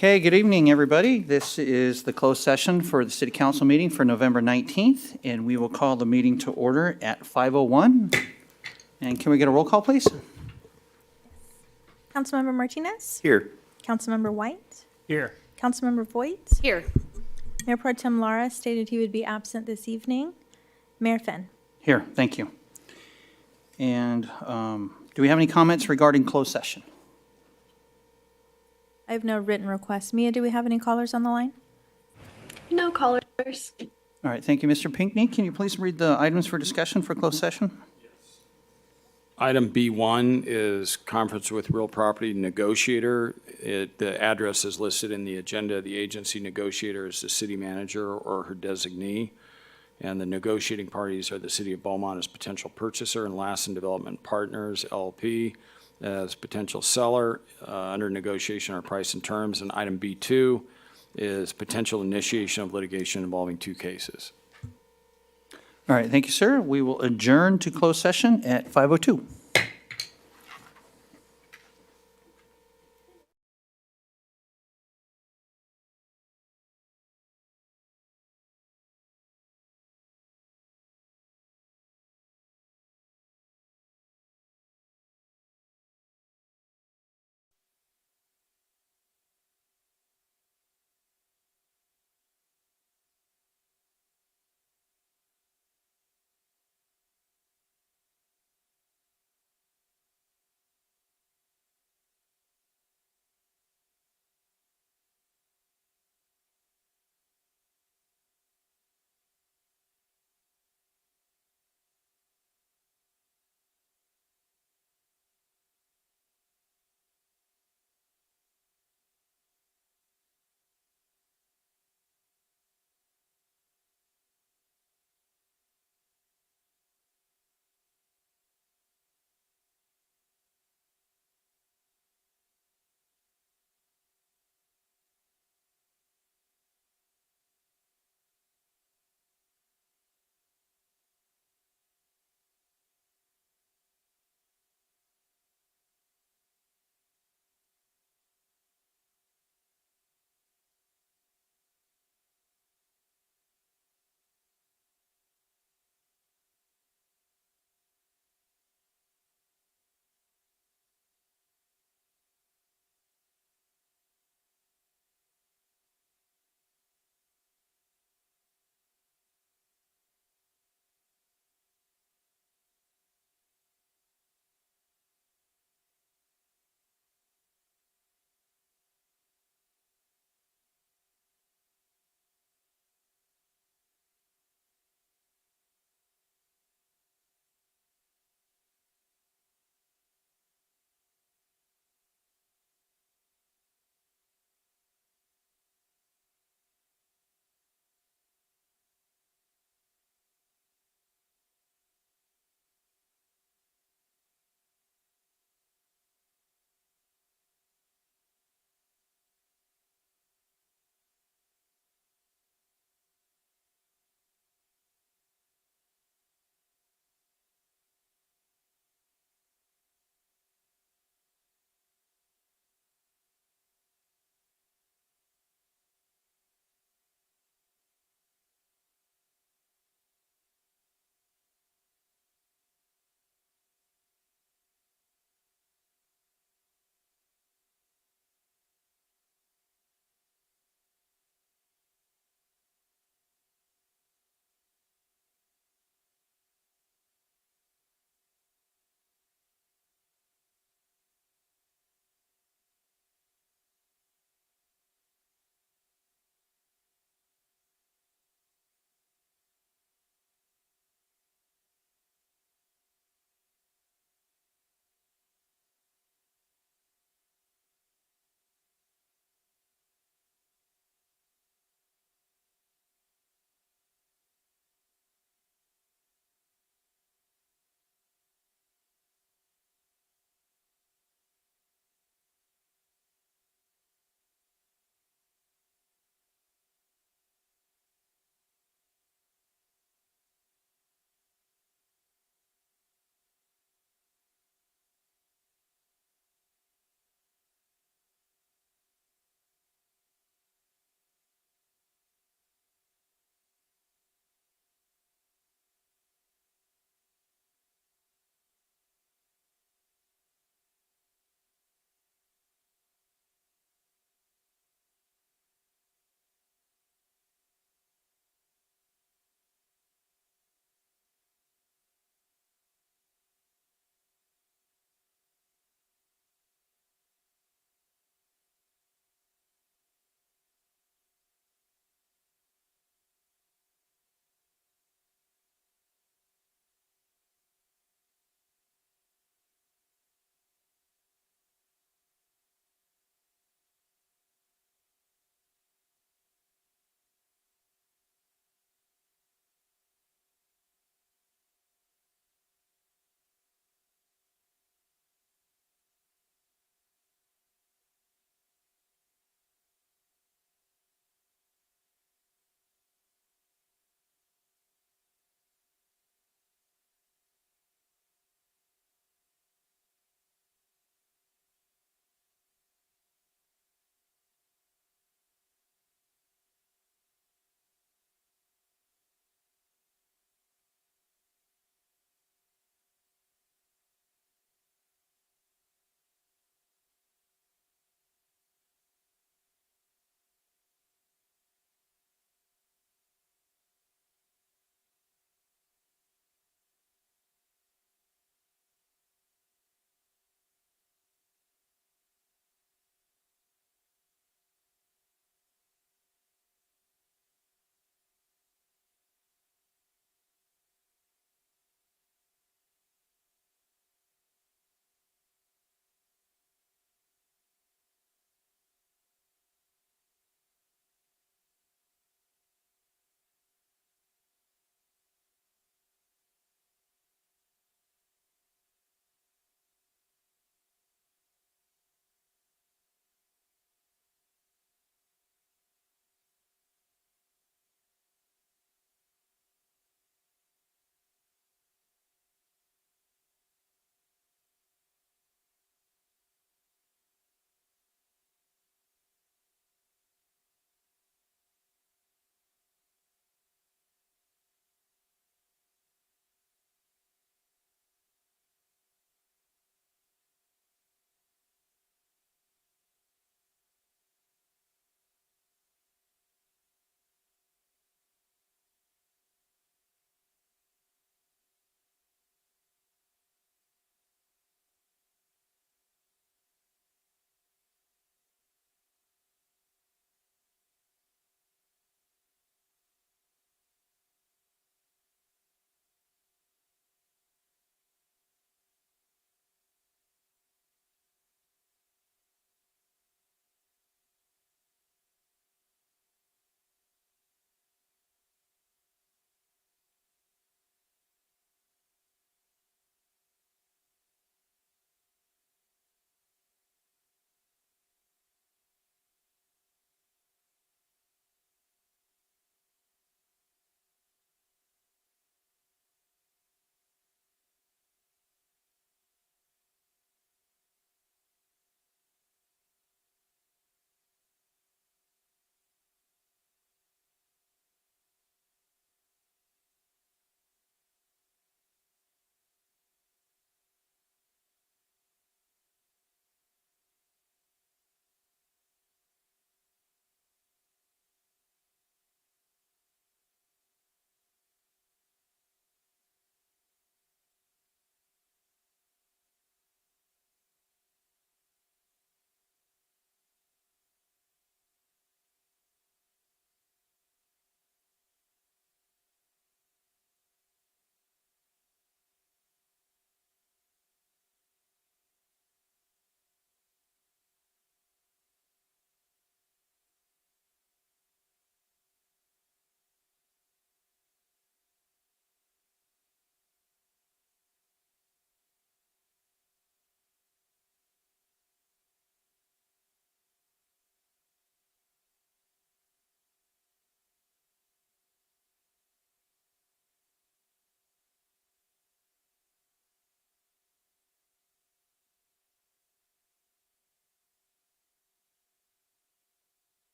Okay, good evening, everybody. This is the closed session for the City Council meeting for November 19th, and we will call the meeting to order at 5:01. And can we get a roll call, please? Councilmember Martinez? Here. Councilmember White? Here. Councilmember Voigt? Here. Mayor Pro Tem Lara stated he would be absent this evening. Mayor Finn? Here, thank you. And do we have any comments regarding closed session? I have no written requests. Mia, do we have any callers on the line? No callers. All right, thank you, Mr. Pinckney. Can you please read the items for discussion for closed session? Item B1 is conference with real property negotiator. The address is listed in the agenda. The agency negotiator is the city manager or her designee. And the negotiating parties are the city of Beaumont as potential purchaser and Lassen Development Partners, LP, as potential seller. Under negotiation are price and terms. And item B2 is potential initiation of litigation involving two cases. All right, thank you, sir. We will adjourn to closed session at 5:02.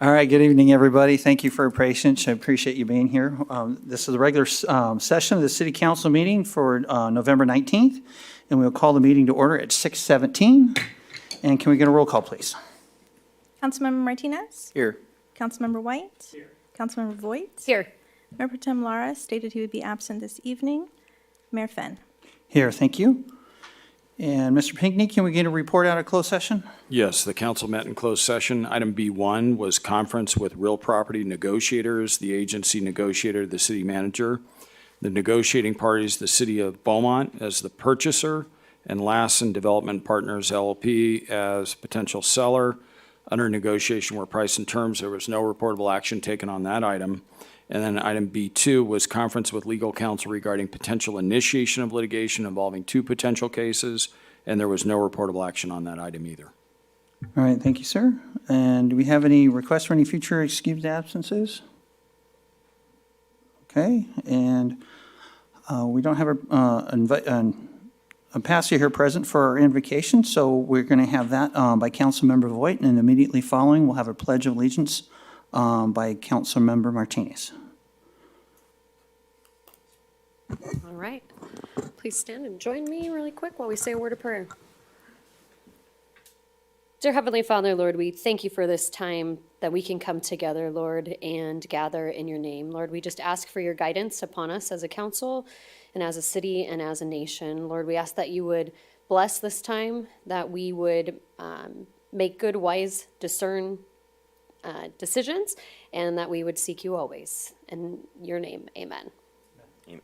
All right, good evening, everybody. Thank you for your patience. I appreciate you being here. This is the regular session of the City Council meeting for November 19th, and we'll call the meeting to order at 6:17. And can we get a roll call, please? Councilmember Martinez? Here. Councilmember White? Here. Councilmember Voigt? Here. Mayor Pro Tem Lara stated he would be absent this evening. Mayor Finn. Here, thank you. And Mr. Pinckney, can we get a report out of closed session? Yes, the council met in closed session. Item B1 was conference with real property negotiators, the agency negotiator, the city manager. The negotiating parties, the city of Beaumont as the purchaser, and Lassen Development Partners LLP as potential seller. Under negotiation were price and terms. There was no reportable action taken on that item. And then item B2 was conference with legal counsel regarding potential initiation of litigation involving 2 potential cases, and there was no reportable action on that item either. All right, thank you, sir. And do we have any requests for any future excused absences? Okay, and we don't have a pastor here present for our invocation, so we're going to have that by Councilmember Voigt, and immediately following, we'll have a Pledge of Allegiance by Councilmember Martinez. All right. Please stand and join me really quick while we say a word of prayer. Dear Heavenly Father, Lord, we thank you for this time that we can come together, Lord, and gather in your name. Lord, we just ask for your guidance upon us as a council and as a city and as a nation. Lord, we ask that you would bless this time, that we would make good, wise, discern decisions, and that we would seek you always. In your name, amen. Amen.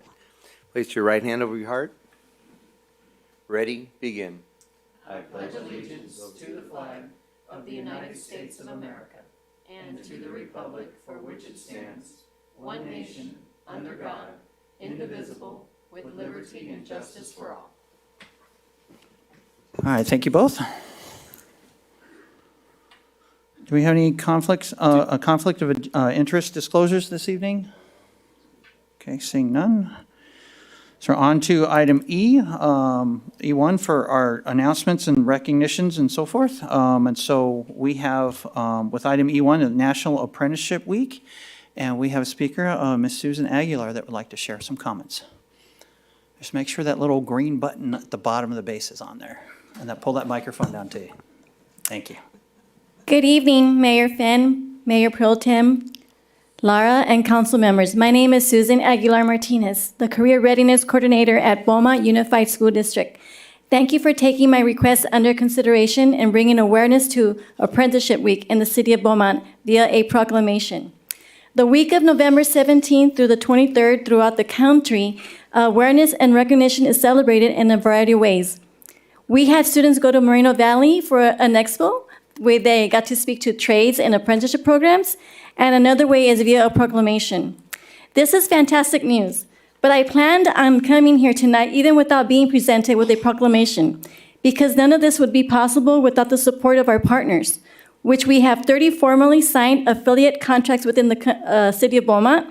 Place your right hand over your heart. Ready, begin. I pledge allegiance to the flag of the United States of America and to the republic for which it stands, one nation, under God, indivisible, with liberty and justice for all. All right, thank you both. Do we have any conflicts, a conflict of interest disclosures this evening? Okay, seeing none. So on to item E, E1 for our announcements and recognitions and so forth. And so we have, with item E1, the National Apprenticeship Week, and we have a speaker, Ms. Susan Aguilar, that would like to share some comments. Just make sure that little green button at the bottom of the base is on there, and that pull that microphone down to you. Thank you. Good evening, Mayor Finn, Mayor Pro Tem Lara, and council members. My name is Susan Aguilar Martinez, the Career Readiness Coordinator at Beaumont Unified School District. Thank you for taking my request under consideration and bringing awareness to Apprenticeship Week in the city of Beaumont via a proclamation. The week of November 17th through the 23rd throughout the country, awareness and recognition is celebrated in a variety of ways. We had students go to Moreno Valley for an expo where they got to speak to trades and apprenticeship programs, and another way is via a proclamation. This is fantastic news, but I planned on coming here tonight even without being presented with a proclamation, because none of this would be possible without the support of our partners, which we have 30 formally signed affiliate contracts within the city of Beaumont,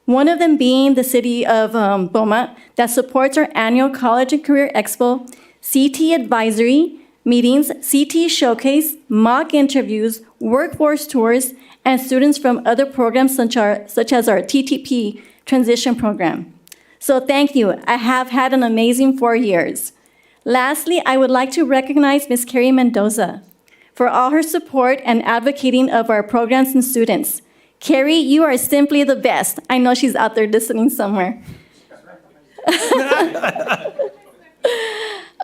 one of them being the city of Beaumont that supports our annual College and Career Expo, CT Advisory, meetings, CT Showcase, mock interviews, workforce tours, and students from other programs such as our TTP transition program. So thank you. I have had an amazing 4 years. Lastly, I would like to recognize Ms. Carrie Mendoza for all her support and advocating of our programs and students. Carrie, you are simply the best. I know she's out there listening somewhere.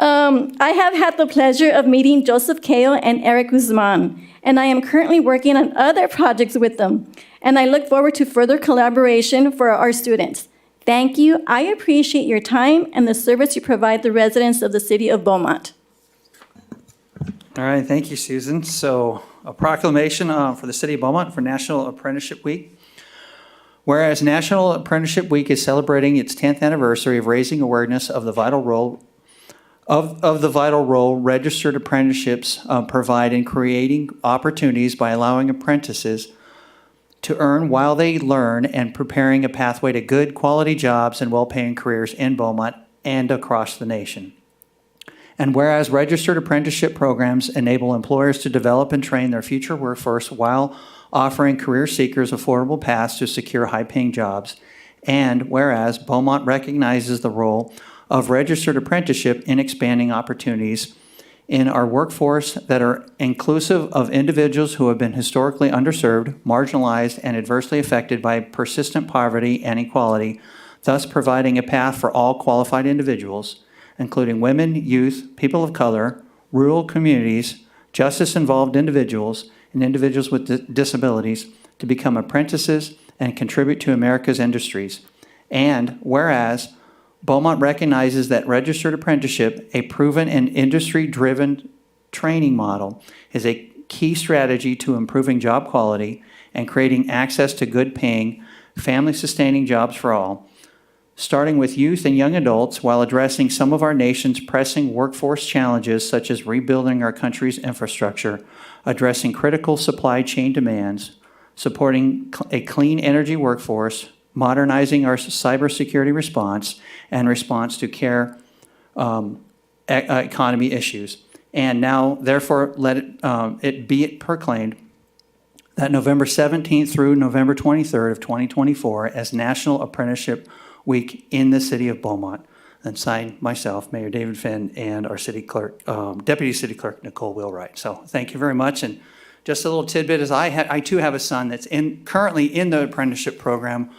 I have had the pleasure of meeting Joseph Kao and Eric Guzman, and I am currently working on other projects with them, and I look forward to further collaboration for our students. Thank you. I appreciate your time and the service you provide the residents of the city of Beaumont. All right, thank you, Susan. So a proclamation for the city of Beaumont for National Apprenticeship Week. Whereas National Apprenticeship Week is celebrating its 10th anniversary of raising awareness of the vital role registered apprenticeships provide in creating opportunities by allowing apprentices to earn while they learn and preparing a pathway to good quality jobs and well-paying careers in Beaumont and across the nation. And whereas registered apprenticeship programs enable employers to develop and train their future workforce while offering career seekers affordable paths to secure high-paying jobs. And whereas Beaumont recognizes the role of registered apprenticeship in expanding opportunities in our workforce that are inclusive of individuals who have been historically underserved, marginalized, and adversely affected by persistent poverty and inequality, thus providing a path for all qualified individuals, including women, youth, people of color, rural communities, justice-involved individuals, and individuals with disabilities to become apprentices and contribute to America's industries. And whereas Beaumont recognizes that registered apprenticeship, a proven and industry-driven training model, is a key strategy to improving job quality and creating access to good-paying, family-sustaining jobs for all, starting with youth and young adults while addressing some of our nation's pressing workforce challenges such as rebuilding our country's infrastructure, addressing critical supply chain demands, supporting a clean energy workforce, modernizing our cybersecurity response, and response to care economy issues. And now, therefore, let it be proclaimed that November 17th through November 23rd of 2024 as National Apprenticeship Week in the city of Beaumont. And signed myself, Mayor David Finn, and our city clerk, Deputy City Clerk Nicole Wheelwright. So thank you very much. And just a little tidbit is I too have a son that's currently in the apprenticeship program,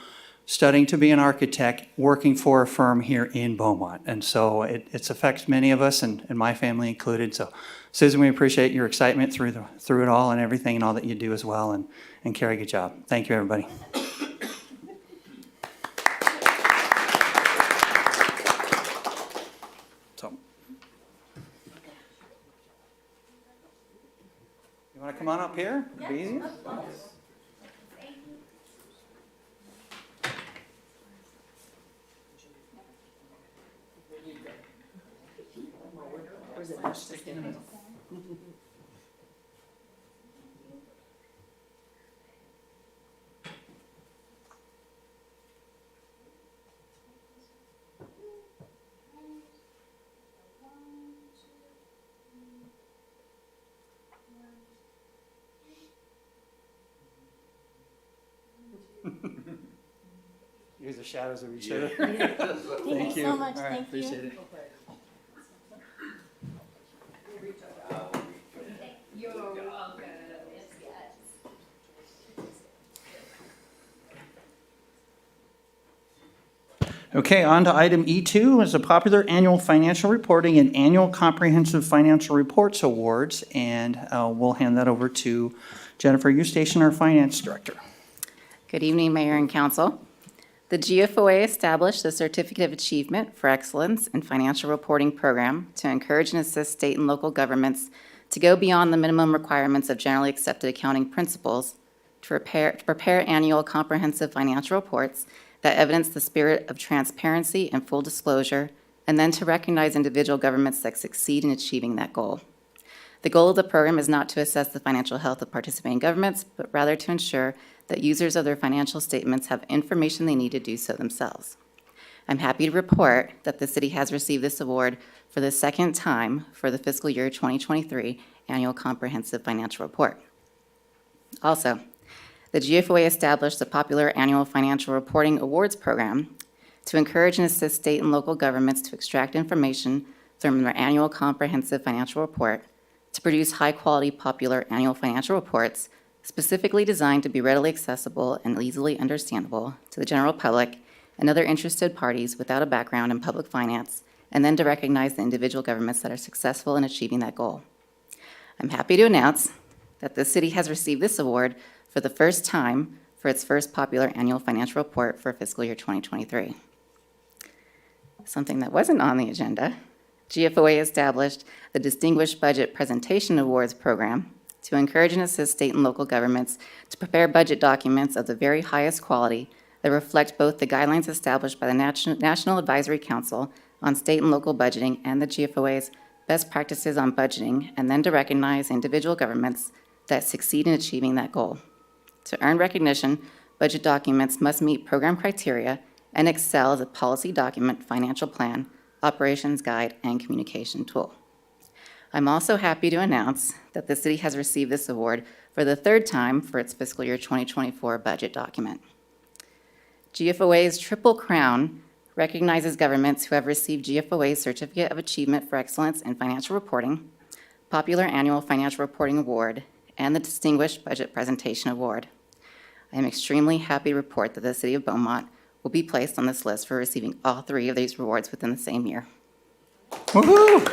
studying to be an architect, working for a firm here in Beaumont. And so it affects many of us, and my family included. So Susan, we appreciate your excitement through it all and everything and all that you do as well. And Carrie, good job. Thank you, everybody. So, you want to come on up here? It'd be easier. Use the shadows of each other. Thank you so much. All right, Thank you. appreciate it. Okay, on to item E2 is the popular annual financial reporting and annual comprehensive financial reports awards. And we'll hand that over to Jennifer Eustace, our finance director. Good evening, Mayor and Council. The GFOA established the Certificate of Achievement for Excellence in Financial Reporting Program to encourage and assist state and local governments to go beyond the minimum requirements of generally accepted accounting principles to prepare annual comprehensive financial reports that evidence the spirit of transparency and full disclosure, and then to recognize individual governments that succeed in achieving that goal. The goal of the program is not to assess the financial health of participating governments, but rather to ensure that users of their financial statements have information they need to do so themselves. I'm happy to report that the city has received this award for the second time for the fiscal year 2023 Annual Comprehensive Financial Report. Also, the GFOA established the popular Annual Financial Reporting Awards Program to encourage and assist state and local governments to extract information from their annual comprehensive financial report to produce high-quality popular annual financial reports specifically designed to be readily accessible and easily understandable to the general public and other interested parties without a background in public finance, and then to recognize the individual governments that are successful in achieving that goal. I'm happy to announce that the city has received this award for the first time for its first popular annual financial report for fiscal year 2023. Something that wasn't on the agenda, GFOA established the Distinguished Budget Presentation Awards Program to encourage and assist state and local governments to prepare budget documents of the very highest quality that reflect both the guidelines established by the National Advisory Council on State and Local Budgeting and the GFOA's best practices on budgeting, and then to recognize individual governments that succeed in achieving that goal. To earn recognition, budget documents must meet program criteria and excel as a policy document, financial plan, operations guide, and communication tool. I'm also happy to announce that the city has received this award for the third time for its fiscal year 2024 budget document. GFOA's Triple Crown recognizes governments who have received GFOA's Certificate of Achievement for Excellence in Financial Reporting, Popular Annual Financial Reporting Award, and the Distinguished Budget Presentation Award. I am extremely happy to report that the City of Beaumont will be placed on this list for receiving all three of these rewards within the same year. Woo-hoo!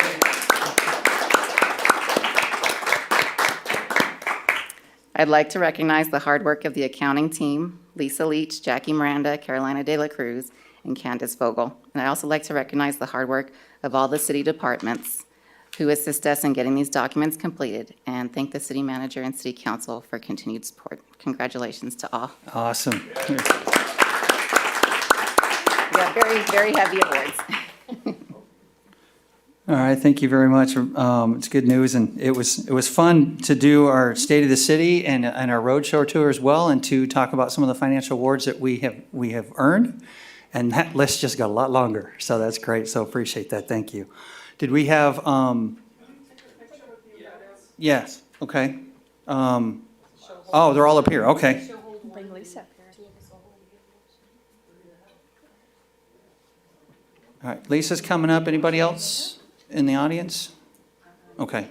I'd like to recognize the hard work of the accounting team, Lisa Leach, Jackie Miranda, Carolina De La Cruz, and Candace Vogel. And I'd also like to recognize the hard work of all the city departments who assist us in getting these documents completed, and thank the city manager and city council for continued support. Congratulations to all. Awesome. We got very, very heavy awards. All right, thank you very much. It's good news, and it was fun to do our State of the City and our roadshow tour as well, and to talk about some of the financial awards that we have earned, and that list just got a lot longer, so that's great, so appreciate that, thank you. Did we have, yes, okay. Oh, they're all up here, okay. Bring Lisa up here. All right, Lisa's coming up. Anybody else in the audience? Okay.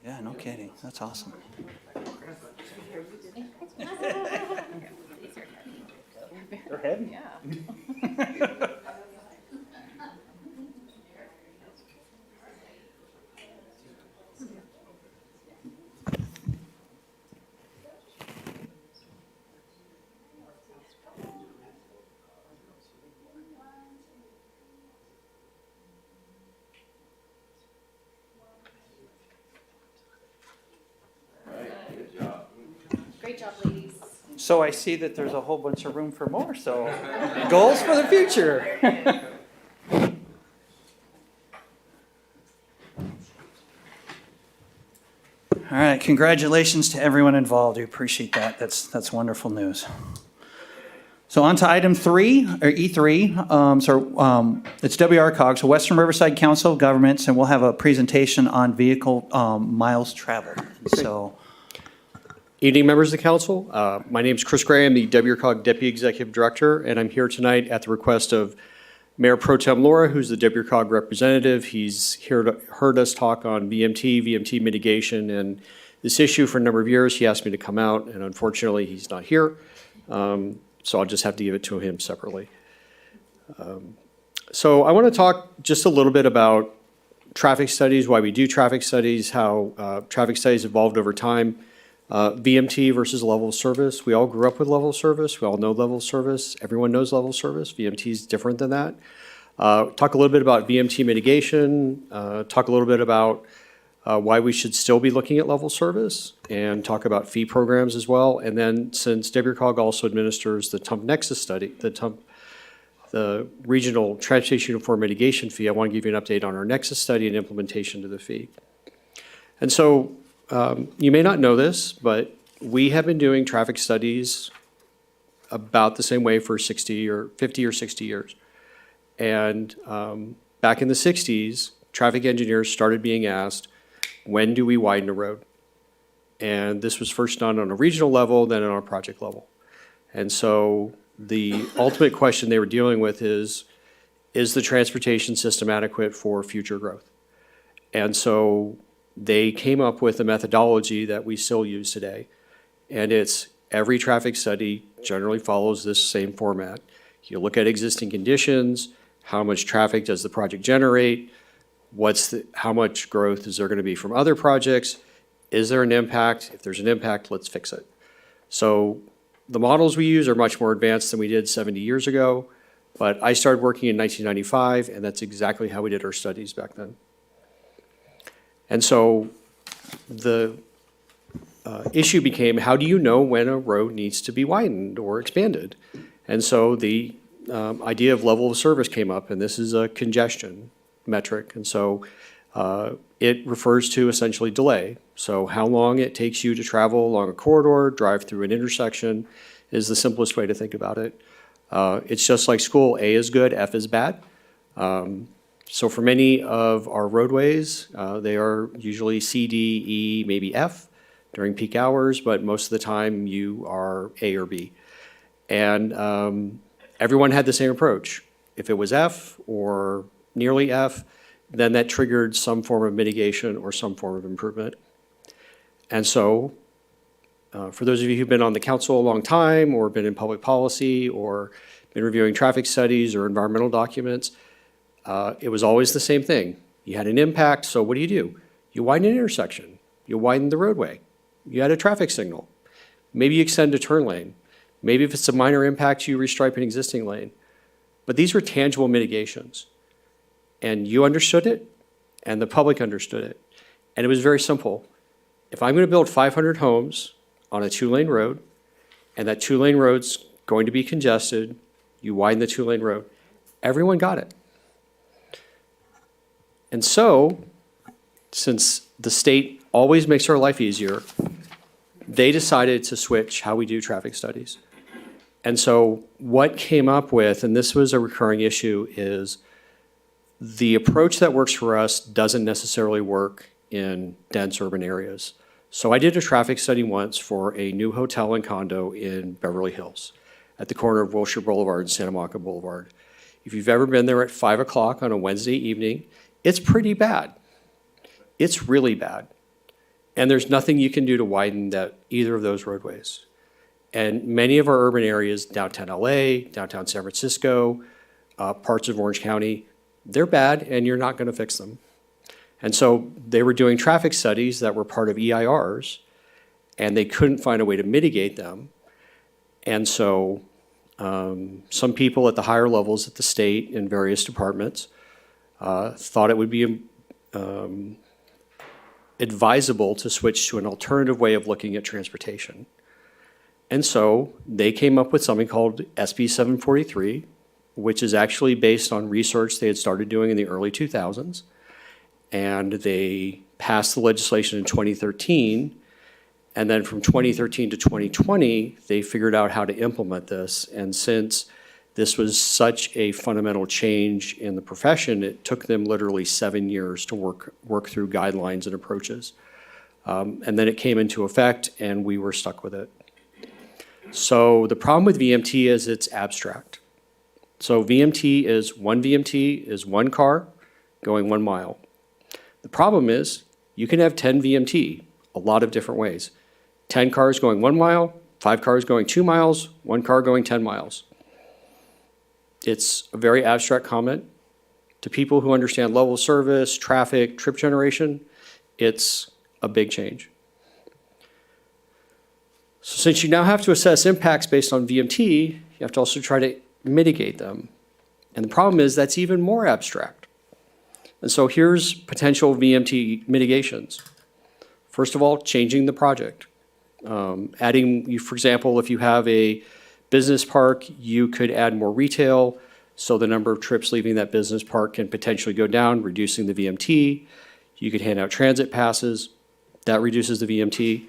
Yeah, no kidding. That's awesome. They're heavy. Great job, ladies. So I see that there's a whole bunch of room for more, so goals for the future. All right, congratulations to everyone involved. We appreciate that. That's wonderful news. So on to item 3, or E3. It's WRCOG, so Western Riverside Council of Governments, and we'll have a presentation on vehicle miles traveled. So, Evening, members of the council. My name is Chris Gray. I'm the WRCOG Deputy Executive Director, and I'm here tonight at the request of Mayor Pro Tem Laura, who's the WRCOG representative. He's heard us talk on VMT mitigation, and this issue for a number of years. He asked me to come out, and unfortunately, he's not here. So I'll just have to give it to him separately. So I want to talk just a little bit about traffic studies, why we do traffic studies, how traffic studies evolved over time. VMT versus level of service. We all grew up with level of service. We all know level of service. Everyone knows level of service. VMT is different than that. Talk a little bit about VMT mitigation. Talk a little bit about why we should still be looking at level service, and talk about fee programs as well. And then, since WRCOG also administers the TUMP Nexus study, the Regional Transportation Uniform Mitigation Fee, I want to give you an update on our Nexus study and implementation to the fee. And so, you may not know this, but we have been doing traffic studies about the same way for 50 or 60 years. And back in the 60s, traffic engineers started being asked, when do we widen a road? And this was first done on a regional level, then on a project level. And so the ultimate question they were dealing with is the transportation system adequate for future growth? And so they came up with a methodology that we still use today. And it's every traffic study generally follows this same format. You look at existing conditions, how much traffic does the project generate, how much growth is there going to be from other projects, is there an impact? If there's an impact, let's fix it. So the models we use are much more advanced than we did 70 years ago, but I started working in 1995, and that's exactly how we did our studies back then. And so the issue became, how do you know when a road needs to be widened or expanded? And so the idea of level of service came up, and this is a congestion metric. And so it refers to essentially delay. So how long it takes you to travel along a corridor, drive through an intersection is the simplest way to think about it. It's just like school. A is good, F is bad. So for many of our roadways, they are usually C, D, E, maybe F during peak hours, but most of the time you are A or B. And everyone had the same approach. If it was F or nearly F, then that triggered some form of mitigation or some form of improvement. And so, for those of you who've been on the council a long time, or been in public policy, or been reviewing traffic studies or environmental documents, it was always the same thing. You had an impact, so what do? You widen an intersection. You widen the roadway. You add a traffic signal. Maybe you extend a turn lane. Maybe if it's a minor impact, you restripe an existing lane. But these were tangible mitigations. And you understood it, and the public understood it. And it was very simple. If I'm going to build 500 homes on a 2-lane road, and that 2-lane road's going to be congested, you widen the 2-lane road. Everyone got it. And so, since the state always makes our life easier, they decided to switch how we do traffic studies. And so what came up with, and this was a recurring issue, is the approach that works for us doesn't necessarily work in dense urban areas. So I did a traffic study once for a new hotel and condo in Beverly Hills at the corner of Wilshire Boulevard and Santa Monica Boulevard. If you've ever been there at 5 o'clock on a Wednesday evening, it's pretty bad. It's really bad. And there's nothing you can do to widen either of those roadways. And many of our urban areas, downtown LA, downtown San Francisco, parts of Orange County, they're bad and you're not going to fix them. And so they were doing traffic studies that were part of EIRs, and they couldn't find a way to mitigate them. And so some people at the higher levels at the state in various departments thought it would be advisable to switch to an alternative way of looking at transportation. And so they came up with something called SB 743, which is actually based on research they had started doing in the early 2000s. And they passed the legislation in 2013. And then from 2013 to 2020, they figured out how to implement this. And since this was such a fundamental change in the profession, it took them literally 7 years to work through guidelines and approaches. And then it came into effect, and we were stuck with it. So the problem with VMT is it's abstract. So one VMT is one car going 1 mile. The problem is you can have 10 VMT a lot of different ways. 10 cars going 1 mile, 5 cars going 2 miles, 1 car going 10 miles. It's a very abstract comment. To people who understand level of service, traffic, trip generation, it's a big change. So since you now have to assess impacts based on VMT, you have to also try to mitigate them. And the problem is that's even more abstract. And so here's potential VMT mitigations. First of all, changing the project. Adding, for example, if you have a business park, you could add more retail, so the number of trips leaving that business park can potentially go down, reducing the VMT. You could hand out transit passes. That reduces the VMT.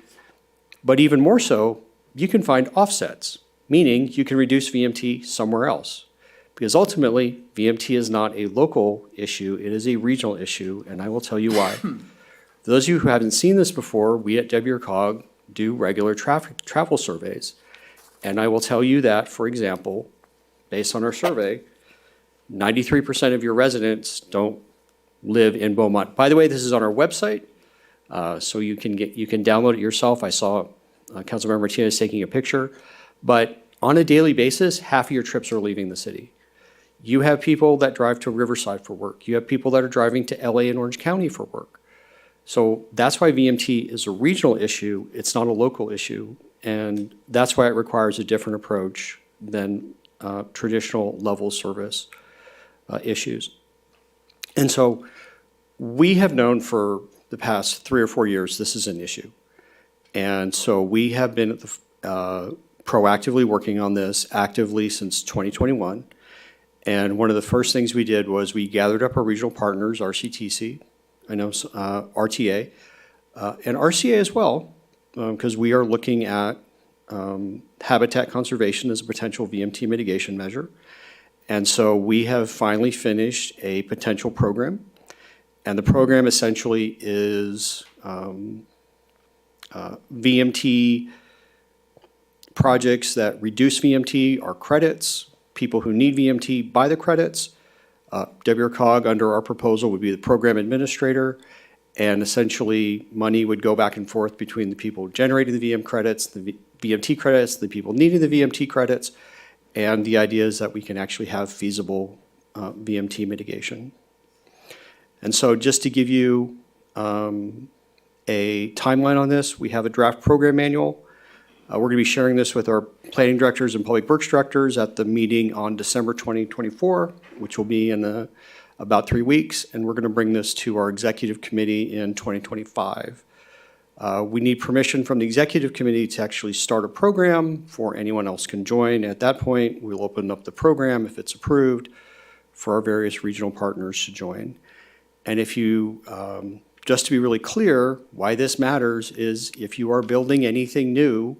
But even more so, you can find offsets, meaning you can reduce VMT somewhere else. Because ultimately, VMT is not a local issue, it is a regional issue, and I will tell you why. For those of you who haven't seen this before, we at WRCOG do regular travel surveys. And I will tell you that, for example, based on our survey, 93% of your residents don't live in Beaumont. By the way, this is on our website, so you can download it yourself. I saw Councilmember Martinez taking a picture. But on a daily basis, half of your trips are leaving the city. You have people that drive to Riverside for work. You have people that are driving to LA and Orange County for work. So that's why VMT is a regional issue. It's not a local issue. And that's why it requires a different approach than traditional level service issues. And so we have known for the past 3 or 4 years this is an issue. And so we have been proactively working on this actively since 2021. And one of the first things we did was we gathered up our regional partners, RCTC, RTA, and RCA as well, because we are looking at habitat conservation as a potential VMT mitigation measure. And so we have finally finished a potential program. And the program essentially is VMT projects that reduce VMT are credits. People who need VMT buy the credits. WRCOG, under our proposal, would be the program administrator. And essentially, money would go back and forth between the people generating the VM credits, the VMT credits, the people needing the VMT credits. And the idea is that we can actually have feasible VMT mitigation. And so just to give you a timeline on this, we have a draft program manual. We're going to be sharing this with our planning directors and public works directors at the meeting on December 2024, which will be in about 3 weeks. And we're going to bring this to our executive committee in 2025. We need permission from the executive committee to actually start a program before anyone else can join. At that point, we'll open up the program, if it's approved, for our various regional partners to join. And if you, just to be really clear, why this matters is if you are building anything new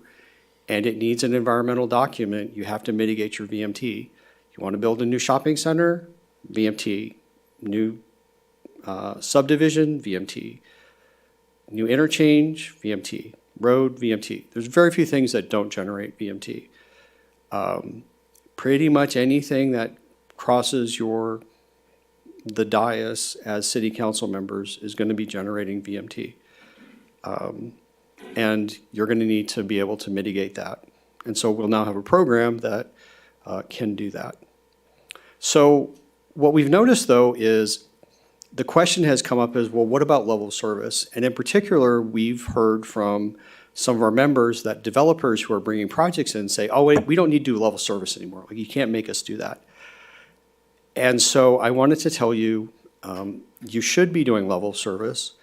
and it needs an environmental document, you have to mitigate your VMT. You want to build a new shopping center, VMT. New subdivision, VMT. New interchange, VMT. Road, VMT. There's very few things that don't generate VMT. Pretty much anything that crosses the dais as city council members is going to be generating VMT. And you're going to need to be able to mitigate that. And so we'll now have a program that can do that. So what we've noticed, though, is the question has come up is, well, what about level of service? And in particular, we've heard from some of our members that developers who are bringing projects in say, oh, wait, we don't need to do level service anymore. Like, you can't make us do that. And so I wanted to tell you, you should be doing level service.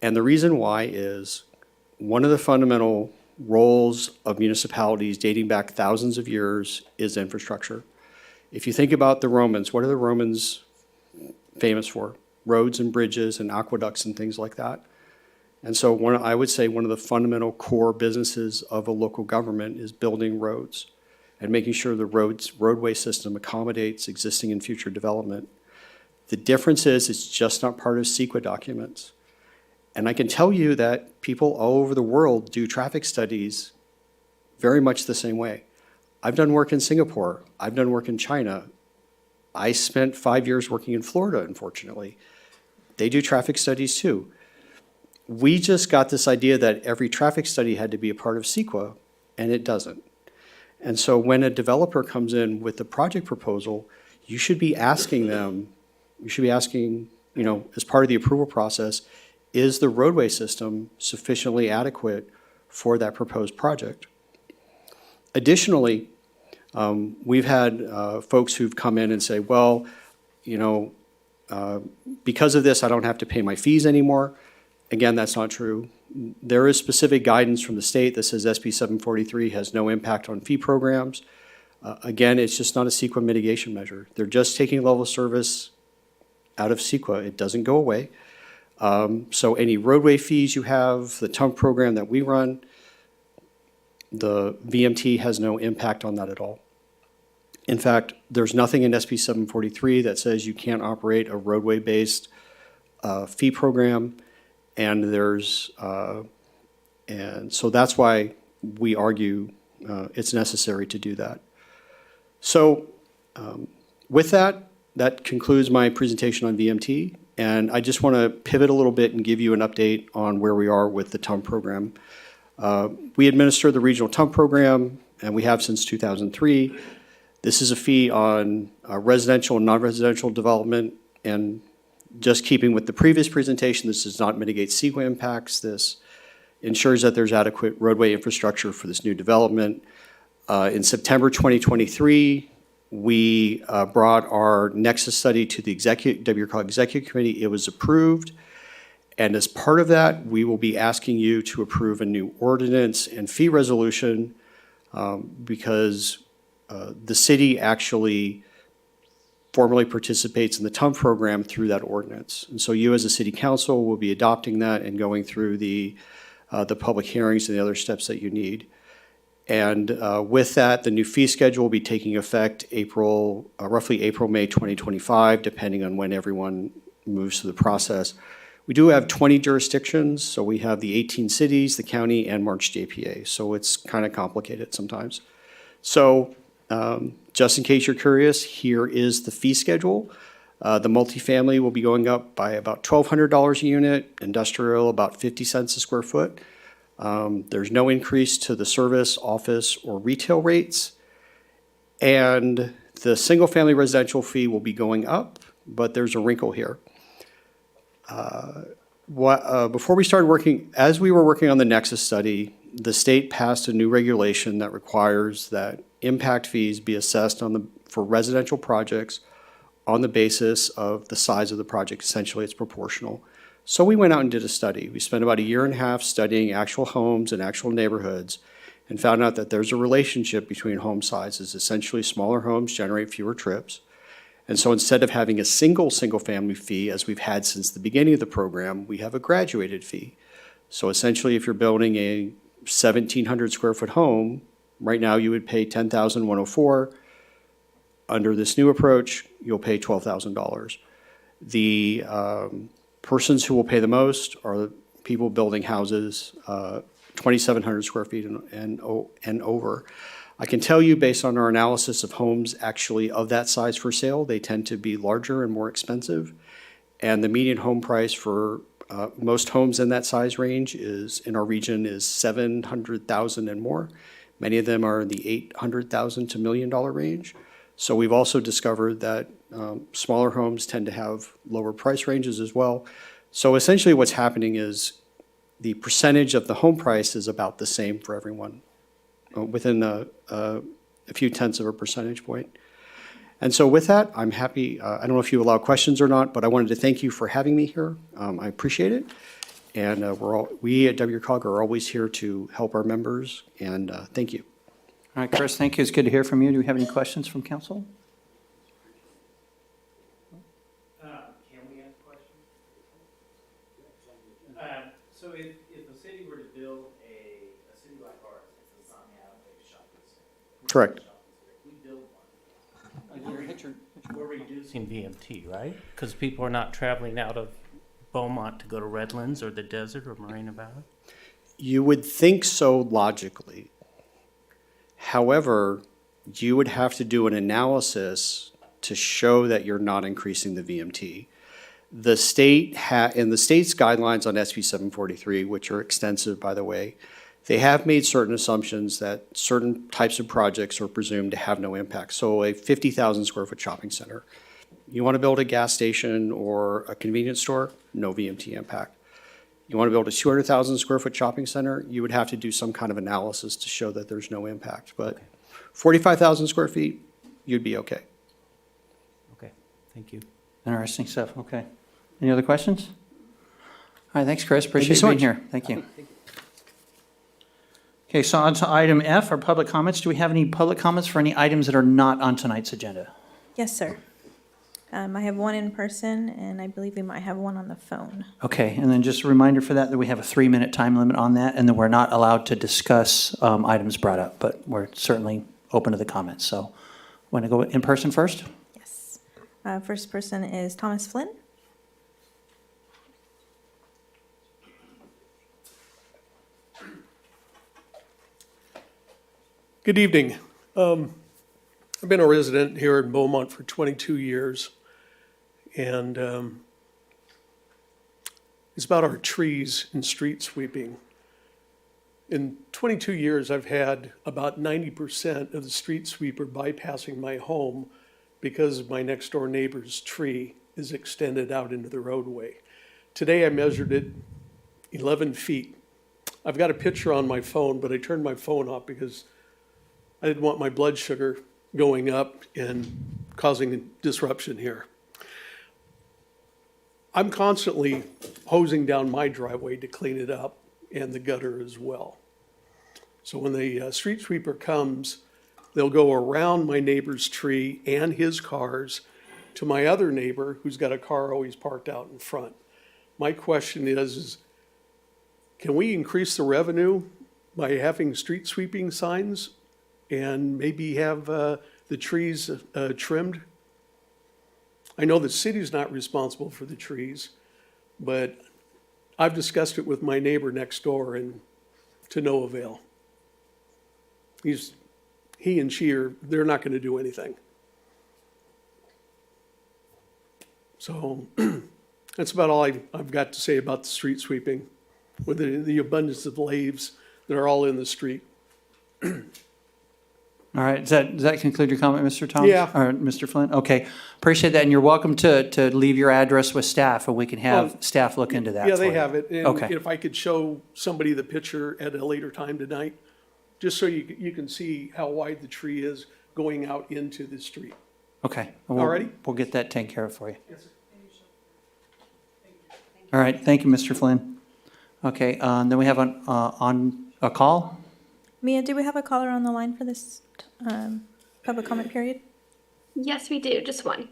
And the reason why is one of the fundamental roles of municipalities dating back thousands of years is infrastructure. If you think about the Romans, what are the Romans famous for? Roads and bridges and aqueducts and things like that. And so I would say one of the fundamental core businesses of a local government is building roads and making sure the roadway system accommodates existing and future development. The difference is it's just not part of CEQA documents. And I can tell you that people all over the world do traffic studies very much the same way. I've done work in Singapore. I've done work in China. I spent 5 years working in Florida, unfortunately. They do traffic studies too. We just got this idea that every traffic study had to be a part of CEQA, and it doesn't. And so when a developer comes in with a project proposal, you should be asking them, as part of the approval process, is the roadway system sufficiently adequate for that proposed project? Additionally, we've had folks who've come in and say, well, because of this, I don't have to pay my fees anymore. Again, that's not true. There is specific guidance from the state that says SB 743 has no impact on fee programs. Again, it's just not a CEQA mitigation measure. They're just taking level of service out of CEQA. It doesn't go away. So any roadway fees you have, the TUMP program that we run, the VMT has no impact on that at all. In fact, there's nothing in SB 743 that says you can't operate a roadway-based fee program, and and so that's why we argue it's necessary to do that. So with that concludes my presentation on VMT, and I just want to pivot a little bit and give you an update on where we are with the TUMP program. We administer the regional TUMP program, and we have since 2003. This is a fee on residential and non-residential development, and just keeping with the previous presentation, this does not mitigate CEQA impacts. This ensures that there's adequate roadway infrastructure for this new development. In September 2023, we brought our Nexus study to the WRCOG Executive Committee. It was approved. And as part of that, we will be asking you to approve a new ordinance and fee resolution because the city actually formally participates in the TUMP program through that ordinance. And so you as a city council will be adopting that and going through the public hearings and the other steps that you need. And with that, the new fee schedule will be taking effect roughly April, May 2025, depending on when everyone moves through the process. We do have 20 jurisdictions, so we have the 18 cities, the county, and March JPA, so it's kind of complicated sometimes. So just in case you're curious, here is the fee schedule. The multifamily will be going up by about $1,200 a unit, industrial about 50 cents a square foot. There's no increase to the service, office, or retail rates. And the single-family residential fee will be going up, but there's a wrinkle here. Before we started working, as we were working on the Nexus study, the state passed a new regulation that requires that impact fees be assessed for residential projects on the basis of the size of the project. Essentially, it's proportional. So we went out and did a study. We spent about 1.5 years studying actual homes and actual neighborhoods and found out that there's a relationship between home sizes. Essentially, smaller homes generate fewer trips. And so instead of having a single-family fee, as we've had since the beginning of the program, we have a graduated fee. So essentially, if you're building a 1,700 square foot home, right now you would pay $10,104. Under this new approach, you'll pay $12,000. The persons who will pay the most are the people building houses 2,700 square feet and over. I can tell you, based on our analysis of homes actually of that size for sale, they tend to be larger and more expensive. And the median home price for most homes in that size range in our region is $700,000 and more. Many of them are in the $800,000 to $1 million range. So we've also discovered that smaller homes tend to have lower price ranges as well. So essentially what's happening is the percentage of the home price is about the same for everyone, within a few tenths of a percentage point. And so with that, I'm happy. I don't know if you allow questions or not, but I wanted to thank you for having me here. I appreciate it. And we at WCOG are always here to help our members, and thank you. All right, Chris, thank you. It's good to hear from you. Do we have any questions from council? Can we ask questions? So if the city were to build a city like ours, it's not have a shopping center. Correct. If we build one, we're reducing VMT, right? Because people are not traveling out of Beaumont to go to Redlands or the desert or Moreno Valley? You would think so logically. However, you would have to do an analysis to show that you're not increasing the VMT. The state in the state's guidelines on SB 743, which are extensive, by the way, they have made certain assumptions that certain types of projects are presumed to have no impact. So a 50,000 square foot shopping center. You want to build a gas station or a convenience store? No VMT impact. You want to build a 200,000 square foot shopping center? You would have to do some kind of analysis to show that there's no impact. But 45,000 square feet, you'd be okay. Okay, thank you. Interesting stuff. Okay. Any other questions? All right, thanks, Chris. Appreciate you so being much. here. Thank you. Okay, so on to item F, our public comments. Do we have any public comments for any items that are not on tonight's agenda? Yes, sir. I have one in person, and I believe we might have one on the phone. Okay, and then just a reminder for that we have a 3-minute time limit on that, and then we're not allowed to discuss items brought up, but we're certainly open to the comments. So, want to go in person first? Yes. First person is Thomas Flynn. Good evening. I've been a resident here in Beaumont for 22 years, and it's about our trees and street sweeping. In 22 years, I've had about 90% of the street sweeper bypassing my home because my next door neighbor's tree is extended out into the roadway. Today, I measured it 11 feet. I've got a picture on my phone, but I turned my phone off because I didn't want my blood sugar going up and causing disruption here. I'm constantly hosing down my driveway to clean it up and the gutter as well. So when the street sweeper comes, they'll go around my neighbor's tree and his cars to my other neighbor who's got a car always parked out in front. My question is can we increase the revenue by having street sweeping signs and maybe have the trees trimmed. I know the city's not responsible for the trees, but I've discussed it with my neighbor next door and to no avail. He and she they're not gonna do anything. So that's about all I've got to say about the street sweeping, with the abundance of leaves that are all in the street. All right, does that conclude your comment, Mr. Thomas? Yeah. Or Mr. Flynn? Okay, appreciate that, and you're welcome to leave your address with staff, and we can have Well, staff look into that Yeah, they for you. have it. And Okay. if I could show somebody the picture at a later time tonight, just so you can see how wide the tree is going out into the street. Okay. All righty. We'll get that taken care of for you. All right, thank you, Mr. Flynn. Okay, then we have on a call? Mia, do we have a caller on the line for this public comment period? Yes, we do. Just one.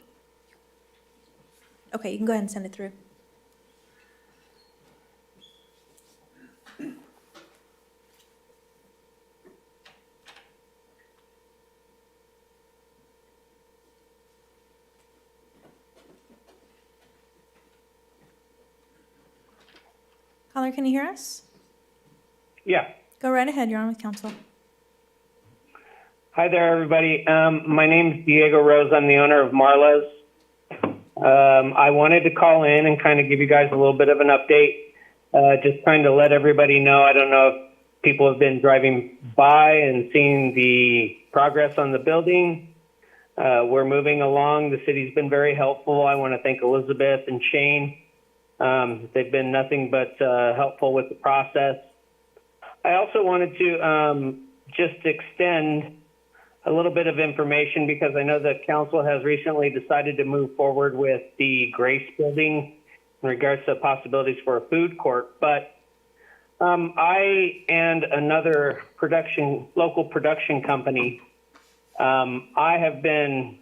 Okay, you can go ahead and send it through. Caller, can you hear us? Yeah. Go right ahead, you're on with council. Hi there, everybody. My name's Diego Rose. I'm the owner of Marla's. I wanted to call in and kind of give you guys a little bit of an update, just kind of let everybody know. I don't know if people have been driving by and seeing the progress on the building. We're moving along. The city's been very helpful. I want to thank Elizabeth and Shane. They've been nothing but helpful with the process. I also wanted to just extend a little bit of information because I know that council has recently decided to move forward with the Grace building in regards to possibilities for a food court. But I and another local production company, I have been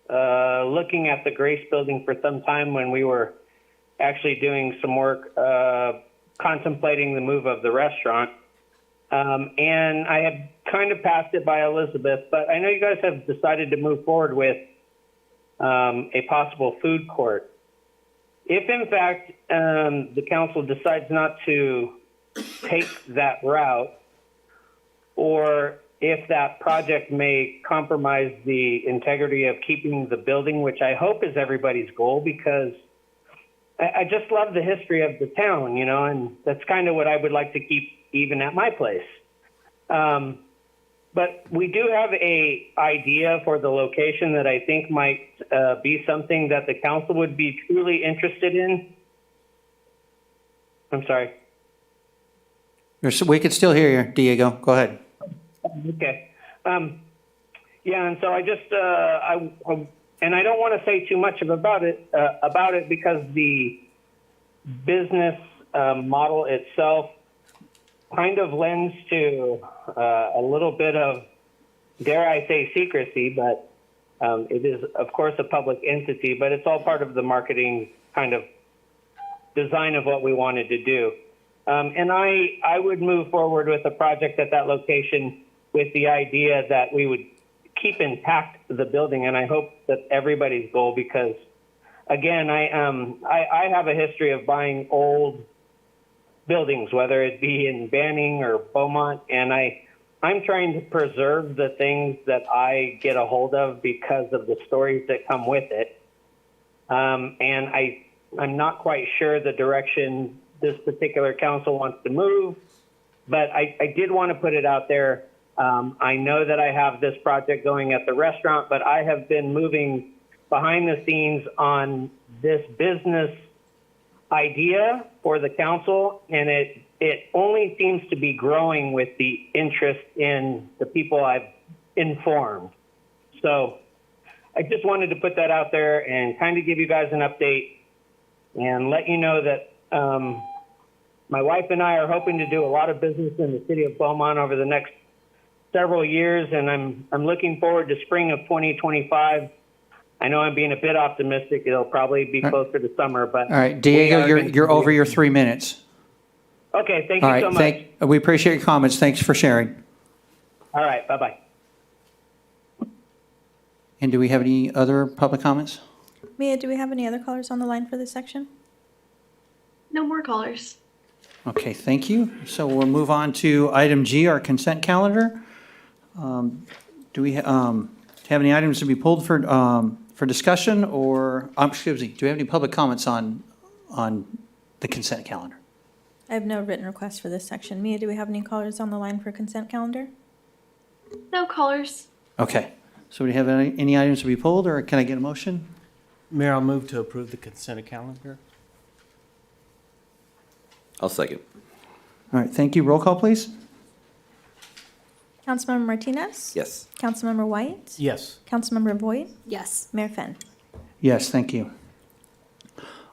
looking at the Grace building for some time when we were actually doing some work contemplating the move of the restaurant. And I had kind of passed it by Elizabeth, but I know you guys have decided to move forward with a possible food court. If in fact the council decides not to take that route, or if that project may compromise the integrity of keeping the building, which I hope is everybody's goal, because I just love the history of the town, you know, and that's kind of what I would like to keep even at my place. But we do have a idea for the location that I think might be something that the council would be truly interested in. I'm sorry. We can still hear you, Diego. Go ahead. Okay. Yeah, and so I just and I don't want to say too much about it because the business model itself kind of lends to a little bit of, dare I say, secrecy, but it is, of course, a public entity, but it's all part of the marketing kind of design of what we wanted to do. And I would move forward with a project at that location with the idea that we would keep intact the building, and I hope that everybody's goal, because again, I have a history of buying old buildings, whether it be in Banning or Beaumont, and I'm trying to preserve the things that I get a hold of because of the stories that come with it. And I'm not quite sure the direction this particular council wants to move, but I did want to put it out there. I know that I have this project going at the restaurant, but I have been moving behind the scenes on this business idea for the council, and it only seems to be growing with the interest in the people I've informed. So I just wanted to put that out there and kind of give you guys an update and let you know that my wife and I are hoping to do a lot of business in the city of Beaumont over the next several years, and I'm looking forward to spring of 2025. I know I'm being a bit optimistic. It'll probably be closer to summer, but All right, Diego, you're over your 3 minutes. Okay, thank All you right, so much. we appreciate your comments. Thanks for sharing. All right, bye-bye. And do we have any other public comments? Mia, do we have any other callers on the line for this section? No more callers. Okay, thank you. So we'll move on to item G, our consent calendar. Do we have any items to be pulled for discussion, or, excuse me, do we have any public comments on the consent calendar? I have no written requests for this section. Mia, do we have any callers on the line for consent calendar? No callers. Okay, so do we have any items to be pulled, or can I get a motion? Mayor, I'll move to approve the consent calendar. I'll second. All right, thank you. Roll call, please. Councilmember Martinez? Yes. Councilmember White? Yes. Councilmember Boyd? Yes. Mayor Finn? Yes, thank you.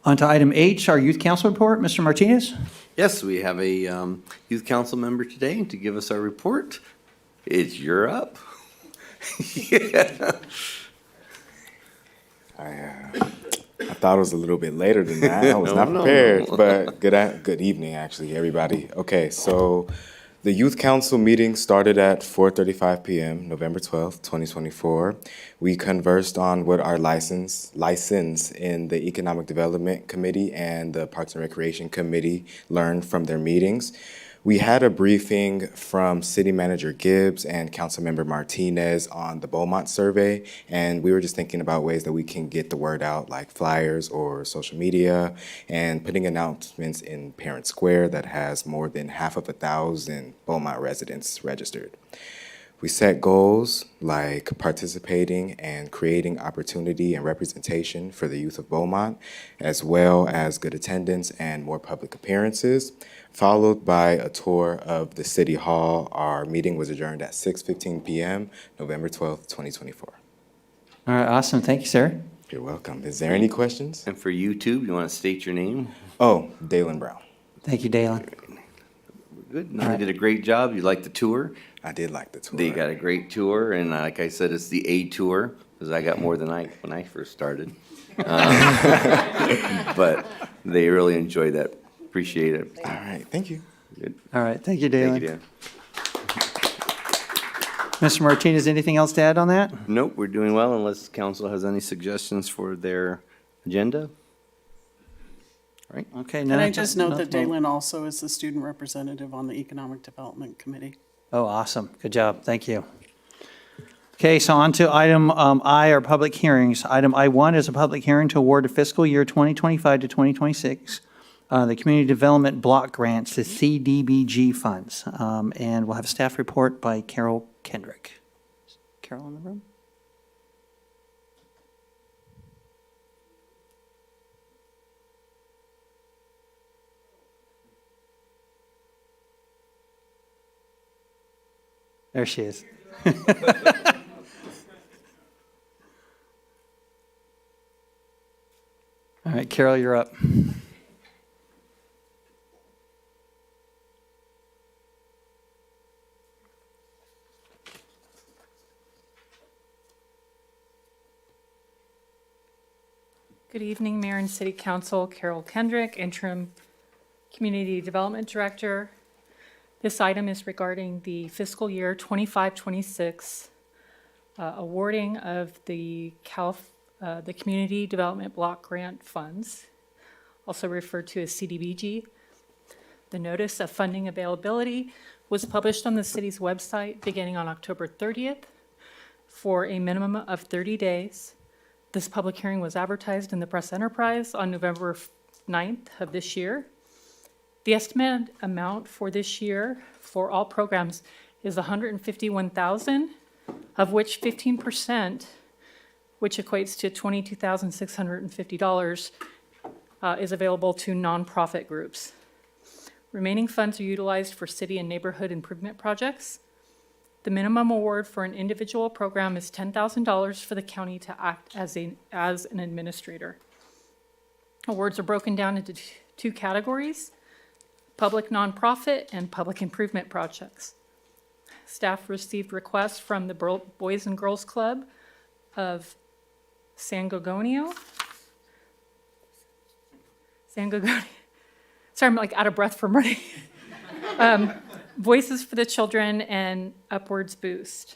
On to item H, our youth council report. Mr. Martinez? Yes, we have a youth council member today to give us our report. You're up. Yeah. I thought it was a little bit later than that. I was not No. prepared, but good evening, actually, everybody. Okay, so the Youth Council meeting started at 4:35 p.m., November 12th, 2024. We conversed on what our license in the Economic Development Committee and the Parks and Recreation Committee learned from their meetings. We had a briefing from City Manager Gibbs and Councilmember Martinez on the Beaumont survey, and we were just thinking about ways that we can get the word out, like flyers or social media, and putting announcements in Parent Square that has more than 500,000 Beaumont residents registered. We set goals like participating and creating opportunity and representation for the youth of Beaumont, as well as good attendance and more public appearances, followed by a tour of the City Hall. Our meeting was adjourned at 6:15 p.m., November 12th, 2024. All right, awesome. Thank you, sir. You're welcome. Is there any questions? And for YouTube, you want to state your name? Oh, Dalen Brown. Thank you, Dalen. Good. No, they did a great job. You liked the tour? I did like the tour. They got a great tour, and like I said, it's the A tour, because I got more than when I first started. But they really enjoyed that. Appreciate it. All right, thank you. All right, thank you, Dalen. Thank you, Dan. Mr. Martinez, anything else to add on that? Nope, we're doing well, unless council has any suggestions for their agenda. Right? Okay. Can I just note that Dalen? Dalen also is the student representative on the Economic Development Committee? Oh, awesome. Good job. Thank you. Okay, so on to item I, our public hearings. Item I1 is a public hearing to award the fiscal year 2025 to 2026, the Community Development Block Grants to CDBG funds. And we'll have a staff report by Carol Kendrick. Is Carol in the room? There she is. All right, Carol, you're up. Good evening, Mayor and City Council. Carol Kendrick, Interim Community Development Director. This item is regarding the fiscal year 25-26 awarding of the Community Development Block Grant Funds, also referred to as CDBG. The notice of funding availability was published on the city's website beginning on October 30th for a minimum of 30 days. This public hearing was advertised in the Press Enterprise on November 9th of this year. The estimated amount for this year for all programs is $151,000, of which 15%, which equates to $22,650, is available to nonprofit groups. Remaining funds are utilized for city and neighborhood improvement projects. The minimum award for an individual program is $10,000 for the county to act as an administrator. Awards are broken down into two categories: public nonprofit and public improvement projects. Staff received requests from the Boys and Girls Club of San Gorgonio. Sorry, I'm like out of breath from running. Voices for the Children and Upwards Boost.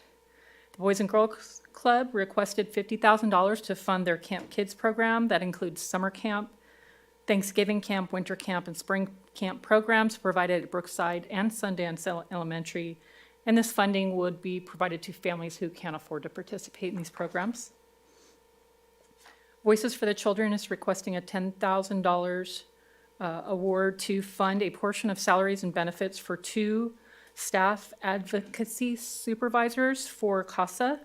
The Boys and Girls Club requested $50,000 to fund their Camp Kids program. That includes summer camp, Thanksgiving camp, winter camp, and spring camp programs provided at Brookside and Sundance Elementary. And this funding would be provided to families who can't afford to participate in these programs. Voices for the Children is requesting a $10,000 award to fund a portion of salaries and benefits for 2 staff advocacy supervisors for CASA.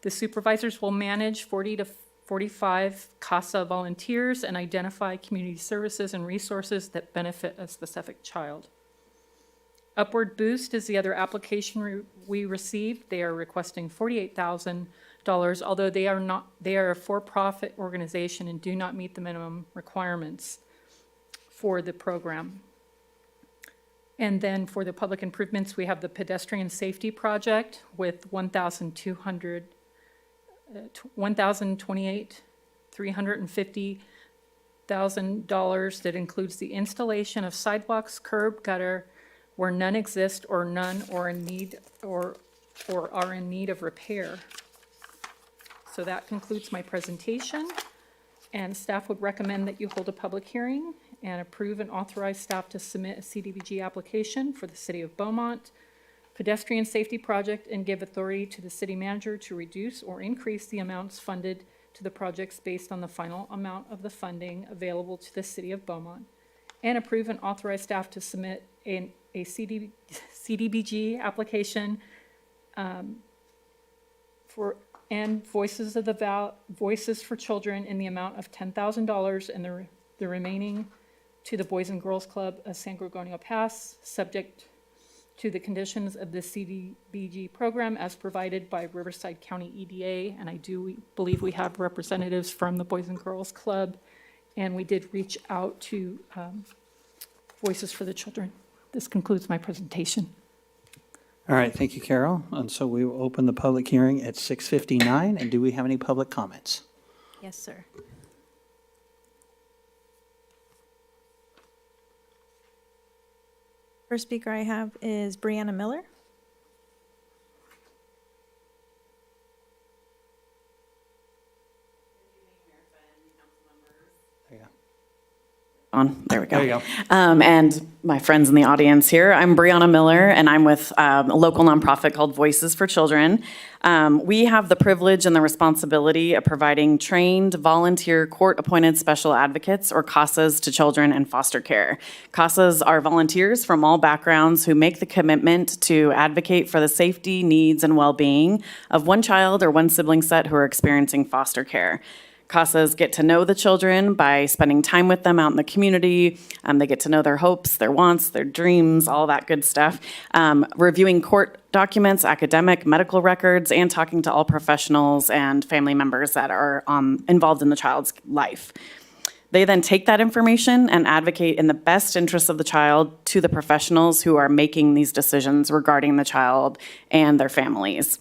The supervisors will manage 40 to 45 CASA volunteers and identify community services and resources that benefit a specific child. Upward Boost is the other application we received. They are requesting $48,000, although they are a for-profit organization and do not meet the minimum requirements for the program. And then for the public improvements, we have the pedestrian safety project with $350,000 that includes the installation of sidewalks, curb, gutter, where none exist or none are in need or are in need of repair. So that concludes my presentation, and staff would recommend that you hold a public hearing and approve and authorize staff to submit a CDBG application for the City of Beaumont pedestrian safety project and give authority to the city manager to reduce or increase the amounts funded to the projects based on the final amount of the funding available to the City of Beaumont, and approve and authorize staff to submit a CDBG application for Voices for Children in the amount of $10,000 and the remaining to the Boys and Girls Club of San Gorgonio Pass, subject to the conditions of the CDBG program as provided by Riverside County EDA. And I do believe we have representatives from the Boys and Girls Club, and we did reach out to Voices for the Children. This concludes my presentation. All right, thank you, Carol. And so we will open the public hearing at 6:59. And do we have any public comments? Yes, sir. First speaker I have is Brianna Miller. On. There we go. There you go. And my friends in the audience here, I'm Brianna Miller, and I'm with a local nonprofit called Voices for Children. We have the privilege and the responsibility of providing trained, volunteer, court-appointed special advocates, or CASAs, to children in foster care. CASAs are volunteers from all backgrounds who make the commitment to advocate for the safety, needs, and well-being of one child or one sibling set who are experiencing foster care. CASAs get to know the children by spending time with them out in the community. They get to know their hopes, their wants, their dreams, all that good stuff. Reviewing court documents, academic, medical records, and talking to all professionals and family members that are involved in the child's life. They then take that information and advocate in the best interest of the child to the professionals who are making these decisions regarding the child and their families.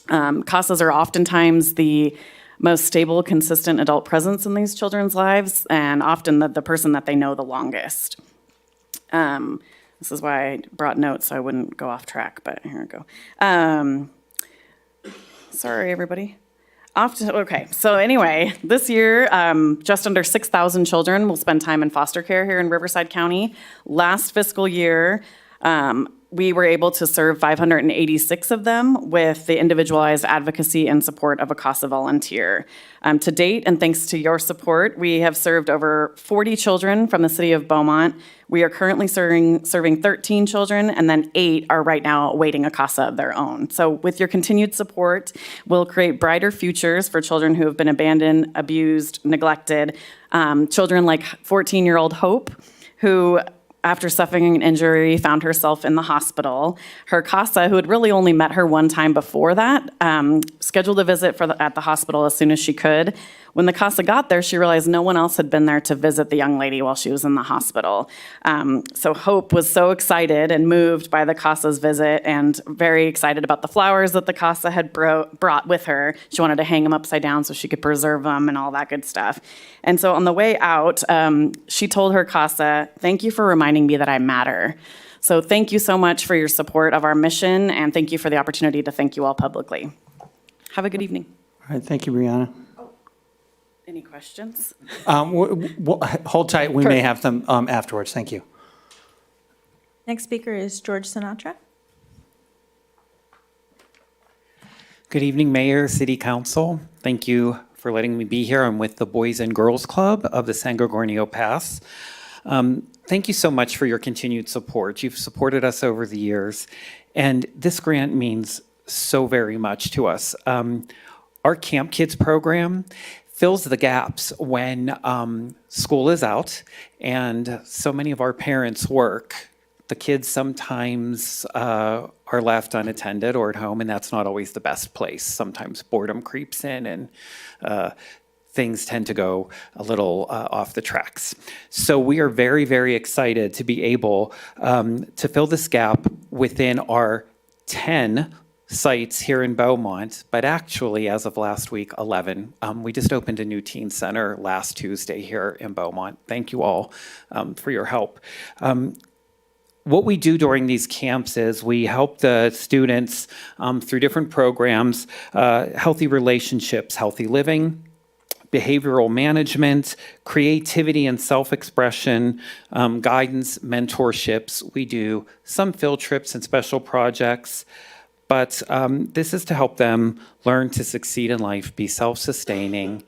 CASAs are oftentimes the most stable, consistent adult presence in these children's lives, and often the person that they know the longest. This is why I brought notes so I wouldn't go off track, but here we go. Sorry, everybody. Okay, so anyway, this year, just under 6,000 children will spend time in foster care here in Riverside County. Last fiscal year, we were able to serve 586 of them with the individualized advocacy and support of a CASA volunteer. To date, and thanks to your support, we have served over 40 children from the City of Beaumont. We are currently serving 13 children, and then 8 are right now awaiting a CASA of their own. So with your continued support, we'll create brighter futures for children who have been abandoned, abused, neglected. Children like 14-year-old Hope, who, after suffering an injury, found herself in the hospital. Her CASA, who had really only met her one time before that, scheduled a visit at the hospital as soon as she could. When the CASA got there, she realized no one else had been there to visit the young lady while she was in the hospital. So Hope was so excited and moved by the CASA's visit and very excited about the flowers that the CASA had brought with her. She wanted to hang them upside down so she could preserve them and all that good stuff. And so on the way out, she told her CASA, "Thank you for reminding me that I matter." So thank you so much for your support of our mission, and thank you for the opportunity to thank you all publicly. Have a good evening. All right, thank you, Brianna. Any questions? Hold tight, we may have them afterwards. Thank you. Next speaker is George Sinatra. Good evening, Mayor, City Council. Thank you for letting me be here. I'm with the Boys and Girls Club of the San Gorgonio Pass. Thank you so much for your continued support. You've supported us over the years, and this grant means so very much to us. Our Camp Kids program fills the gaps when school is out and so many of our parents work. The kids sometimes are left unattended or at home, and that's not always the best place. Sometimes boredom creeps in and things tend to go a little off the tracks. So we are very, very excited to be able to fill this gap within our 10 sites here in Beaumont, but actually, as of last week, 11. We just opened a new teen center last Tuesday here in Beaumont. Thank you all for your help. What we do during these camps is we help the students through different programs, healthy relationships, healthy living, behavioral management, creativity and self-expression, guidance, mentorships. We do some field trips and special projects, but this is to help them learn to succeed in life, be self-sustaining,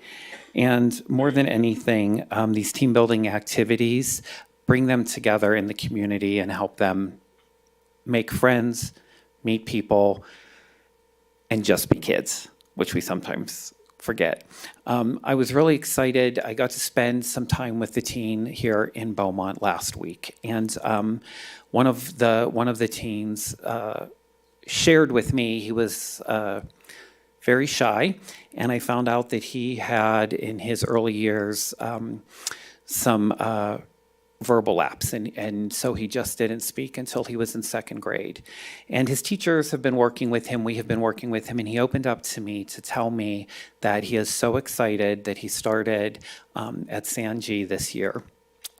and more than anything, these team building activities bring them together in the community and help them make friends, meet people, and just be kids, which we sometimes forget. I was really excited. I got to spend some time with the teen here in Beaumont last week, and one of the teens shared with me. He was very shy, and I found out that he had in his early years some verbal lapse, and so he just didn't speak until he was in second grade. And his teachers have been working with him, we have been working with him, and he opened up to me to tell me that he is so excited that he started at San G this year.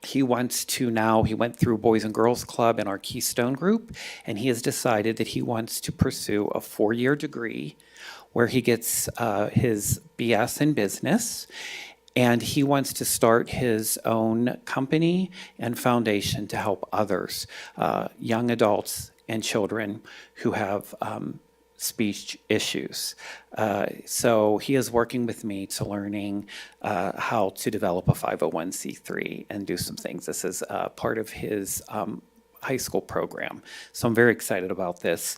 He wants to now, he went through Boys and Girls Club in our Keystone group, and he has decided that he wants to pursue a 4-year degree where he gets his BS in business. And he wants to start his own company and foundation to help others, young adults and children who have speech issues. So he is working with me to learning how to develop a 501c3 and do some things. This is part of his high school program. So I'm very excited about this.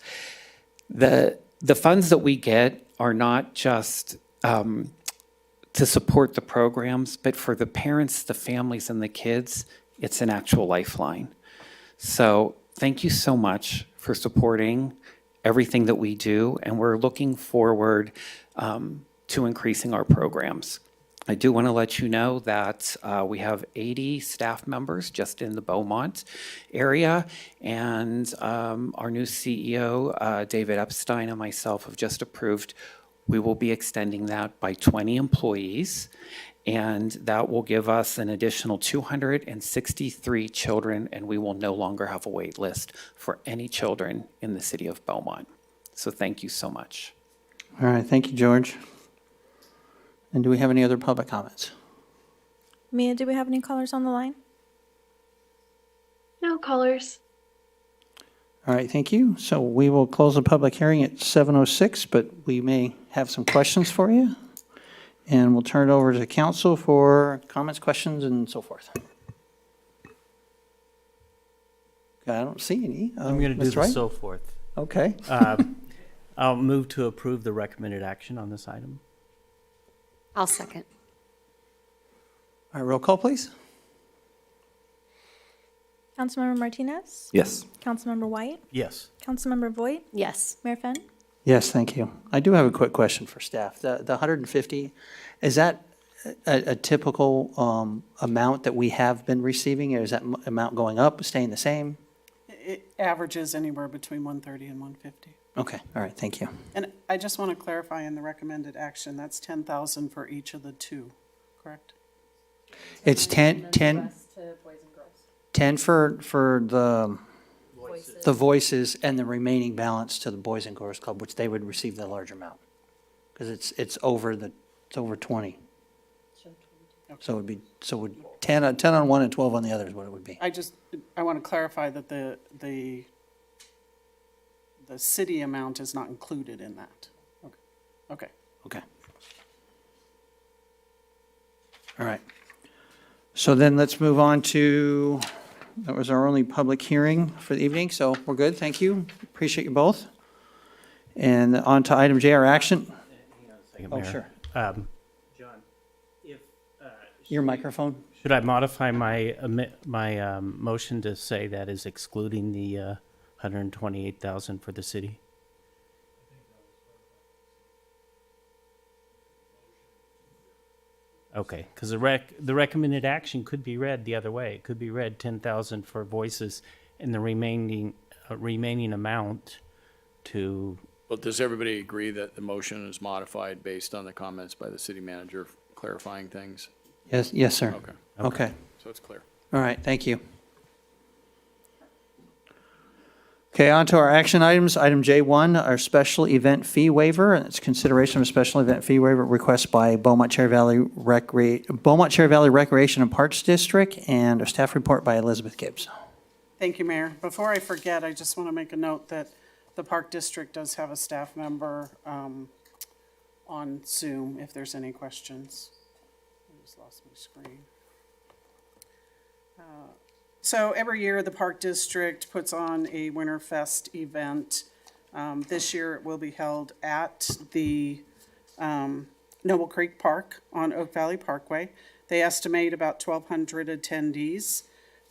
The funds that we get are not just to support the programs, but for the parents, the families, and the kids, it's an actual lifeline. So thank you so much for supporting everything that we do, and we're looking forward to increasing our programs. I do want to let you know that we have 80 staff members just in the Beaumont area, and our new CEO, David Epstein, and myself have just approved we will be extending that by 20 employees, and that will give us an additional 263 children, and we will no longer have a wait list for any children in the city of Beaumont. So thank you so much. All right, thank you, George. And do we have any other public comments? Mia, do we have any callers on the line? No callers. All right, thank you. So we will close the public hearing at 7:06, but we may have some questions for you. And we'll turn it over to council for comments, questions, and so forth. I don't see any. I'm going to do Mr. Wright? so forth. Okay. I'll move to approve the recommended action on this item. I'll second. All right, roll call, please. Councilmember Martinez? Yes. Councilmember White? Yes. Councilmember Voigt? Yes. Mayor Fenn? Yes, thank you. I do have a quick question for staff. The 150, is that a typical amount that we have been receiving, or is that amount going up, staying the same? It averages anywhere between 130 and 150. Okay, all right, thank you. And I just want to clarify in the recommended action, that's 10,000 for each of the two, correct? It's 10 for the the Voices and the remaining balance to the Boys and Girls Club, which they would receive the larger amount. Because it's over 20. So it would be, 10 on one and 12 on the other is what it would be. I want to clarify that the city amount is not included in that. Okay. Okay. All right. So then let's move on to, that was our only public hearing for the evening, so we're good, thank you. Appreciate you both. And on to item J, our action. Oh, sure. John, Your microphone? should I modify my motion to say that is excluding the 128,000 for the city? Okay, because the recommended action could be read the other way. It could be read 10,000 for Voices and the remaining amount to. Well, does everybody agree that the motion is modified based on the comments by the city manager clarifying things? Yes, sir. Okay. Okay. So it's clear. All right, thank you. Okay, on to our action items. Item J1, our special event fee waiver. It's consideration of a special event fee waiver request by Beaumont Cherry Valley Recreation and Parks District, and a staff report by Elizabeth Gibbs. Thank you, Mayor. Before I forget, I just want to make a note that the Park District does have a staff member on Zoom if there's any questions. I just lost my screen. So every year, the Park District puts on a Winterfest event. This year, it will be held at the Noble Creek Park on Oak Valley Parkway. They estimate about 1,200 attendees.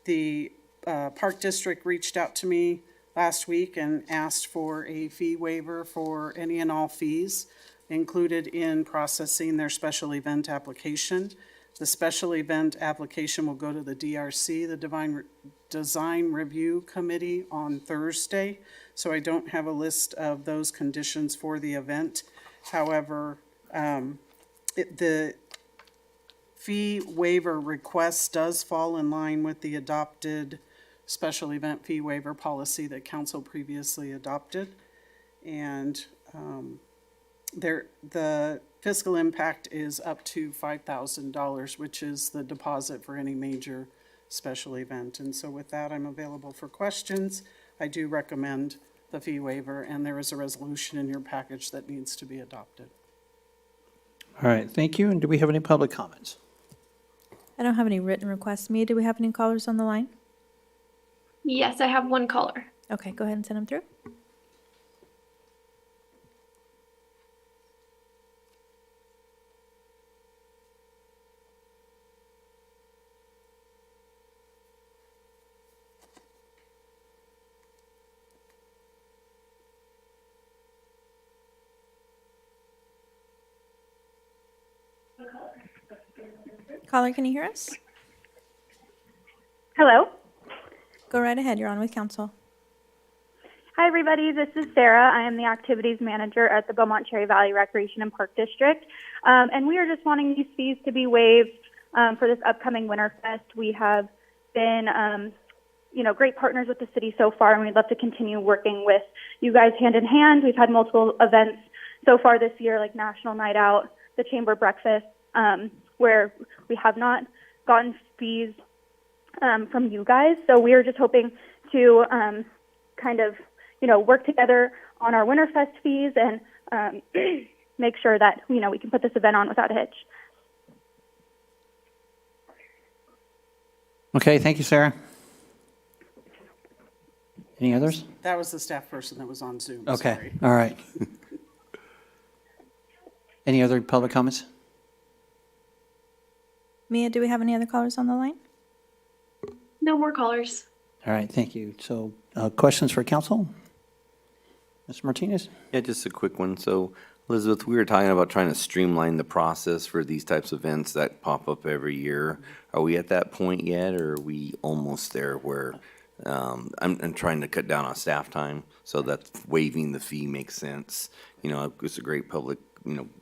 The Park District reached out to me last week and asked for a fee waiver for any and all fees included in processing their special event application. The special event application will go to the DRC, the Design Review Committee, on Thursday. So I don't have a list of those conditions for the event. However, the fee waiver request does fall in line with the adopted special event fee waiver policy that council previously adopted. And the fiscal impact is up to $5,000, which is the deposit for any major special event. And so with that, I'm available for questions. I do recommend the fee waiver, and there is a resolution in your package that needs to be adopted. All right, thank you. And do we have any public comments? I don't have any written requests. Mia, do we have any callers on the line? Yes, I have one caller. Okay, go ahead and send them through. Caller, can you hear us? Hello. Go right ahead. You're on with council. Hi, everybody. This is Sarah. I am the activities manager at the Beaumont Cherry Valley Recreation and Park District. And we are just wanting these fees to be waived for this upcoming Winterfest. We have been, great partners with the city so far, and we'd love to continue working with you guys hand in hand. We've had multiple events so far this year, like National Night Out, the Chamber Breakfast, where we have not gotten fees from you guys. So we are just hoping to work together on our Winterfest fees and make sure that, we can put this event on without a hitch. Okay, thank you, Sarah. Any others? That was the staff person that was on Zoom. Okay, Sorry. all right. Any other public comments? Mia, do we have any other callers on the line? No more callers. All right, thank you. So, questions for council? Mr. Martinez? Yeah, just a quick one. So, Elizabeth, we were talking about trying to streamline the process for these types of events that pop up every year. Are we at that point yet, or are we almost there where I'm trying to cut down on staff time so that waiving the fee makes sense? It's a great public,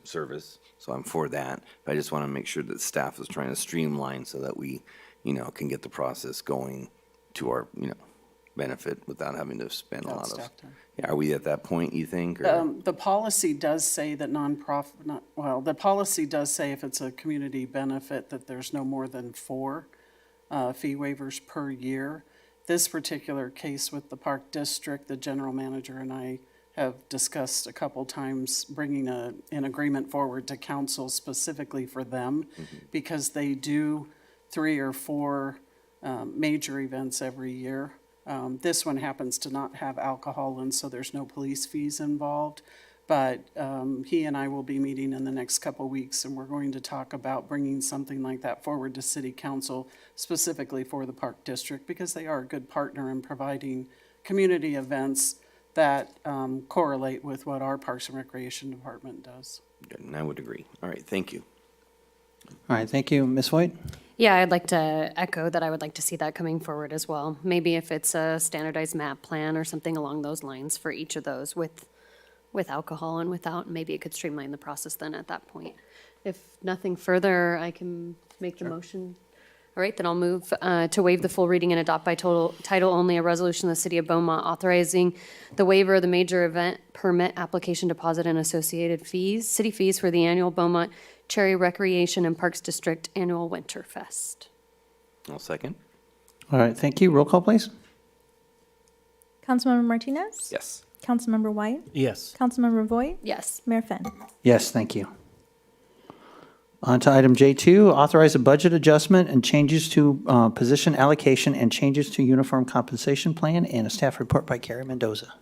service, so I'm for that. But I just want to make sure that staff is trying to streamline so that we, can get the process going to our, benefit without having to spend a Without lot of. staff time. Yeah, are we at that point, you think? Or? The policy does say that the policy does say if it's a community benefit that there's no more than 4 fee waivers per year. This particular case with the Park District, the general manager and I have discussed a couple times bringing an agreement forward to council specifically for them because they do 3 or 4 major events every year. This one happens to not have alcohol, and so there's no police fees involved. But he and I will be meeting in the next couple weeks, and we're going to talk about bringing something like that forward to City Council specifically for the Park District because they are a good partner in providing community events that correlate with what our Parks and Recreation Department does. Good, and I would agree. All right, thank you. All right, thank you. Ms. White? Yeah, I'd like to echo that I would like to see that coming forward as well. Maybe if it's a standardized map plan or something along those lines for each of those with alcohol and without, maybe it could streamline the process then at that point. If nothing further, I can make the motion. All right, then I'll move to waive the full reading and adopt by title only a resolution of the City of Beaumont authorizing the waiver of the major event permit application deposit and associated fees, city fees for the annual Beaumont Cherry Recreation and Parks District Annual Winter Fest. I'll second. All right, thank you. Roll call, please. Councilmember Martinez? Yes. Councilmember White? Yes. Councilmember Voigt? Yes. Mayor Finn? Yes, thank you. On to item J2, authorize a budget adjustment and changes to position allocation and changes to uniform compensation plan, and a staff report by Carrie Mendoza.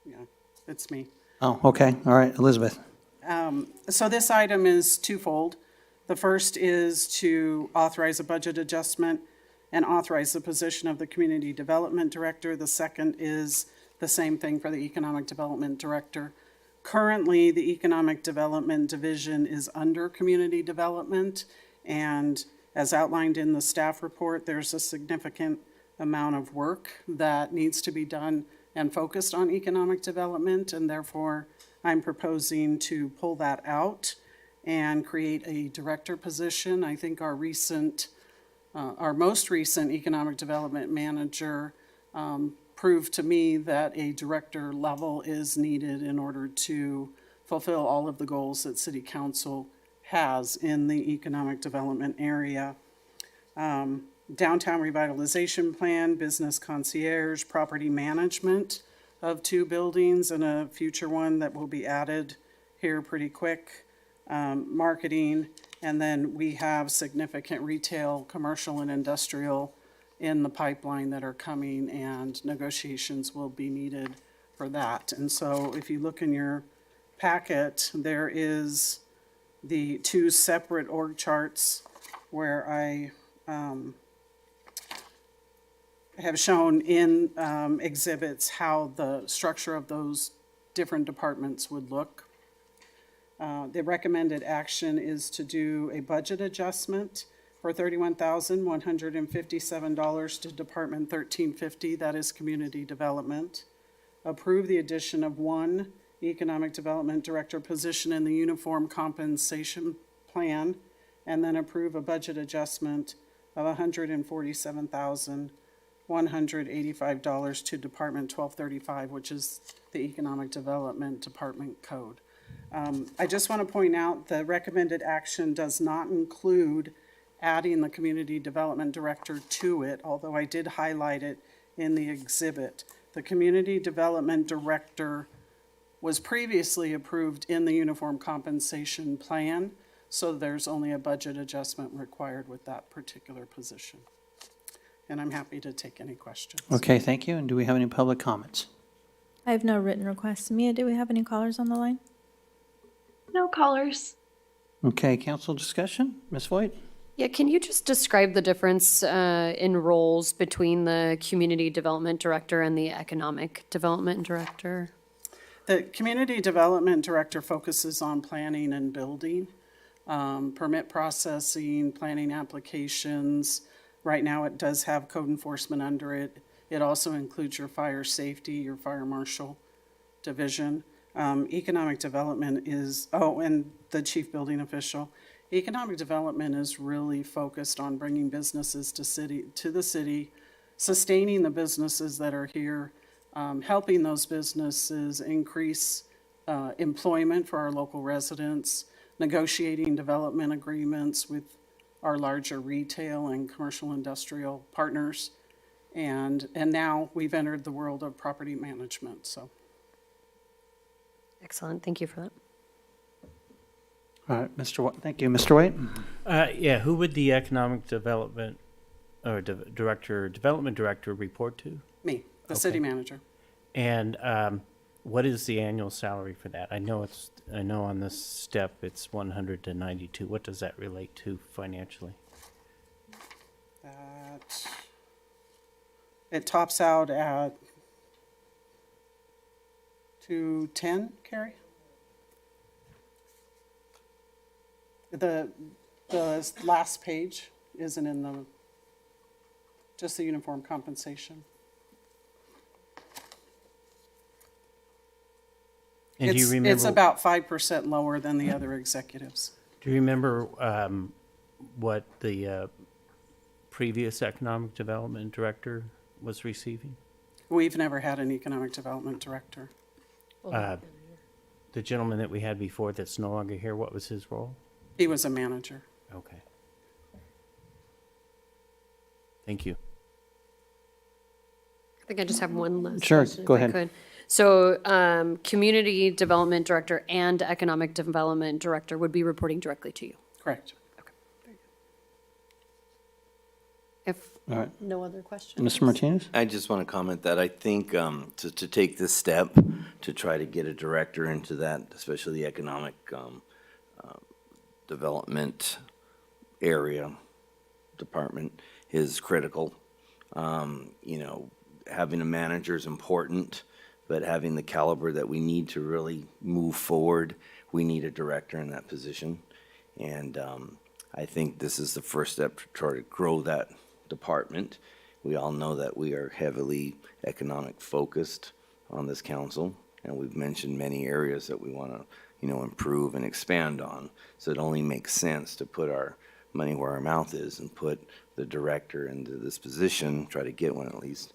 Yeah, it's me. Oh, okay. All right, Elizabeth. So this item is twofold. The first is to authorize a budget adjustment and authorize the position of the Community Development Director. The second is the same thing for the Economic Development Director. Currently, the Economic Development Division is under Community Development, and as outlined in the staff report, there's a significant amount of work that needs to be done and focused on economic development, and therefore I'm proposing to pull that out and create a director position. I think our most recent economic development manager proved to me that a director level is needed in order to fulfill all of the goals that City Council has in the economic development area. Downtown revitalization plan, business concierge, property management of 2 buildings and a future one that will be added here pretty quick, marketing, and then we have significant retail, commercial, and industrial in the pipeline that are coming, and negotiations will be needed for that. And so if you look in your packet, there is the 2 separate org charts where I have shown in exhibits how the structure of those different departments would look. The recommended action is to do a budget adjustment for $31,157 to Department 1350, that is Community Development. Approve the addition of 1 Economic Development Director position in the Uniform Compensation Plan, and then approve a budget adjustment of $147,185 to Department 1235, which is the Economic Development Department Code. I just want to point out the recommended action does not include adding the Community Development Director to it, although I did highlight it in the exhibit. The Community Development Director was previously approved in the Uniform Compensation Plan, so there's only a budget adjustment required with that particular position. And I'm happy to take any questions. Okay, thank you. And do we have any public comments? I have no written requests. Mia, do we have any callers on the line? No callers. Okay, council discussion? Ms. Voigt? Yeah, can you just describe the difference in roles between the Community Development Director and the Economic Development Director? The Community Development Director focuses on planning and building, permit processing, planning applications. Right now, it does have code enforcement under it. It also includes your fire safety, your fire marshal division. Economic development is, and the chief building official. Economic development is really focused on bringing businesses to the city, sustaining the businesses that are here, helping those businesses increase employment for our local residents, negotiating development agreements with our larger retail and commercial industrial partners. And now we've entered the world of property management, so. Excellent. Thank you for that. All right, thank you. Mr. White? Yeah, who would the economic development or development director report to? Me, the city manager. And what is the annual salary for that? I know on this step it's 100 to 92. What does that relate to financially? It tops out at 210, Carrie? The last page isn't in just the uniform compensation. And do you remember? It's about 5% lower than the other executives. Do you remember what the previous economic development director was receiving? We've never had an economic development director. The gentleman that we had before that's no longer here, what was his role? He was a manager. Okay. Thank you. I think I just have one last Sure, question, go if I ahead. could. So, community development director and economic development director would be reporting directly to you. Correct. If All right. no other questions. Mr. Martinez? I just want to comment that I think to take this step to try to get a director into that, especially the economic development area department, is critical. Having a manager is important, but having the caliber that we need to really move forward, we need a director in that position. And I think this is the first step to try to grow that department. We all know that we are heavily economic focused on this council, and we've mentioned many areas that we want to, improve and expand on. So it only makes sense to put our money where our mouth is and put the director into this position, try to get one at least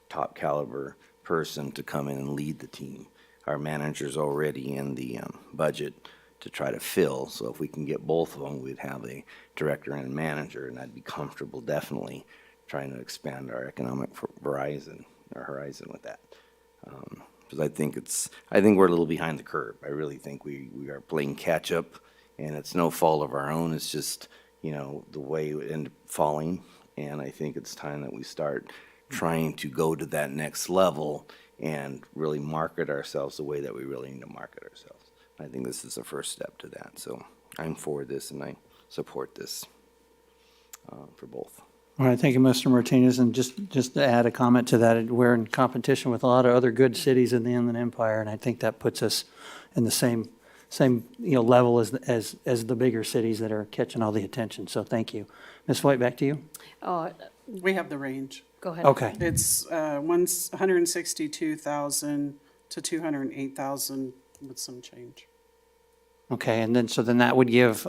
top caliber person to come in and lead the team. Our manager's already in the budget to try to fill, so if we can get both of them, we'd have a director and a manager, and I'd be comfortable definitely trying to expand our economic horizon with that. Because I think we're a little behind the curve. I really think we are playing catch up, and it's no fault of our own. It's just, the way it ended up falling, and I think it's time that we start trying to go to that next level and really market ourselves the way that we really need to market ourselves. I think this is the first step to that. So I'm for this, and I support this for both. All right, thank you, Mr. Martinez. And just to add a comment to that, we're in competition with a lot of other good cities in the Inland Empire, and I think that puts us in the same level as the bigger cities that are catching all the attention. So thank you. Ms. White, back to you. We have the range. Go ahead. Okay. It's 162,000 to 208,000 with some change. Okay, and then that would give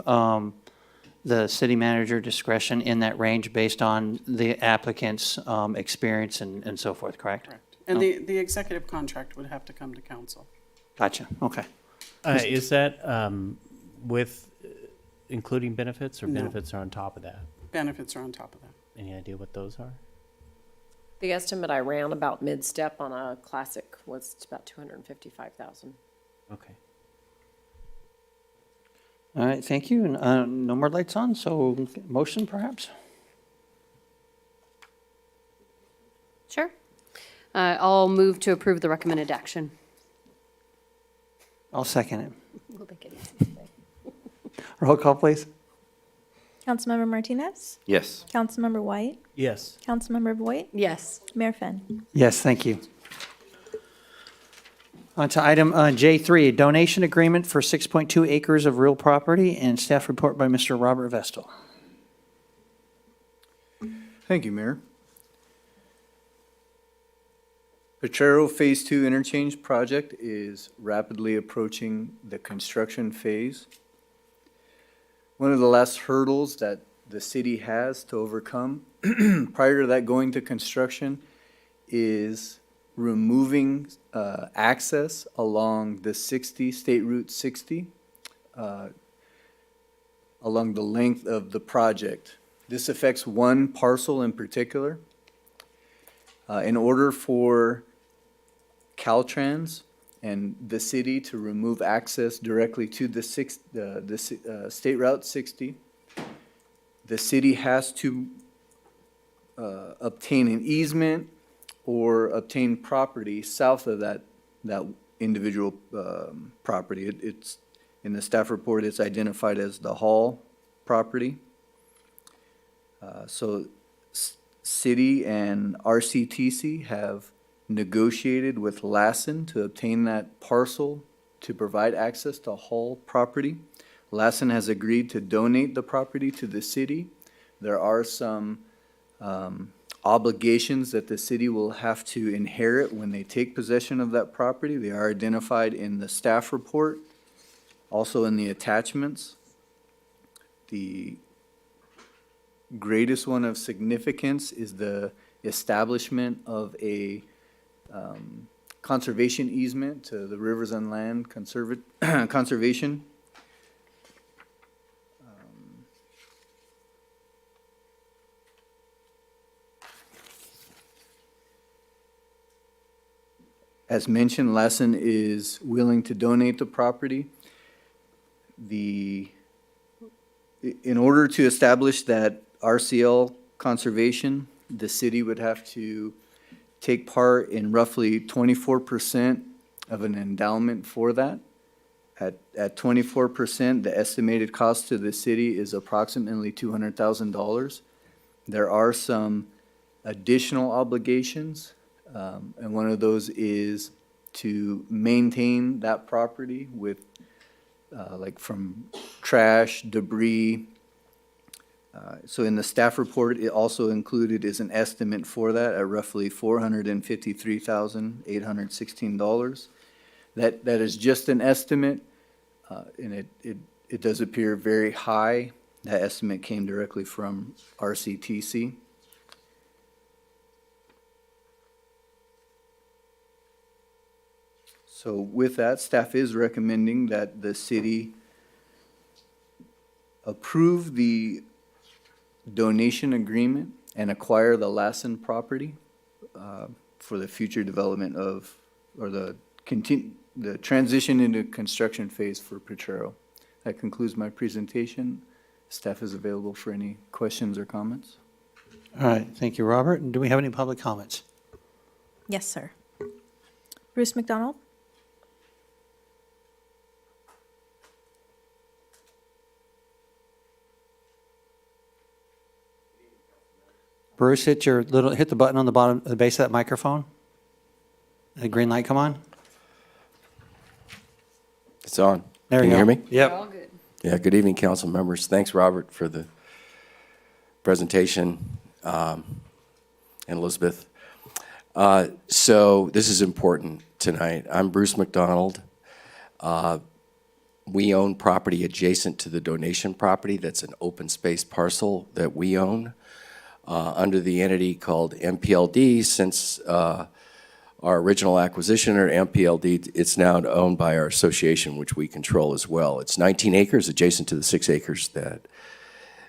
the city manager discretion in that range based on the applicant's experience and so forth, correct? Correct. And the executive contract would have to come to council. Gotcha, okay. Is that with including benefits, or No. benefits are on top of that? Benefits are on top of that. Any idea what those are? The estimate I ran about mid-step on a classic was about 255,000. Okay. All right, thank you. No more lights on, so motion perhaps? Sure. I'll move to approve the recommended action. I'll second it. We'll make it easy. Roll call, please. Councilmember Martinez? Yes. Councilmember White? Yes. Councilmember Voigt? Yes. Mayor Finn? Yes, thank you. On to item J3, donation agreement for 6.2 acres of real property, and staff report by Mr. Robert Vestal. Thank you, Mayor. Potrero Phase 2 Interchange Project is rapidly approaching the construction phase. one of the last hurdles that the city has to overcome prior to that going to construction is removing access along the 60, State Route 60, along the length of the project. This affects one parcel in particular. In order for Caltrans and the city to remove access directly to the State Route 60, the city has to obtain an easement or obtain property south of that individual property. It's in the staff report, it's identified as the Hall property. So city and RCTC have negotiated with Lassen to obtain that parcel to provide access to Hall property. Lassen has agreed to donate the property to the city. There are some obligations that the city will have to inherit when they take possession of that property. They are identified in the staff report, also in the attachments. The greatest one of significance is the establishment of a conservation easement to the Rivers and Land Conservation. As mentioned, Lassen is willing to donate the property. In order to establish that RCL conservation, the city would have to take part in roughly 24% of an endowment for that. At 24%, the estimated cost to the city is approximately $200,000. There are some additional obligations, and one of those is to maintain that property with like from trash, debris. So in the staff report, it also included is an estimate for that at roughly $453,816. That is just an estimate, and it does appear very high. That estimate came directly from RCTC. So with that, staff is recommending that the city approve the donation agreement and acquire the Lassen property for the future development of, or the transition into construction phase for Potrero. That concludes my presentation. Staff is available for any questions or comments. All right, thank you, Robert. And do we have any public comments? Yes, sir. Bruce McDonald? Bruce, hit the button on the bottom, the base of that microphone. The green light come on. It's on. There Can you you go. hear me? Yep. We're all good. Yeah, good evening, council members. Thanks, Robert, for the presentation, and Elizabeth. So this is important tonight. I'm Bruce McDonald. We own property adjacent to the donation property. That's an open space parcel that we own under the entity called MPLD. Since our original acquisition or MPLD, it's now owned by our association, which we control as well. It's 19 acres adjacent to the 6 acres that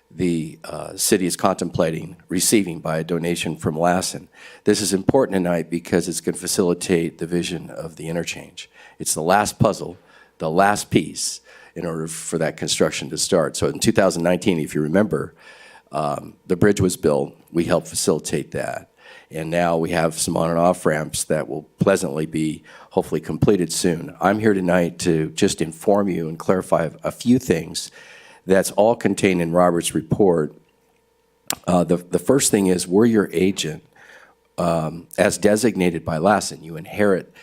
the city is contemplating receiving by a donation from Lassen. This is important tonight because it's going to facilitate the vision of the interchange. It's the last puzzle, the last piece in order for that construction to start. So in 2019, if you remember, the bridge was built. We helped facilitate that. And now we have some on and off ramps that will pleasantly be hopefully completed soon. I'm here tonight to just inform you and clarify a few things that's all contained in Robert's report. The first thing is we're your agent as designated by Lassen. You inherit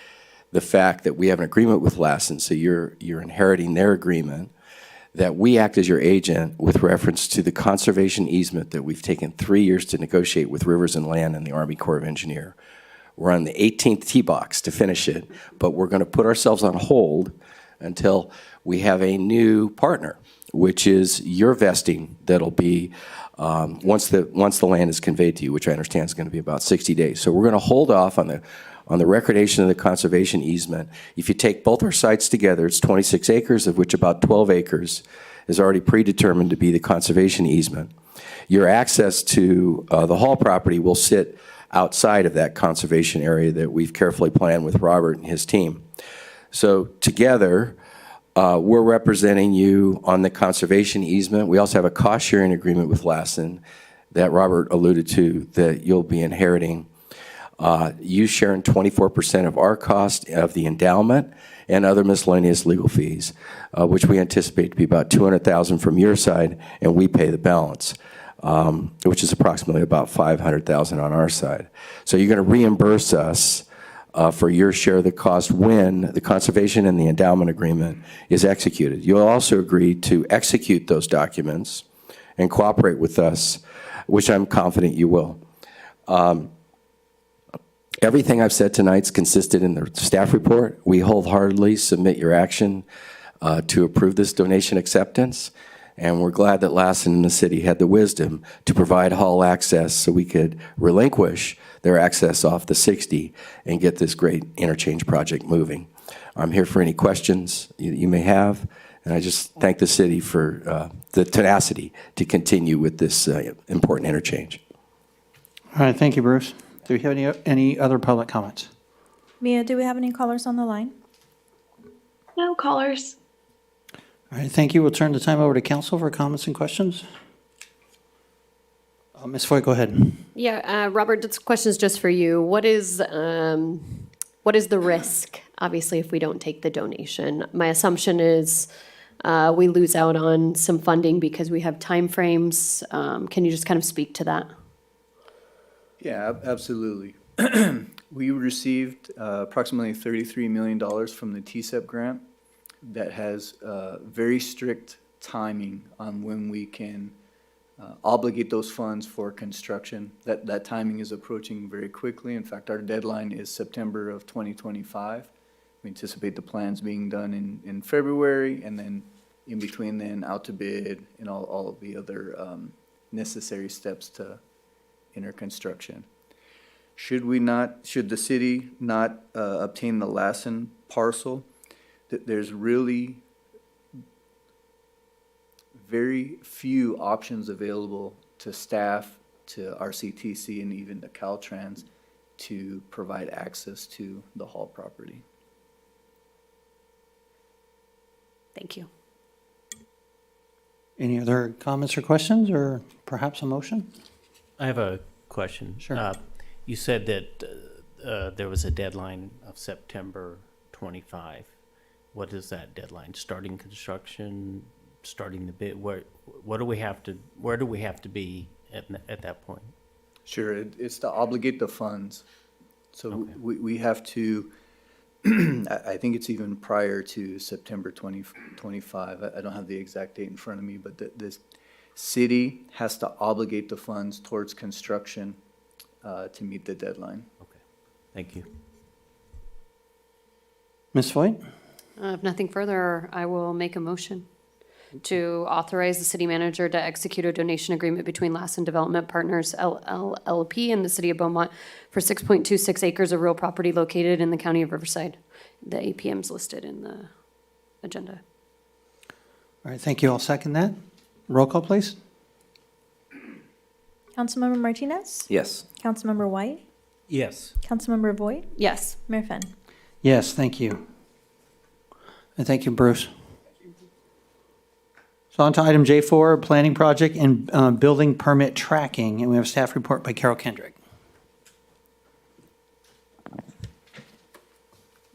the fact that we have an agreement with Lassen, so you're inheriting their agreement, that we act as your agent with reference to the conservation easement that we've taken 3 years to negotiate with Rivers and Land and the Army Corps of Engineers. We're on the 18th tee box to finish it, but we're going to put ourselves on hold until we have a new partner. which is your vesting that'll be once the land is conveyed to you, which I understand is going to be about 60 days. So we're going to hold off on the recordation of the conservation easement. If you take both our sites together, it's 26 acres, of which about 12 acres is already predetermined to be the conservation easement. Your access to the Hall property will sit outside of that conservation area that we've carefully planned with Robert and his team. So together, we're representing you on the conservation easement. We also have a cost-sharing agreement with Lassen that Robert alluded to that you'll be inheriting. You sharing 24% of our cost of the endowment and other miscellaneous legal fees, which we anticipate to be about $200,000 from your side, and we pay the balance, which is approximately about $500,000 on our side. So you're going to reimburse us for your share of the cost when the conservation and the endowment agreement is executed. You'll also agree to execute those documents and cooperate with us, which I'm confident you will. Everything I've said tonight's consisted in the staff report. We wholeheartedly submit your action to approve this donation acceptance, and we're glad that Lassen and the city had the wisdom to provide Hall access so we could relinquish their access off the 60 and get this great interchange project moving. I'm here for any questions you may have, and I just thank the city for the tenacity to continue with this important interchange. All right, thank you, Bruce. Do we have any other public comments? Mia, do we have any callers on the line? No callers. All right, thank you. We'll turn the time over to council for comments and questions. Ms. Foy, go ahead. Yeah, Robert, this question is just for you. What is the risk, obviously, if we don't take the donation? My assumption is we lose out on some funding because we have timeframes. Can you just kind of speak to that? Yeah, absolutely. We received approximately $33 million from the TSEP grant that has very strict timing on when we can obligate those funds for construction. That timing is approaching very quickly. In fact, our deadline is September of 2025. We anticipate the plans being done in February, and then in between then out to bid and all of the other necessary steps to enter construction. Should the city not obtain the Lassen parcel, there's really very few options available to staff, to RCTC, and even to Caltrans to provide access to the Hall property. Thank you. Any other comments or questions, or perhaps a motion? I have a question. Sure. You said that there was a deadline of September 25. What is that deadline? Starting construction, starting the bid? Where do we have to be at that point? Sure, it's to obligate the funds. So Okay. we have to, I think it's even prior to September 2025. I don't have the exact date in front of me, but this city has to obligate the funds towards construction to meet the deadline. Okay, thank you. Ms. Foy? If nothing further, I will make a motion to authorize the city manager to execute a donation agreement between Lassen Development Partners LLP and the city of Beaumont for 6.26 acres of real property located in the county of Riverside. The APM is listed in the agenda. All right, thank you. I'll second that. Roll call, please. Councilmember Martinez? Yes. Councilmember White? Yes. Councilmember Voigt? Yes. Mayor Fenn? Yes, thank you. And thank you, Bruce. So on to item J4, planning project and building permit tracking. And we have a staff report by Carol Kendrick.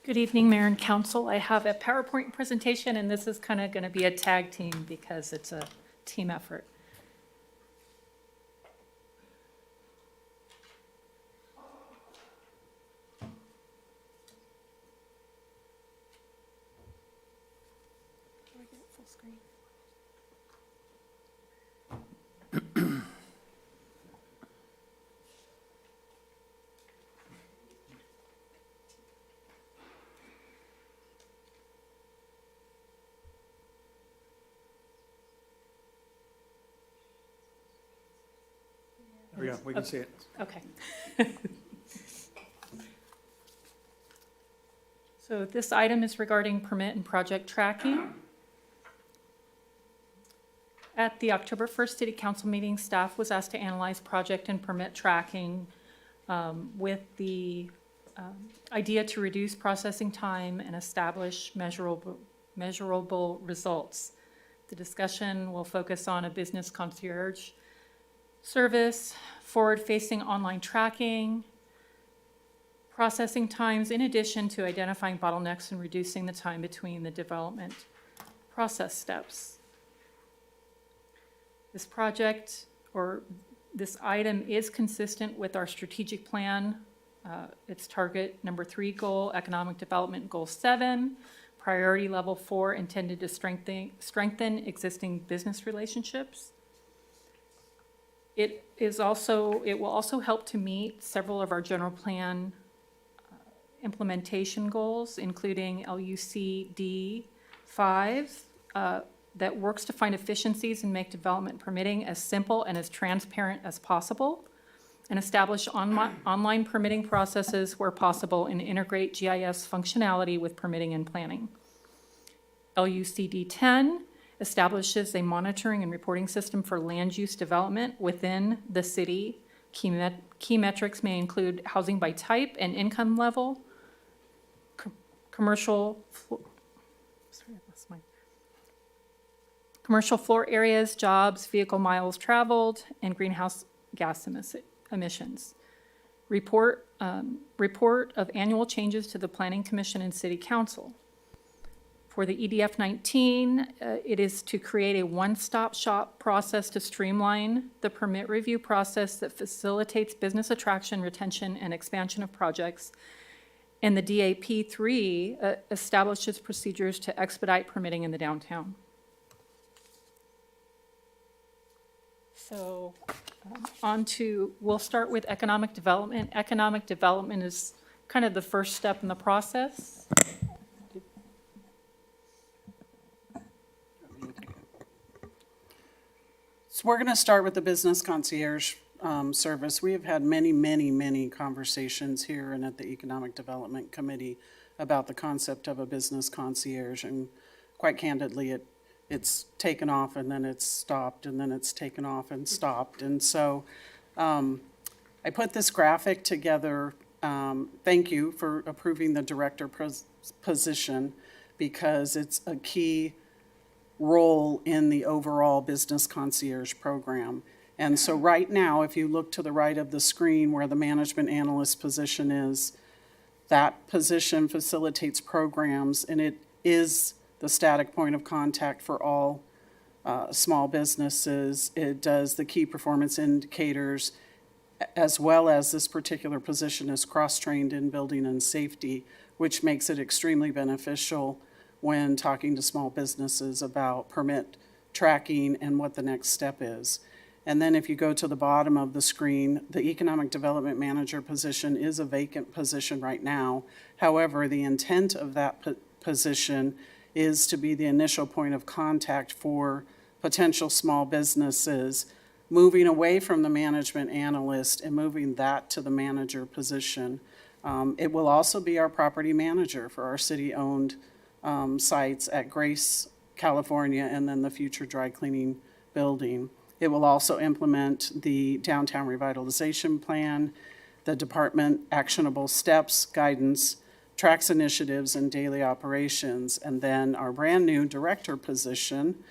Good evening, Mayor and Council. I have a PowerPoint presentation, and this is kind of going to be a tag team because it's a team effort. Do I get it full screen? we go, we can see it. Okay. So this item is regarding permit and project tracking. At the October 1st City Council meeting, staff was asked to analyze project and permit tracking with the idea to reduce processing time and establish measurable results. The discussion will focus on a business concierge service, forward-facing online tracking, processing times, in addition to identifying bottlenecks and reducing the time between the development process steps. This project, or this item, is consistent with our strategic plan. Its target number 3 goal, economic development goal 7, priority level 4, intended to strengthen existing business relationships. It will also help to meet several of our general plan implementation goals, including LUCD 5, that works to find efficiencies and make development permitting as simple and as transparent as possible, and establish online permitting processes where possible, and integrate GIS functionality with permitting and planning. LUCD 10 establishes a monitoring and reporting system for land use development within the city. Key metrics may include housing by type and income level, commercial floor areas, jobs, vehicle miles traveled, and greenhouse gas emissions. Report of annual changes to the Planning Commission and City Council. For the EDF 19, it is to create a one-stop shop process to streamline the permit review process that facilitates business attraction, retention, and expansion of projects. And the DAP 3 establishes procedures to expedite permitting in the downtown. So we'll start with economic development. Economic development is kind of the first step in the process. So we're going to start with the business concierge service. We have had many conversations here and at the Economic Development Committee about the concept of a business concierge. And quite candidly, it's taken off and then it's stopped and then it's taken off and stopped. And so I put this graphic together. Thank you for approving the director position, because it's a key role in the overall business concierge program. And so right now, if you look to the right of the screen where the management analyst position is, that position facilitates programs, and it is the static point of contact for all small businesses. It does the key performance indicators, as well as this particular position is cross-trained in building and safety, which makes it extremely beneficial when talking to small businesses about permit tracking and what the next step is. And then if you go to the bottom of the screen, the Economic Development Manager position is a vacant position right now. However, the intent of that position is to be the initial point of contact for potential small businesses, moving away from the management analyst and moving that to the manager position. It will also be our property manager for our city-owned sites at Grace, California, and then the future dry cleaning building. It will also implement the downtown revitalization plan, the department actionable steps, guidance, tracks initiatives, and daily operations. And then our brand new director position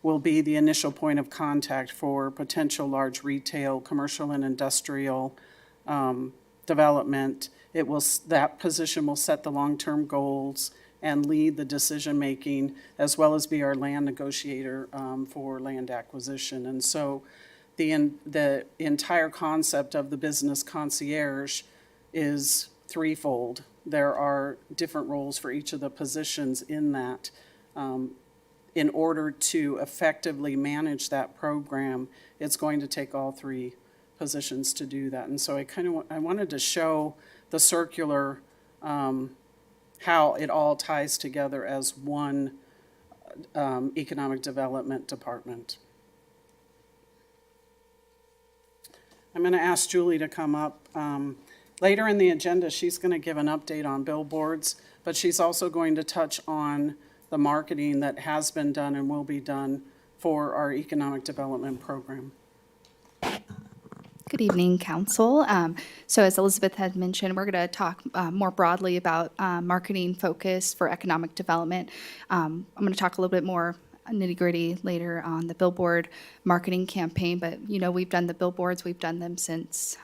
will be the initial point of contact for potential large retail, commercial, and industrial development. That position will set the long-term goals and lead the decision-making, as well as be our land negotiator for land acquisition. And so the entire concept of the business concierge is threefold. There are different roles for each of the positions in that. In order to effectively manage that program, it's going to take all three positions to do that. And so I wanted to show the circular how it all ties together as one economic development department. I'm going to ask Julie to come up. Later in the agenda, she's going to give an update on billboards, but she's also going to touch on the marketing that has been done and will be done for our economic development program. Good evening, Council. So as Elizabeth had mentioned, we're going to talk more broadly about marketing focus for economic development. I'm going to talk a little bit more nitty-gritty later on the billboard marketing campaign, but we've done the billboards, we've done them since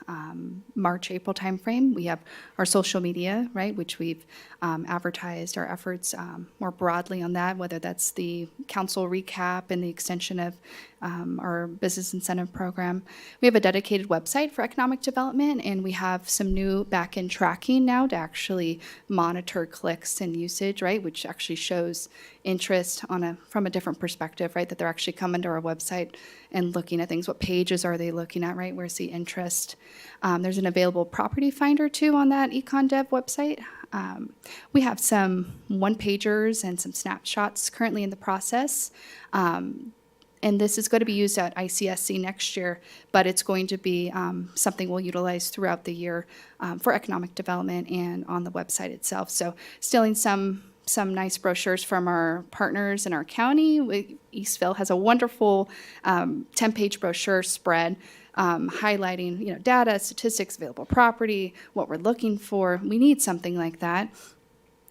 March, April timeframe. We have our social media, right, which we've advertised our efforts more broadly on that, whether that's the council recap and the extension of our business incentive program. We have a dedicated website for economic development, and we have some new back-end tracking now to actually monitor clicks and usage, right, which actually shows interest from a different perspective, right, that they're actually coming to our website and looking at things. What pages are they looking at, right? Where's the interest? There's an available property finder too on that EconDev website. We have some one-pagers and some snapshots currently in the process. And this is going to be used at ICSC next year, but it's going to be something we'll utilize throughout the year for economic development and on the website itself. So stealing some nice brochures from our partners in our county. Eastville has a wonderful 10-page brochure spread highlighting data, statistics, available property, what we're looking for. We need something like that.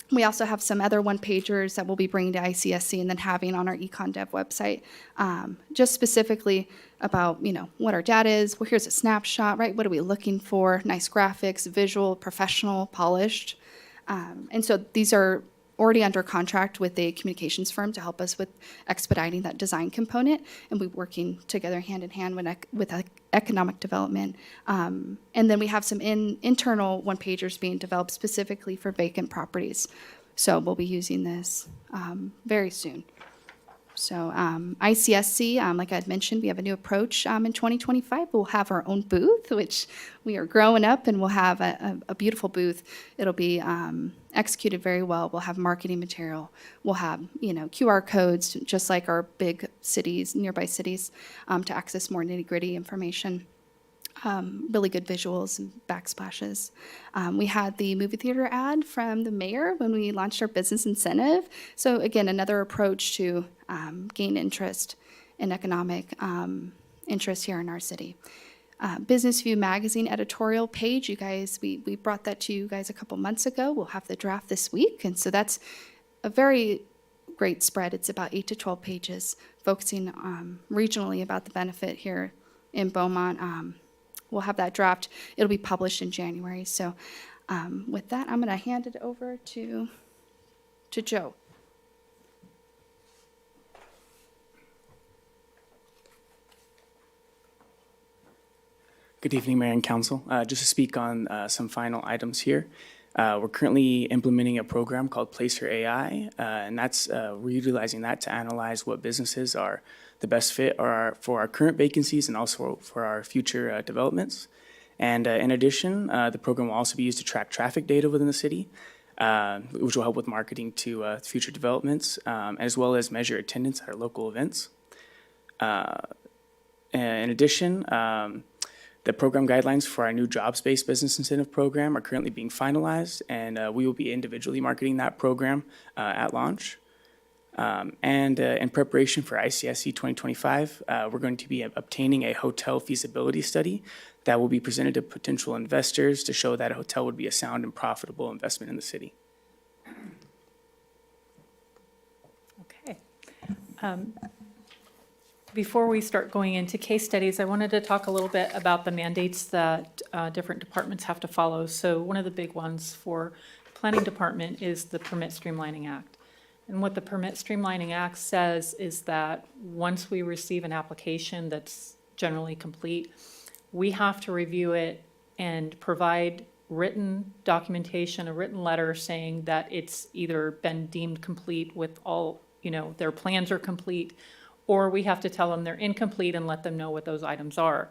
We also have some other one-pagers that we'll be bringing to ICSC and then having on our EconDev website, just specifically about, what our data is. Well, here's a snapshot, right? What are we looking for? Nice graphics, visual, professional, polished. And so these are already under contract with a communications firm to help us with expediting that design component, and we're working together hand in hand with economic development. And then we have some internal one-pagers being developed specifically for vacant properties. So we'll be using this very soon. So ICSC, like I had mentioned, we have a new approach in 2025. We'll have our own booth, which we are growing up, and we'll have a beautiful booth. It'll be executed very well. We'll have marketing material. We'll have QR codes, just like our big cities, nearby cities, to access more nitty-gritty information. Really good visuals and backsplashes. We had the movie theater ad from the mayor when we launched our business incentive. So again, another approach to gain interest in economic interest here in our city. Business View magazine editorial page, you guys, we brought that to you guys a couple months ago. We'll have the draft this week. And so that's a very great spread. It's about 8 to 12 pages, focusing regionally about the benefit here in Beaumont. We'll have that draft. It'll be published in January. So with that, I'm going to hand it over to Joe. Good evening, Mayor and Council. Just to speak on some final items here. We're currently implementing a program called Placer AI, and that's we're utilizing that to analyze what businesses are the best fit for our current vacancies and also for our future developments. And in addition, the program will also be used to track traffic data within the city, which will help with marketing to future developments, as well as measure attendance at our local events. In addition, the program guidelines for our new jobs-based business incentive program are currently being finalized, and we will be individually marketing that program at launch. And in preparation for ICSC 2025, we're going to be obtaining a hotel feasibility study that will be presented to potential investors to show that a hotel would be a sound and profitable investment in the city. Okay. Before we start going into case studies, I wanted to talk a little bit about the mandates that different departments have to follow. So one of the big ones for the Planning Department is the Permit Streamlining Act. And what the Permit Streamlining Act says is that once we receive an application that's generally complete, we have to review it and provide written documentation, a written letter saying that it's either been deemed complete with all, their plans are complete, or we have to tell them they're incomplete and let them know what those items are.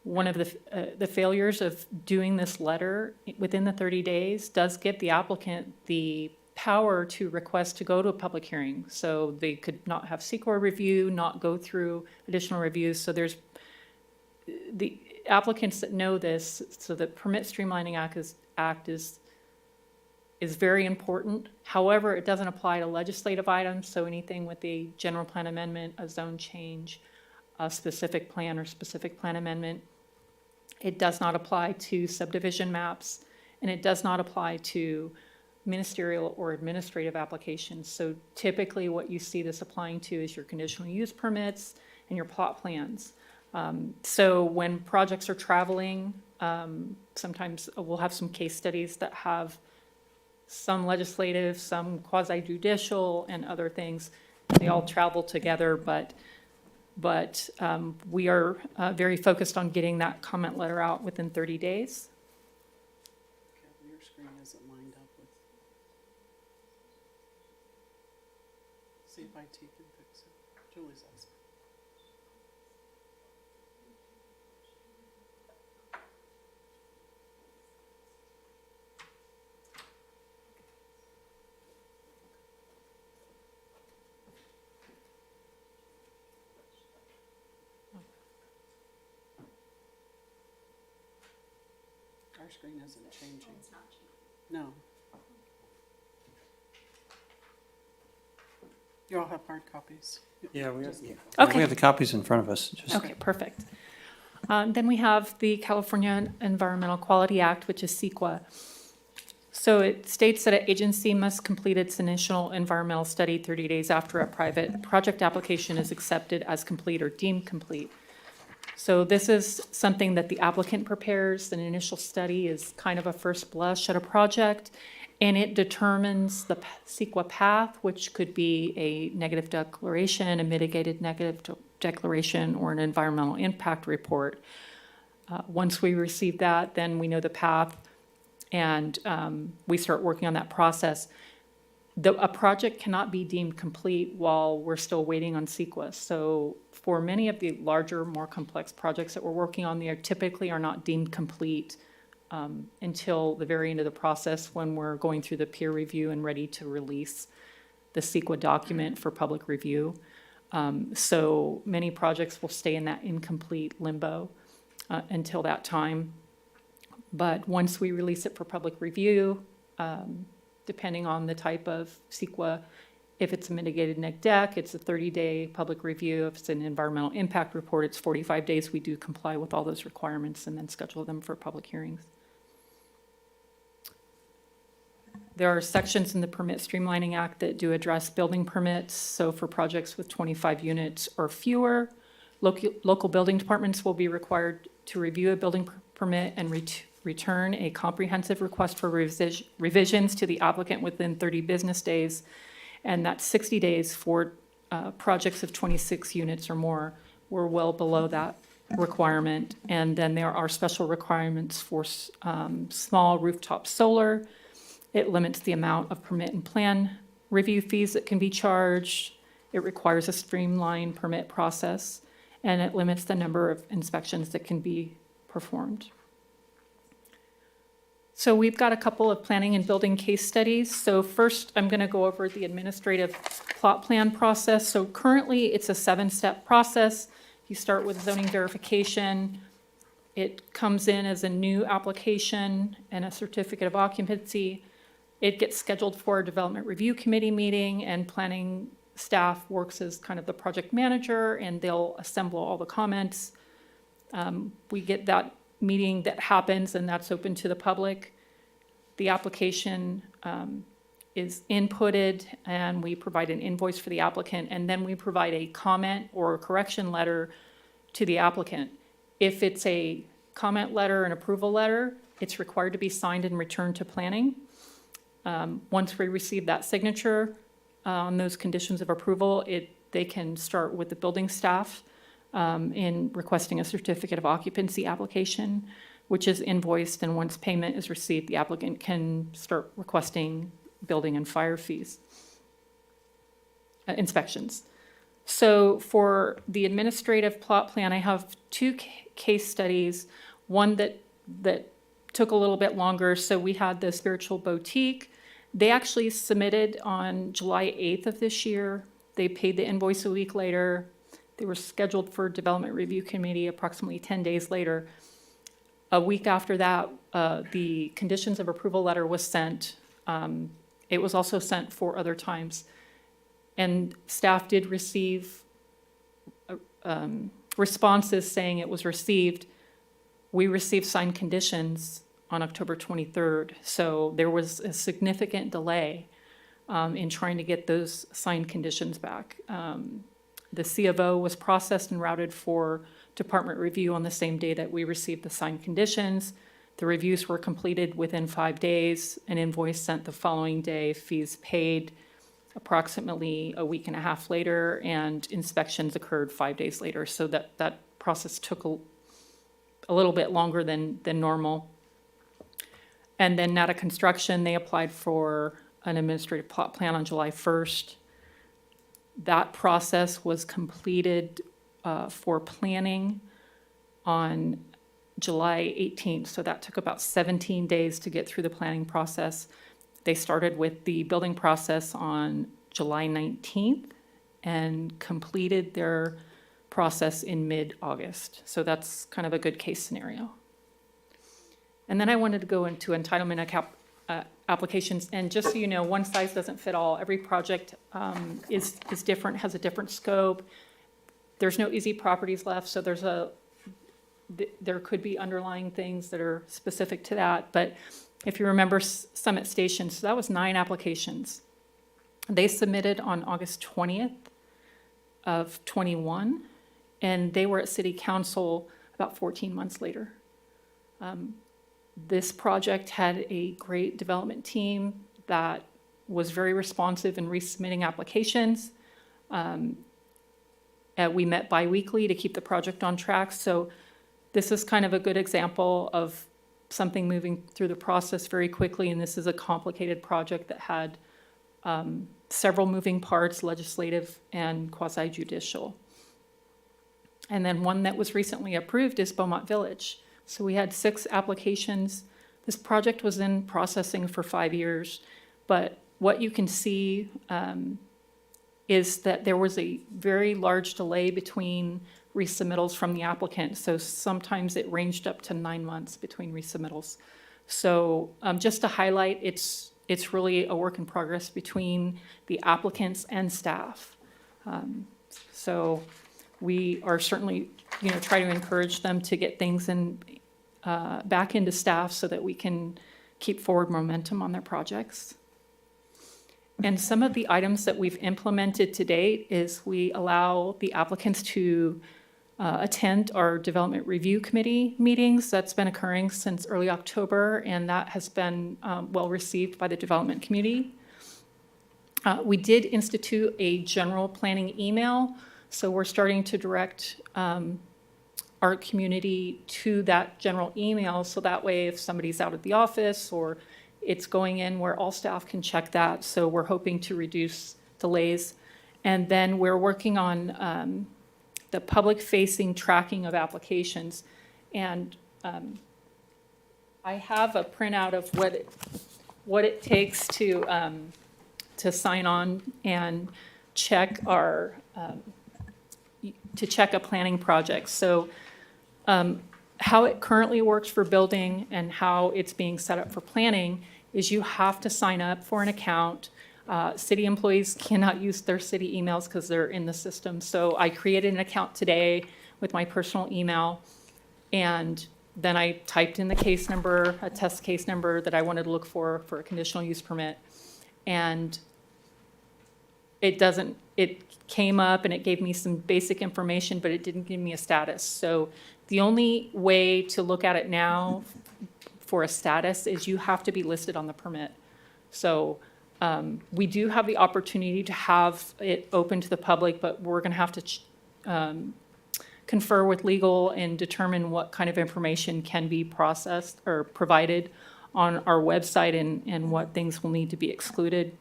One of the failures of doing this letter within the 30 days does give the applicant the power to request to go to a public hearing. So they could not have CEQA review, not go through additional reviews. So there's applicants that know this, so the Permit Streamlining Act is very important. However, it doesn't apply to legislative items, so anything with a general plan amendment, a zone change, a specific plan or specific plan amendment. It does not apply to subdivision maps, and it does not apply to ministerial or administrative applications. So typically what you see this applying to is your conditional use permits and your plot plans. So when projects are traveling, sometimes we'll have some case studies that have some legislative, some quasi-judicial, and other things. They all travel together, but we are very focused on getting that comment letter out within 30 days. Your screen isn't lined up with. See if IT can fix it. Julie's asking. Our screen isn't changing. No. You all have hard copies. Yeah, we have, Okay. we have the copies in front of us. Just- Okay, perfect. Then we have the California Environmental Quality Act, which is CEQA. So it states that an agency must complete its initial environmental study 30 days after a private project application is accepted as complete or deemed complete. So this is something that the applicant prepares. An initial study is kind of a first blush at a project, and it determines the CEQA path, which could be a negative declaration, a mitigated negative declaration, or an environmental impact report. Once we receive that, then we know the path, and we start working on that process. A project cannot be deemed complete while we're still waiting on CEQA. So for many of the larger, more complex projects that we're working on, they typically are not deemed complete until the very end of the process when we're going through the peer review and ready to release the CEQA document for public review. So many projects will stay in that incomplete limbo until that time. But once we release it for public review, depending on the type of CEQA, if it's a mitigated neg deck, it's a 30-day public review. If it's an environmental impact report, it's 45 days. We do comply with all those requirements and then schedule them for public hearings. There are sections in the Permit Streamlining Act that do address building permits. So for projects with 25 units or fewer, local building departments will be required to review a building permit and return a comprehensive request for revisions to the applicant within 30 business days. And that's 60 days for projects of 26 units or more. We're well below that requirement. And then there are special requirements for small rooftop solar. It limits the amount of permit and plan review fees that can be charged. It requires a streamlined permit process, and it limits the number of inspections that can be performed. So we've got a couple of planning and building case studies. So first, I'm going to go over the administrative plot plan process. So currently, it's a 7-step process. You start with zoning verification. It comes in as a new application and a certificate of occupancy. It gets scheduled for a development review committee meeting, and planning staff works as kind of the project manager, and they'll assemble all the comments. We get that meeting that happens, and that's open to the public. The application is inputted, and we provide an invoice for the applicant, and then we provide a comment or a correction letter to the applicant. If it's a comment letter and approval letter, it's required to be signed and returned to planning. Once we receive that signature on those conditions of approval, they can start with the building staff in requesting a certificate of occupancy application, which is invoiced, and once payment is received, the applicant can start requesting building and fire fees, inspections. So for the administrative plot plan, I have 2 case studies, one that took a little bit longer. So we had the Spiritual Boutique. They actually submitted on July 8th of this year. They paid the invoice a week later. They were scheduled for development review committee approximately 10 days later. A week after that, the conditions of approval letter was sent. It was also sent 4 other times. And staff did receive responses saying it was received. We received signed conditions on October 23rd. So there was a significant delay in trying to get those signed conditions back. The C of O was processed and routed for department review on the same day that we received the signed conditions. The reviews were completed within 5 days, an invoice sent the following day, fees paid approximately a week and a half later, and inspections occurred 5 days later. So that process took a little bit longer than normal. And then Nata Construction, they applied for an administrative plot plan on July 1st. That process was completed for planning on July 18th. So that took about 17 days to get through the planning process. They started with the building process on July 19th and completed their process in mid-August. So that's kind of a good case scenario. And then I wanted to go into entitlement applications. And just so you know, one size doesn't fit all. Every project is different, has a different scope. There's no easy properties left, so there could be underlying things that are specific to that. But if you remember Summit Station, so that was 9 applications. They submitted on August 20th of 21, and they were at City Council about 14 months later. This project had a great development team that was very responsive in resubmitting applications. We met biweekly to keep the project on track. So this is kind of a good example of something moving through the process very quickly. And this is a complicated project that had several moving parts, legislative and quasi-judicial. And then one that was recently approved is Beaumont Village. So we had 6 applications. This project was in processing for 5 years, but what you can see is that there was a very large delay between resubmittals from the applicant. So sometimes it ranged up to 9 months between resubmittals. So just to highlight, it's really a work in progress between the applicants and staff. So we are certainly, try to encourage them to get things back into staff so that we can keep forward momentum on their projects. And some of the items that we've implemented to date is we allow the applicants to attend our Development Review Committee meetings. That's been occurring since early October, and that has been well received by the development community. We did institute a general planning email, so we're starting to direct our community to that general email, so that way if somebody's out of the office or it's going in where all staff can check that. So we're hoping to reduce delays. And then we're working on the public-facing tracking of applications. And I have a printout of what it takes to sign on and check our a planning project. So how it currently works for building and how it's being set up for planning is you have to sign up for an account. City employees cannot use their city emails because they're in the system. So I created an account today with my personal email, and then I typed in the case number, a test case number that I wanted to look for a conditional use permit. And it came up and it gave me some basic information, but it didn't give me a status. So the only way to look at it now for a status is you have to be listed on the permit. So we do have the opportunity to have it open to the public, but we're going to have to confer with legal and determine what kind of information can be processed or provided on our website and what things will need to be excluded.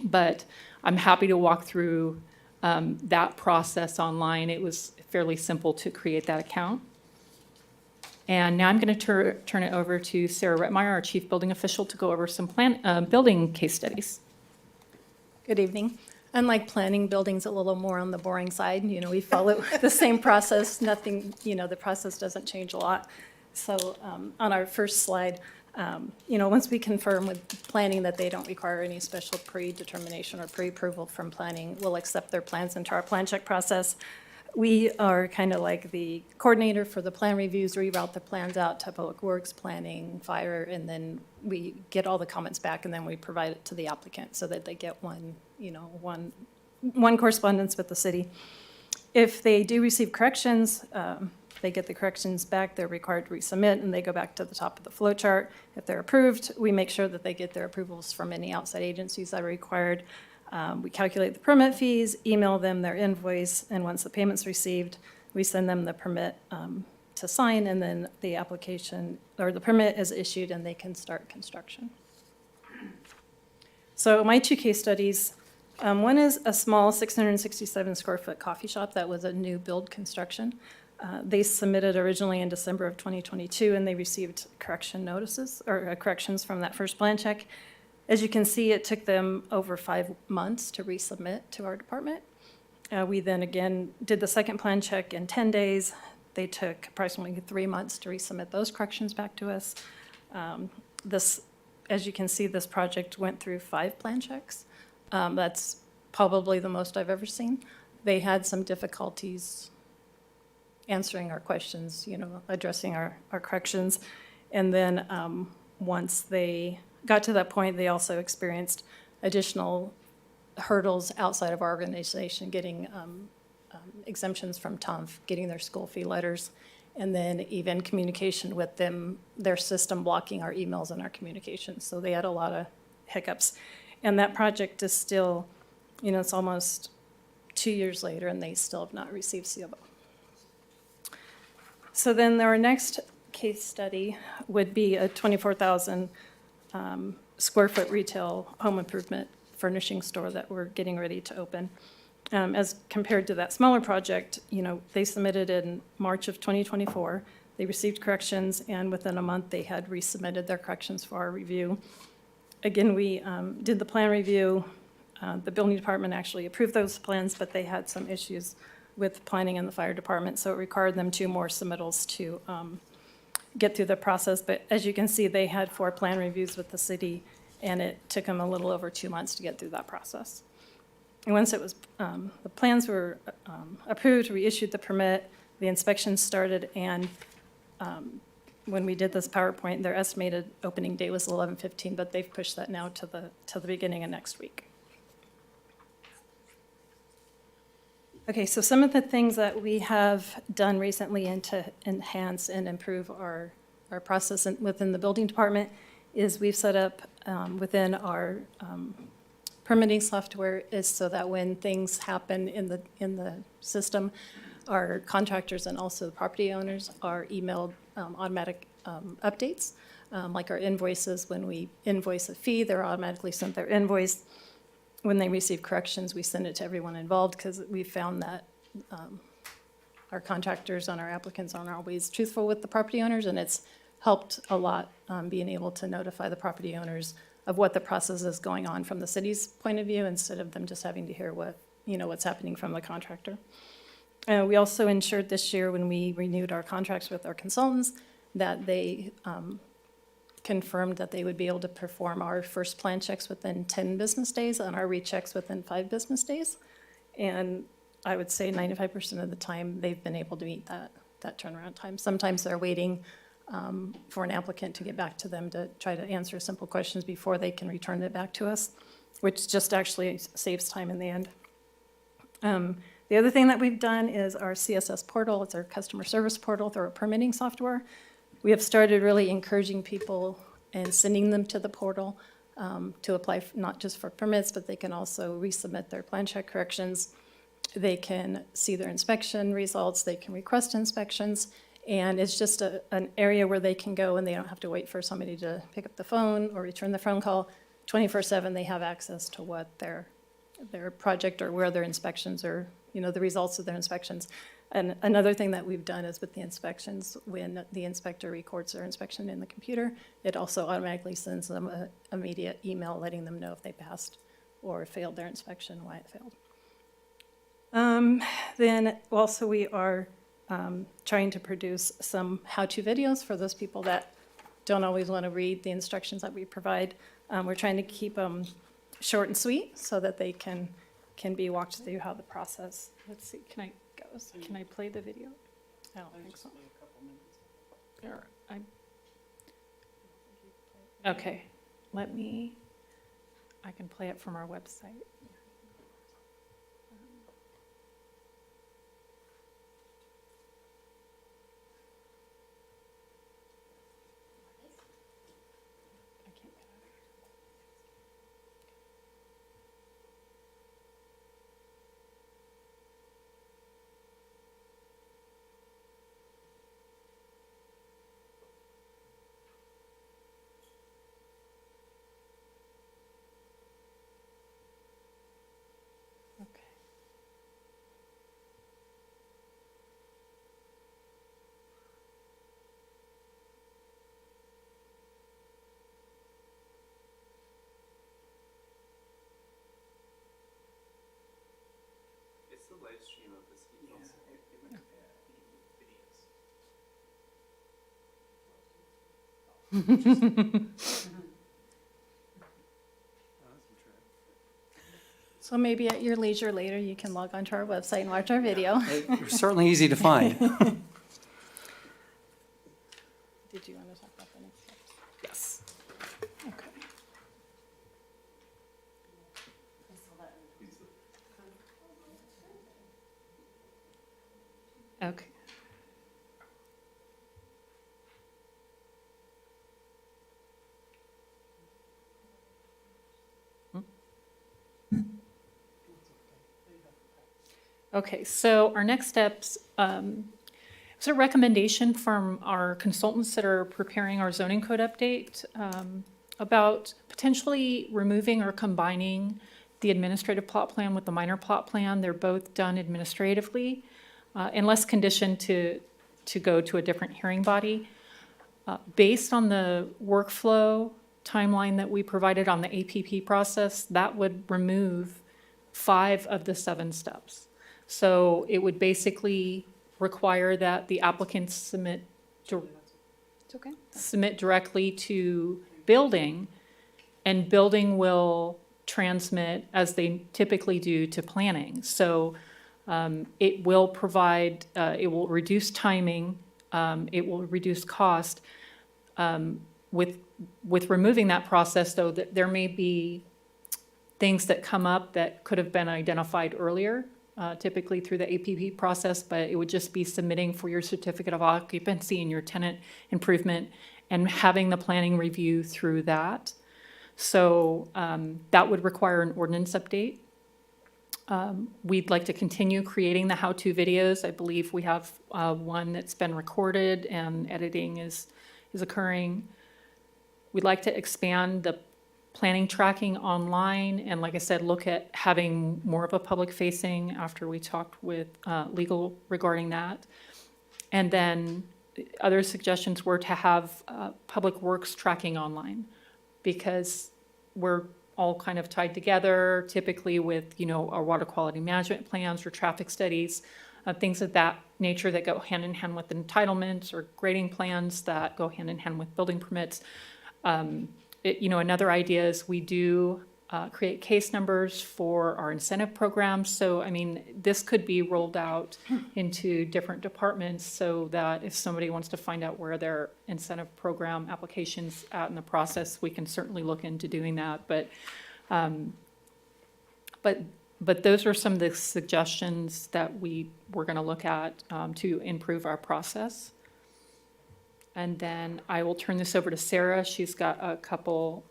But I'm happy to walk through that process online. It was fairly simple to create that account. And now I'm going to turn it over to Sarah Rettmeyer, our Chief Building Official, to go over some building case studies. Good evening. Unlike planning, building's a little more on the boring side. We follow the same process. Nothing, the process doesn't change a lot. So on our first slide, once we confirm with planning that they don't require any special predetermination or pre-approval from planning, we'll accept their plans into our plan check process. We are kind of like the coordinator for the plan reviews, reroute the plans out to Public Works, Planning, Fire, and then we get all the comments back, and then we provide it to the applicant so that they get one correspondence with the city. If they do receive corrections, they get the corrections back, they're required to resubmit, and they go back to the top of the flow chart. If they're approved, we make sure that they get their approvals from any outside agencies that are required. We calculate the permit fees, email them their invoice, and once the payment's received, we send them the permit to sign, and then the application, or the permit is issued, and they can start construction. So my 2 case studies, one is a small 667 square foot coffee shop that was a new build construction. They submitted originally in December of 2022, and they received correction notices, or corrections from that first plan check. As you can see, it took them over 5 months to resubmit to our department. We then again did the second plan check in 10 days. They took approximately 3 months to resubmit those corrections back to us. As you can see, this project went through 5 plan checks. That's probably the most I've ever seen. They had some difficulties answering our questions, addressing our corrections. And then once they got to that point, they also experienced additional hurdles outside of our organization, getting exemptions from TUMF, getting their school fee letters, and then even communication with them, their system blocking our emails and our communications. So they had a lot of hiccups. And that project is still, it's almost 2 years later, and they still have not received COO. So then our next case study would be a 24,000 square foot retail home improvement furnishing store that we're getting ready to open. As compared to that smaller project, they submitted in March of 2024. They received corrections, and within a month, they had resubmitted their corrections for our review. Again, we did the plan review. The building department actually approved those plans, but they had some issues with planning and the fire department, so it required them 2 more submittals to get through the process. But as you can see, they had 4 plan reviews with the city, and it took them a little over 2 months to get through that process. And once it was, the plans were approved, we issued the permit, the inspection started, and when we did this PowerPoint, their estimated opening date was 11/15, but they've pushed that now to the beginning of next week. Okay, so some of the things that we have done recently and to enhance and improve our process within the building department is we've set up within our permitting software is so that when things happen in the system, our contractors and also the property owners are emailed automatic updates. Like our invoices, when we invoice a fee, they're automatically sent their invoice. When they receive corrections, we send it to everyone involved because we found that our contractors and our applicants aren't always truthful with the property owners, and it's helped a lot being able to notify the property owners of what the process is going on from the city's point of view instead of them just having to hear what's happening from the contractor. We also ensured this year when we renewed our contracts with our consultants that they confirmed that they would be able to perform our first plan checks within 10 business days and our rechecks within 5 business days. And I would say 95% of the time they've been able to meet that turnaround time. Sometimes they're waiting for an applicant to get back to them to try to answer simple questions before they can return it back to us, which just actually saves time in the end. The other thing that we've done is our CSS portal. It's our customer service portal through our permitting software. We have started really encouraging people and sending them to the portal to apply not just for permits, but they can also resubmit their plan check corrections. They can see their inspection results. They can request inspections. And it's just an area where they can go and they don't have to wait for somebody to pick up the phone or return the phone call. 24/7, they have access to what their project or where their inspections are, the results of their inspections. And another thing that we've done is with the inspections, when the inspector records their inspection in the computer, it also automatically sends them an immediate email letting them know if they passed or failed their inspection, why it failed. Then also we are trying to produce some how-to videos for those people that don't always want to read the instructions that we provide. We're trying to keep them short and sweet so that they can be walked through how the process. Let's see, can I play the video? I don't think so. Okay, I can play it from our website. It's the live stream of this. So maybe at your leisure later, you can log onto our website and watch our video. They're certainly easy to find. Did you want to talk about the next steps? Yes. Okay. Okay. Okay, so our next steps, it's a recommendation from our consultants that are preparing our zoning code update about potentially removing or combining the administrative plot plan with the minor plot plan. They're both done administratively, unless conditioned to go to a different hearing body. Based on the workflow timeline that we provided on the APP process, that would remove 5 of the 7 steps. So it would basically require that the applicants submit directly to building, and building will transmit, as they typically do, to planning. So it will provide, it will reduce timing, it will reduce cost. With removing that process, though, that there may be things that come up that could have been identified earlier, typically through the APP process, but it would just be submitting for your certificate of occupancy and your tenant improvement and having the planning review through that. So that would require an ordinance update. We'd like to continue creating the how-to videos. I believe we have one that's been recorded and editing is occurring. We'd like to expand the planning tracking online, and like I said, look at having more of a public facing after we talked with legal regarding that. And then other suggestions were to have public works tracking online, because we're all kind of tied together typically with, our water quality management plans or traffic studies, things of that nature that go hand in hand with entitlements or grading plans that go hand in hand with building permits. Another idea is we do create case numbers for our incentive programs. So, this could be rolled out into different departments so that if somebody wants to find out where their incentive program application's at in the process, we can certainly look into doing that. But those are some of the suggestions that we were going to look at to improve our process. And then I will turn this over to Sarah. She's got a couple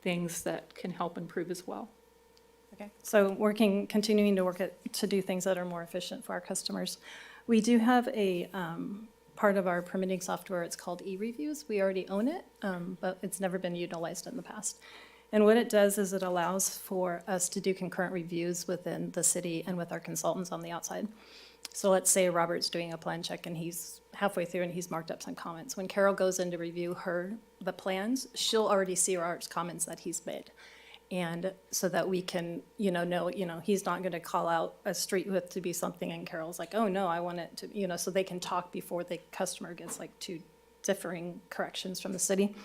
things that can help improve as well. Okay, so continuing to work to do things that are more efficient for our customers. We do have a part of our permitting software, it's called e-reviews. We already own it, but it's never been utilized in the past. And what it does is it allows for us to do concurrent reviews within the city and with our consultants on the outside. So let's say Robert's doing a plan check and he's halfway through and he's marked up some comments. When Carol goes in to review the plans, she'll already see Robert's comments that he's made. And so that we can, know, he's not gonna call out a street width to be something and Carol's like, oh, no, I want it to, so they can talk before the customer gets like two differing corrections from the city.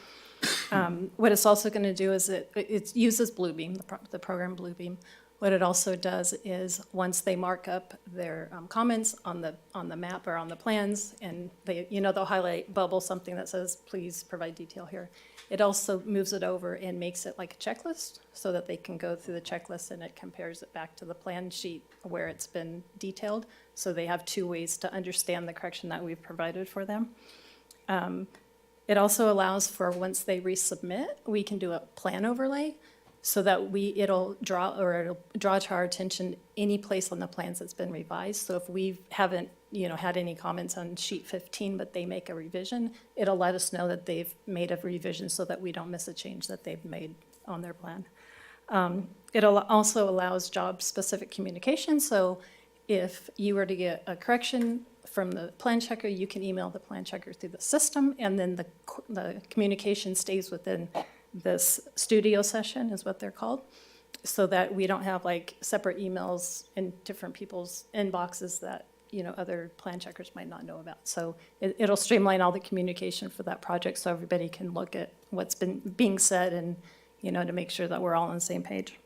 What it's also gonna do is it uses Bluebeam, the program Bluebeam. What it also does is, once they mark up their comments on the map or on the plans, and they, they'll highlight, bubble something that says, please provide detail here. It also moves it over and makes it like a checklist, so that they can go through the checklist and it compares it back to the plan sheet where it's been detailed. So they have two ways to understand the correction that we've provided for them. It also allows for, once they resubmit, we can do a plan overlay, so that it'll draw to our attention any place on the plans that's been revised. So if we haven't, had any comments on sheet 15, but they make a revision, it'll let us know that they've made a revision so that we don't miss a change that they've made on their plan. It also allows job-specific communication. So if you were to get a correction from the plan checker, you can email the plan checker through the system, and then the communication stays within this studio session, is what they're called, so that we don't have like separate emails in different people's inboxes that, other plan checkers might not know about. So it'll streamline all the communication for that project, so everybody can look at what's been being said and, to make sure that we're all on the same page.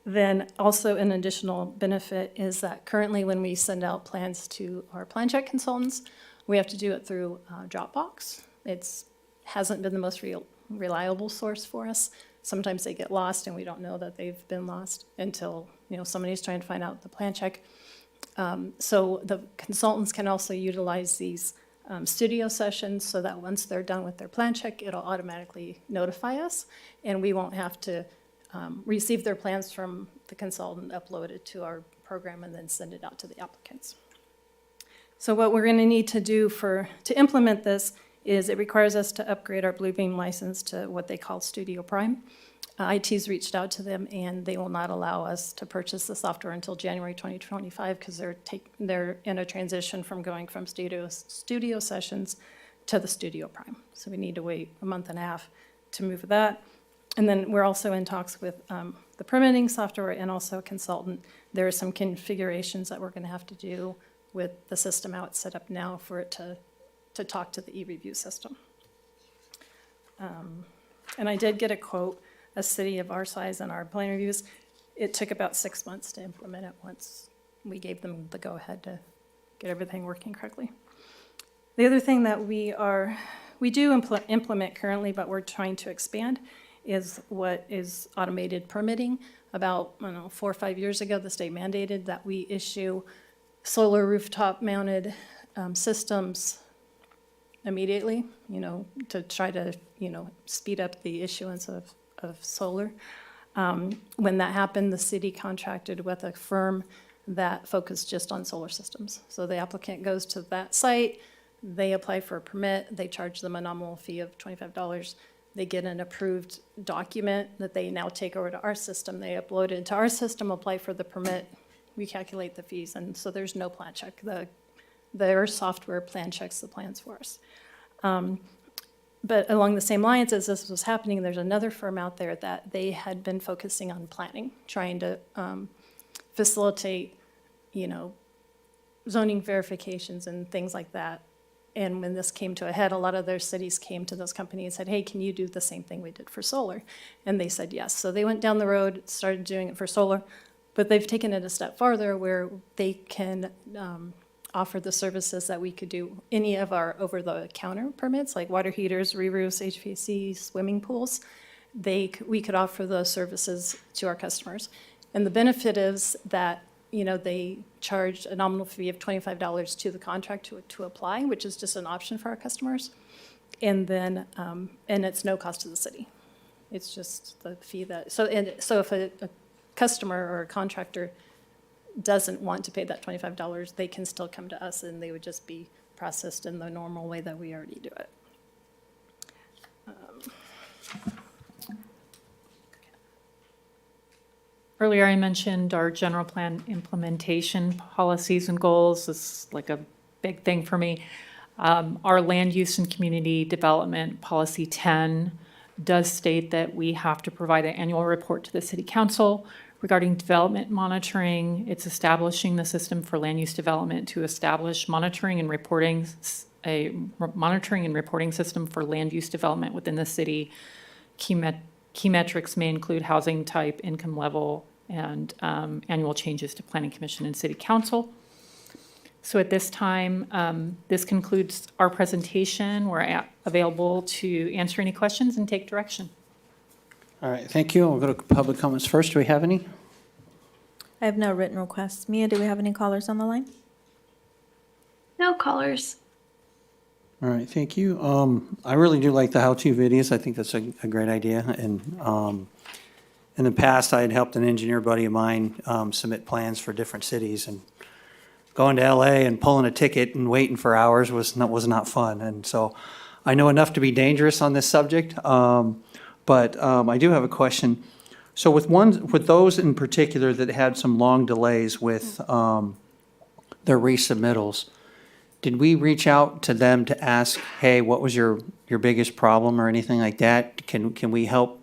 Then also an additional benefit is that currently when we send out plans to our plan check consultants, we have to do it through Dropbox. It's hasn't been the most reliable source for us. Sometimes they get lost and we don't know that they've been lost until, somebody's trying to find out the plan check. So the consultants can also utilize these studio sessions, so that once they're done with their plan check, it'll automatically notify us, and we won't have to receive their plans from the consultant, upload it to our program, and then send it out to the applicants. So what we're going to need to do to implement this is it requires us to upgrade our Bluebeam license to what they call Studio Prime. IT's reached out to them, and they will not allow us to purchase the software until January 2025, because they're in a transition from going from studio sessions to the Studio Prime. So we need to wait a month and a half to move that. And then we're also in talks with the permitting software and also a consultant. There are some configurations that we're going to have to do with the system, how it's set up now, for it to talk to the e-review system. And I did get a quote, a city of our size and our plan reviews, it took about 6 months to implement it once we gave them the go-ahead to get everything working correctly. The other thing that we do implement currently, but we're trying to expand, is what is automated permitting. About, 4 or 5 years ago, the state mandated that we issue solar rooftop mounted systems immediately, to try to, speed up the issuance of solar. When that happened, the city contracted with a firm that focused just on solar systems. So the applicant goes to that site, they apply for a permit, they charge them a nominal fee of $25. They get an approved document that they now take over to our system. They upload it into our system, apply for the permit, we calculate the fees, and so there's no plan check. Their software plan checks the plans for us. But along the same lines as this was happening, there's another firm out there that they had been focusing on planning, trying to facilitate, zoning verifications and things like that. And when this came to a head, a lot of their cities came to those companies and said, hey, can you do the same thing we did for solar? And they said yes. So they went down the road, started doing it for solar, but they've taken it a step farther where they can offer the services that we could do any of our over-the-counter permits, like water heaters, re-roofs, HVAC, swimming pools. We could offer those services to our customers. And the benefit is that they charge a nominal fee of $25 to the contract to apply, which is just an option for our customers. And then, and it's no cost to the city. It's just the fee that, so if a customer or a contractor doesn't want to pay that $25, they can still come to us and they would just be processed in the normal way that we already do it. Earlier, I mentioned our general plan implementation policies and goals. This is like a big thing for me. Our land use and community development policy 10 does state that we have to provide an annual report to the city council regarding development monitoring. It's establishing the system for land use development to establish monitoring and reporting, a monitoring and reporting system for land use development within the city. Key metrics may include housing type, income level, and annual changes to planning commission and city council. So at this time, this concludes our presentation. We're available to answer any questions and take direction. All right, thank you. We'll go to public comments first. Do we have any? I have no written requests. Mia, do we have any callers on the line? No callers. All right, thank you. I really do like the how-to videos. I think that's a great idea. And in the past, I had helped an engineer buddy of mine submit plans for different cities, and going to LA and pulling a ticket and waiting for hours was not fun. And so I know enough to be dangerous on this subject. But I do have a question. So with those in particular that had some long delays with their resubmittals, did we reach out to them to ask, hey, what was your biggest problem or anything like that? Can we help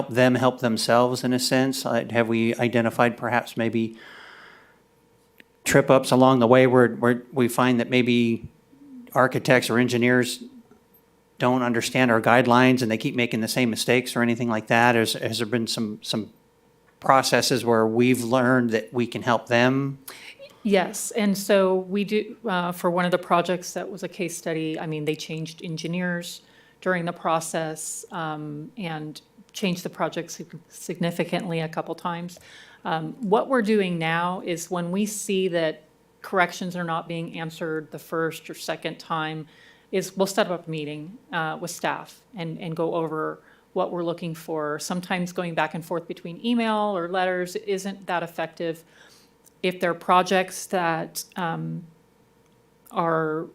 them help themselves in a sense? Have we identified perhaps maybe trip ups along the way where we find that maybe architects or engineers don't understand our guidelines and they keep making the same mistakes or anything like that? Has there been some processes where we've learned that we can help them? Yes, and so we do, for one of the projects that was a case study, I mean, they changed engineers during the process and changed the project significantly a couple times. What we're doing now is when we see that corrections are not being answered the first or second time, is we'll set up a meeting with staff and go over what we're looking for. Sometimes going back and forth between email or letters isn't that effective. If there are projects that are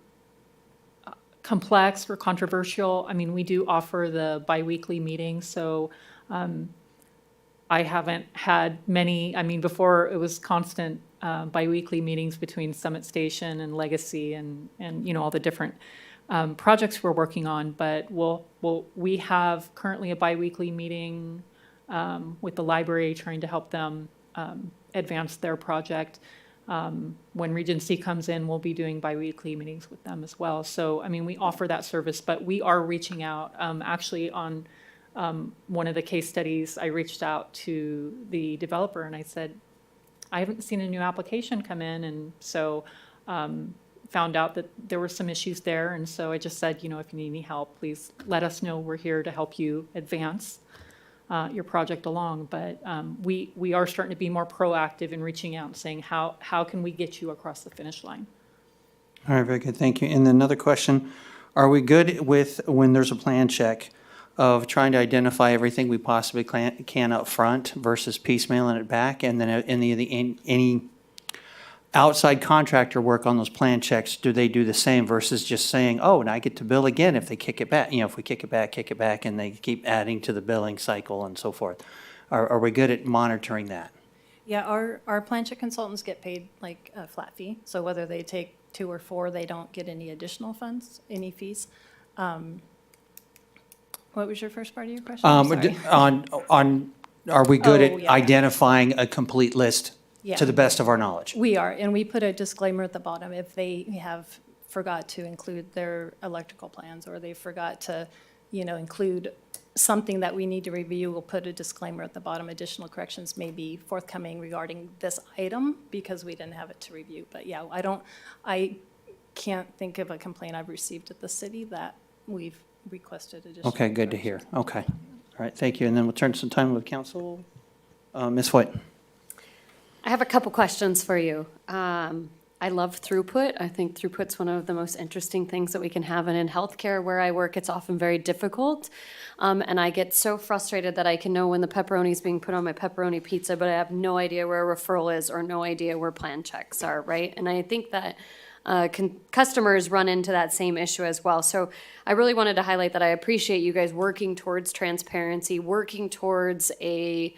complex or controversial, I mean, we do offer the biweekly meetings. So I haven't had many, I mean, before it was constant biweekly meetings between Summit Station and Legacy and you know, all the different projects we're working on. But we have currently a biweekly meeting with the library trying to help them advance their project. When Regency comes in, we'll be doing biweekly meetings with them as well. So, I mean, we offer that service, but we are reaching out. Actually, on one of the case studies, I reached out to the developer and I said, I haven't seen a new application come in. And so found out that there were some issues there. And so I just said, you know, if you need any help, please let us know. We're here to help you advance your project along. But we are starting to be more proactive in reaching out and saying, how can we get you across the finish line? All right, very good, thank you. And another question, are we good with when there's a plan check of trying to identify everything we possibly can up front versus piecemealing it back? And then any outside contractor work on those plan checks, do they do the same versus just saying, oh, and I get to bill again if they kick it back? You know, if we kick it back, and they keep adding to the billing cycle and so forth. Are we good at monitoring that? Yeah, our plan check consultants get paid like a flat fee. So whether they take 2 or 4, they don't get any additional funds, any fees. What was your first part of your question? I'm sorry. Are we good Oh, at yeah. identifying a complete list Yeah. to the best of our knowledge? We are, and we put a disclaimer at the bottom if they have forgot to include their electrical plans or they forgot to, you know, include something that we need to review, we'll put a disclaimer at the bottom. Additional corrections may be forthcoming regarding this item because we didn't have it to review. But yeah, I can't think of a complaint I've received at the city that we've requested additional. Okay, good to hear. Okay. All right, thank you. And then we'll turn some time with council. Ms. White. I have a couple questions for you. I love throughput. I think throughput's one of the most interesting things that we can have. And in healthcare where I work, it's often very difficult. And I get so frustrated that I can know when the pepperoni is being put on my pepperoni pizza, but I have no idea where a referral is or no idea where plan checks are, right? And I think that customers run into that same issue as well. So I really wanted to highlight that I appreciate you guys working towards transparency, working towards a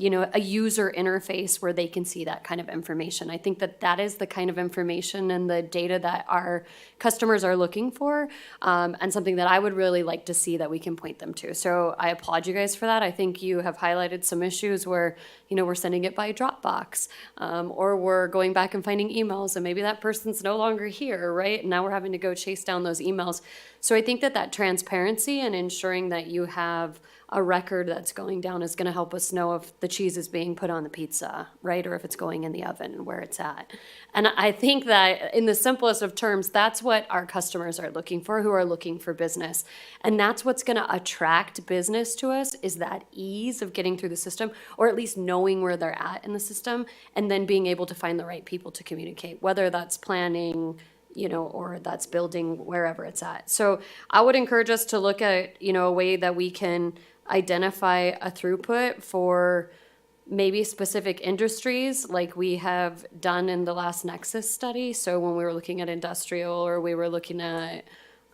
a user interface where they can see that kind of information. I think that that is the kind of information and the data that our customers are looking for, and something that I would really like to see that we can point them to. So I applaud you guys for that. I think you have highlighted some issues where, we're sending it by Dropbox, or we're going back and finding emails, and maybe that person's no longer here, right? And now we're having to go chase down those emails. So I think that that transparency and ensuring that you have a record that's going down is going to help us know if the cheese is being put on the pizza, right? Or if it's going in the oven and where it's at. And I think that in the simplest of terms, that's what our customers are looking for, who are looking for business. And that's what's going to attract business to us, is that ease of getting through the system, or at least knowing where they're at in the system, and then being able to find the right people to communicate, whether that's planning, or that's building, wherever it's at. So I would encourage us to look at, a way that we can identify a throughput for maybe specific industries, like we have done in the last Nexus study. So when we were looking at industrial, or we were looking at,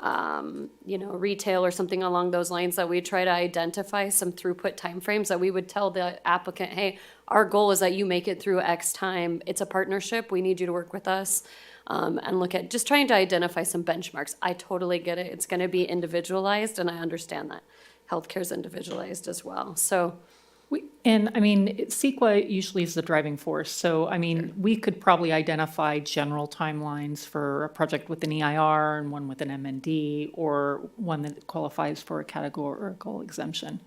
retail or something along those lines, that we try to identify some throughput timeframes that we would tell the applicant, hey, our goal is that you make it through X time. It's a partnership. We need you to work with us. And look at just trying to identify some benchmarks. I totally get it. It's going to be individualized, and I understand that. Healthcare is individualized as well. So, CEQA usually is the driving force. So, we could probably identify general timelines for a project with an EIR and one with an MND, or one that qualifies for a categorical exemption.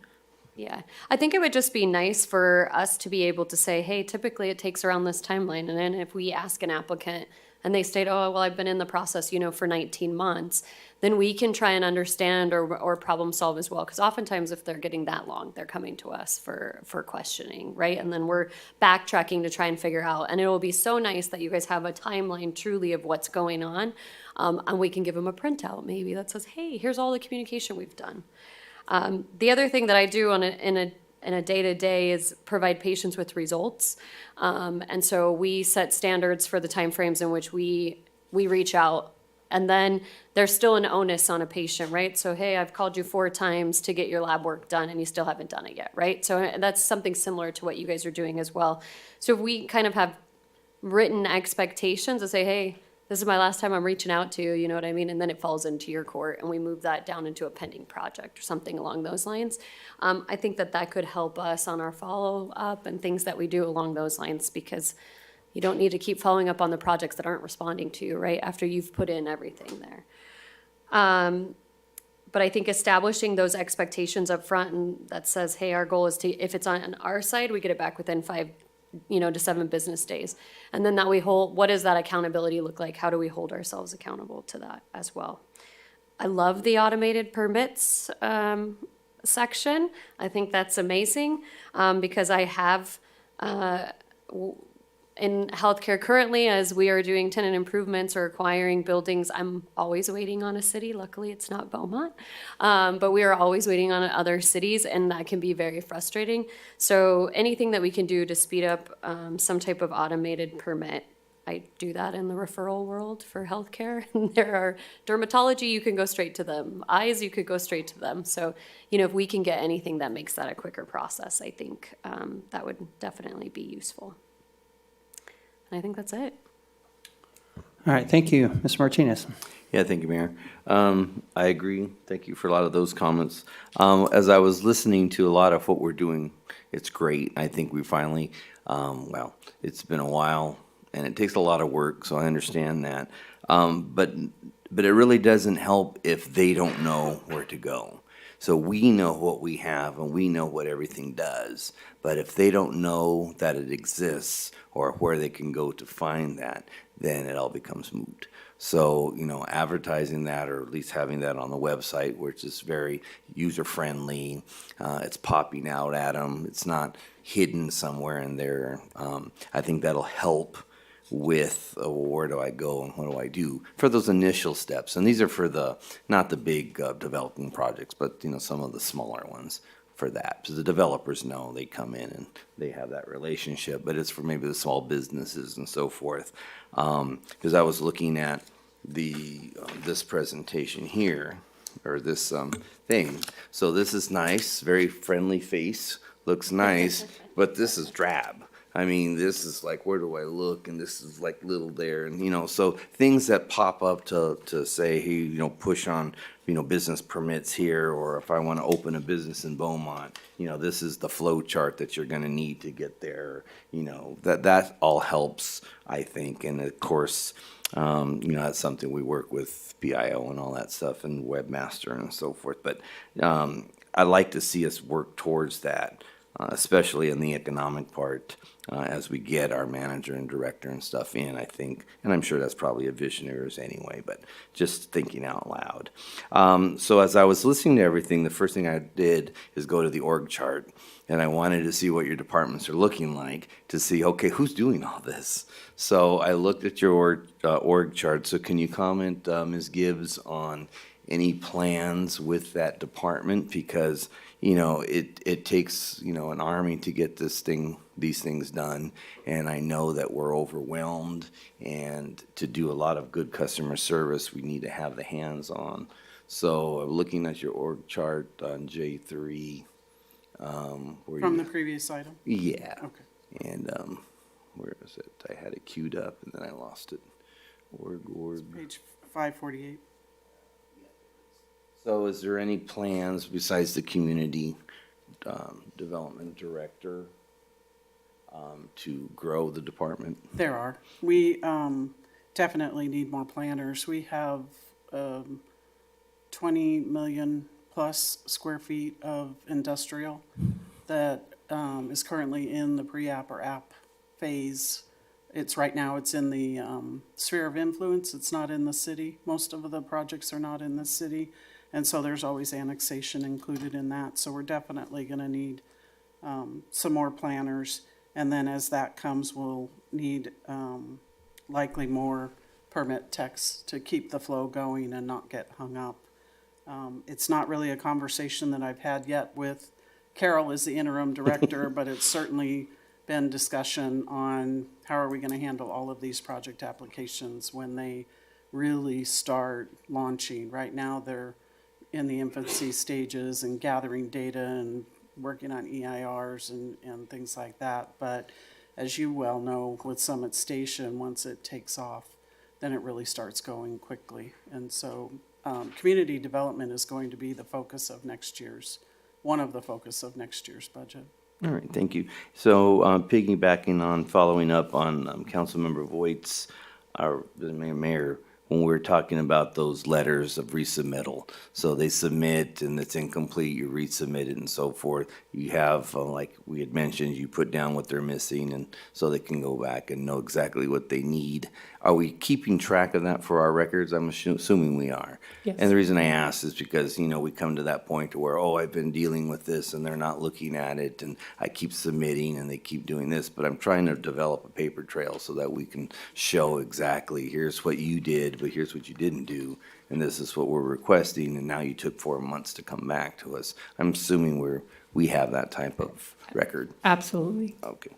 yeah, I think it would just be nice for us to be able to say, hey, typically it takes around this timeline. And then if we ask an applicant and they state, oh, well, I've been in the process, for 19 months, then we can try and understand or problem solve as well. Because oftentimes if they're getting that long, they're coming to us for questioning, right? And then we're backtracking to try and figure out. And it will be so nice that you guys have a timeline truly of what's going on. And we can give them a printout maybe that says, hey, here's all the communication we've done. The other thing that I do in a day-to-day is provide patients with results. And so we set standards for the timeframes in which we reach out. And then there's still an onus on a patient, right? So, hey, I've called you 4 times to get your lab work done and you still haven't done it yet, right? So that's something similar to what you guys are doing as well. So if we kind of have written expectations to say, hey, this is my last time I'm reaching out to you, you know what I mean? And then it falls into your court and we move that down into a pending project or something along those lines. I think that could help us on our follow-up and things that we do along those lines, because you don't need to keep following up on the projects that aren't responding to you, right, after you've put in everything there. But I think establishing those expectations up front, and that says, hey, our goal is to, if it's on our side, we get it back within 5 to 7 business days. And then that we hold, what does that accountability look like? How do we hold ourselves accountable to that as well? I love the automated permits section. I think that's amazing, because I have in healthcare currently, as we are doing tenant improvements or acquiring buildings, I'm always waiting on a city. Luckily, it's not Beaumont, but we are always waiting on other cities, and that can be very frustrating. So anything that we can do to speed up some type of automated permit, I do that in the referral world for healthcare. There are dermatology, you can go straight to them. Eyes, you could go straight to them. So, if we can get anything that makes that a quicker process, I think that would definitely be useful. And I think that's it. All right, thank you. Mr. Martinez. Yeah, thank you, Mayor. I agree. Thank you for a lot of those comments. As I was listening to a lot of what we're doing, it's great. I think we finally, it's been a while and it takes a lot of work, so I understand that. But it really doesn't help if they don't know where to go. So we know what we have and we know what everything does, but if they don't know that it exists or where they can go to find that, then it all becomes moot. So, advertising that, or at least having that on the website, which is very user-friendly, it's popping out at them, it's not hidden somewhere in there. I think that'll help with where do I go and what do I do for those initial steps. And these are for not the big developing projects, but some of the smaller ones for that. So the developers know, they come in and they have that relationship, but it's for maybe the small businesses and so forth. Because I was looking at this presentation here, or this thing. So this is nice, very friendly face looks nice, but this is drab. I mean, this is like, where do I look? And this is like little there, and, you know, so things that pop up to say, hey, you know, push on, you know, business permits here, or if I want to open a business in Beaumont, you know, this is the flow chart that you're going to need to get there. You know, that all helps, I think, and of course, you know, that's something we work with PIO and all that stuff, and Webmaster and so forth. But I'd like to see us work towards that, especially in the economic part, as we get our manager and director and stuff in, I think. And I'm sure that's probably a vision of yours anyway, but just thinking out loud. So as I was listening to everything, the first thing I did is go to the org chart. And I wanted to see what your departments are looking like to see, okay, who's doing all this? So I looked at your org chart. So can you comment, Ms. Gibbs, on any plans with that department? Because, you know, it takes, you know, an army to get these things done. And I know that we're overwhelmed, and to do a lot of good customer service, we need to have the hands on. So looking at your org chart on J3, From the previous item? yeah. Okay. And where is it? I had it queued up and then I lost it. Org. Page 548. So is there any plans besides the community development director to grow the department? There are. We definitely need more planners. We have 20 million plus square feet of industrial that is currently in the pre-app or app phase. Right now it's in the sphere of influence. It's not in the city. Most of the projects are not in the city. And so there's always annexation included in that. So we're definitely going to need some more planners. And then as that comes, we'll need likely more permit techs to keep the flow going and not get hung up. It's not really a conversation that I've had yet with Carol as the interim director, but it's certainly been discussion on how are we going to handle all of these project applications when they really start launching. Right now, they're in the infancy stages and gathering data and working on EIRs and things like that. But as you well know, with Summit Station, once it takes off, then it really starts going quickly. And so community development is going to be the focus of one of the focus of next year's budget. All right, thank you. So piggybacking on, following up on Councilmember Voigt's, the mayor, when we were talking about those letters of resubmittal. So they submit and it's incomplete, you resubmit it and so forth. You have, like we had mentioned, you put down what they're missing, and so they can go back and know exactly what they need. Are we keeping track of that for our records? I'm assuming we are. Yes. And the reason I ask is because, you know, we come to that point to where, I've been dealing with this and they're not looking at it, and I keep submitting and they keep doing this, but I'm trying to develop a paper trail so that we can show exactly, here's what you did, but here's what you didn't do, and this is what we're requesting, and now you took 4 months to come back to us. I'm assuming we have that type of record. Absolutely. Okay.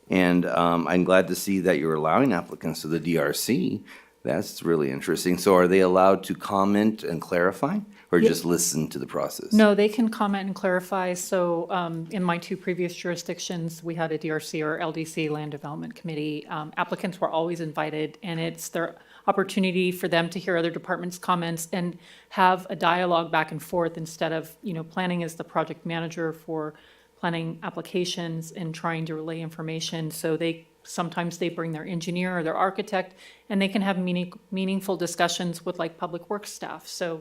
And I'm glad to see that you're allowing applicants to the DRC. That's really interesting. So are they allowed to comment and clarify, or just listen to the process? No, they can comment and clarify. So in my 2 previous jurisdictions, we had a DRC or LDC, Land Development Committee. Applicants were always invited, and it's their opportunity for them to hear other departments' comments and have a dialogue back and forth instead of, planning as the project manager for planning applications and trying to relay information. So sometimes they bring their engineer or their architect, and they can have meaningful discussions with public works staff. So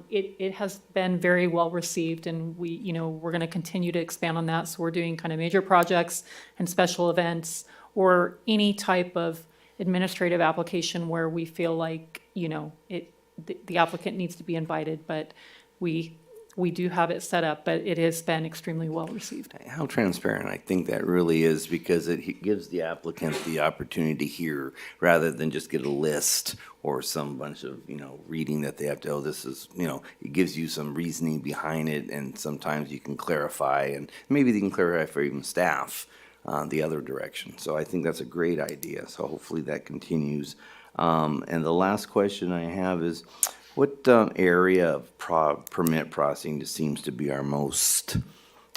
it has been very well received, and we're going to continue to expand on that. So we're doing kind of major projects and special events, or any type of administrative application where we feel like the applicant needs to be invited, but we do have it set up, but it has been extremely well received. How transparent I think that really is, because it gives the applicant the opportunity to hear rather than just get a list or some bunch of, reading that they have to, this is, it gives you some reasoning behind it, and sometimes you can clarify, and maybe they can clarify for even staff the other direction. So I think that's a great idea. So hopefully that continues. And the last question I have is, what area of permit processing seems to be our most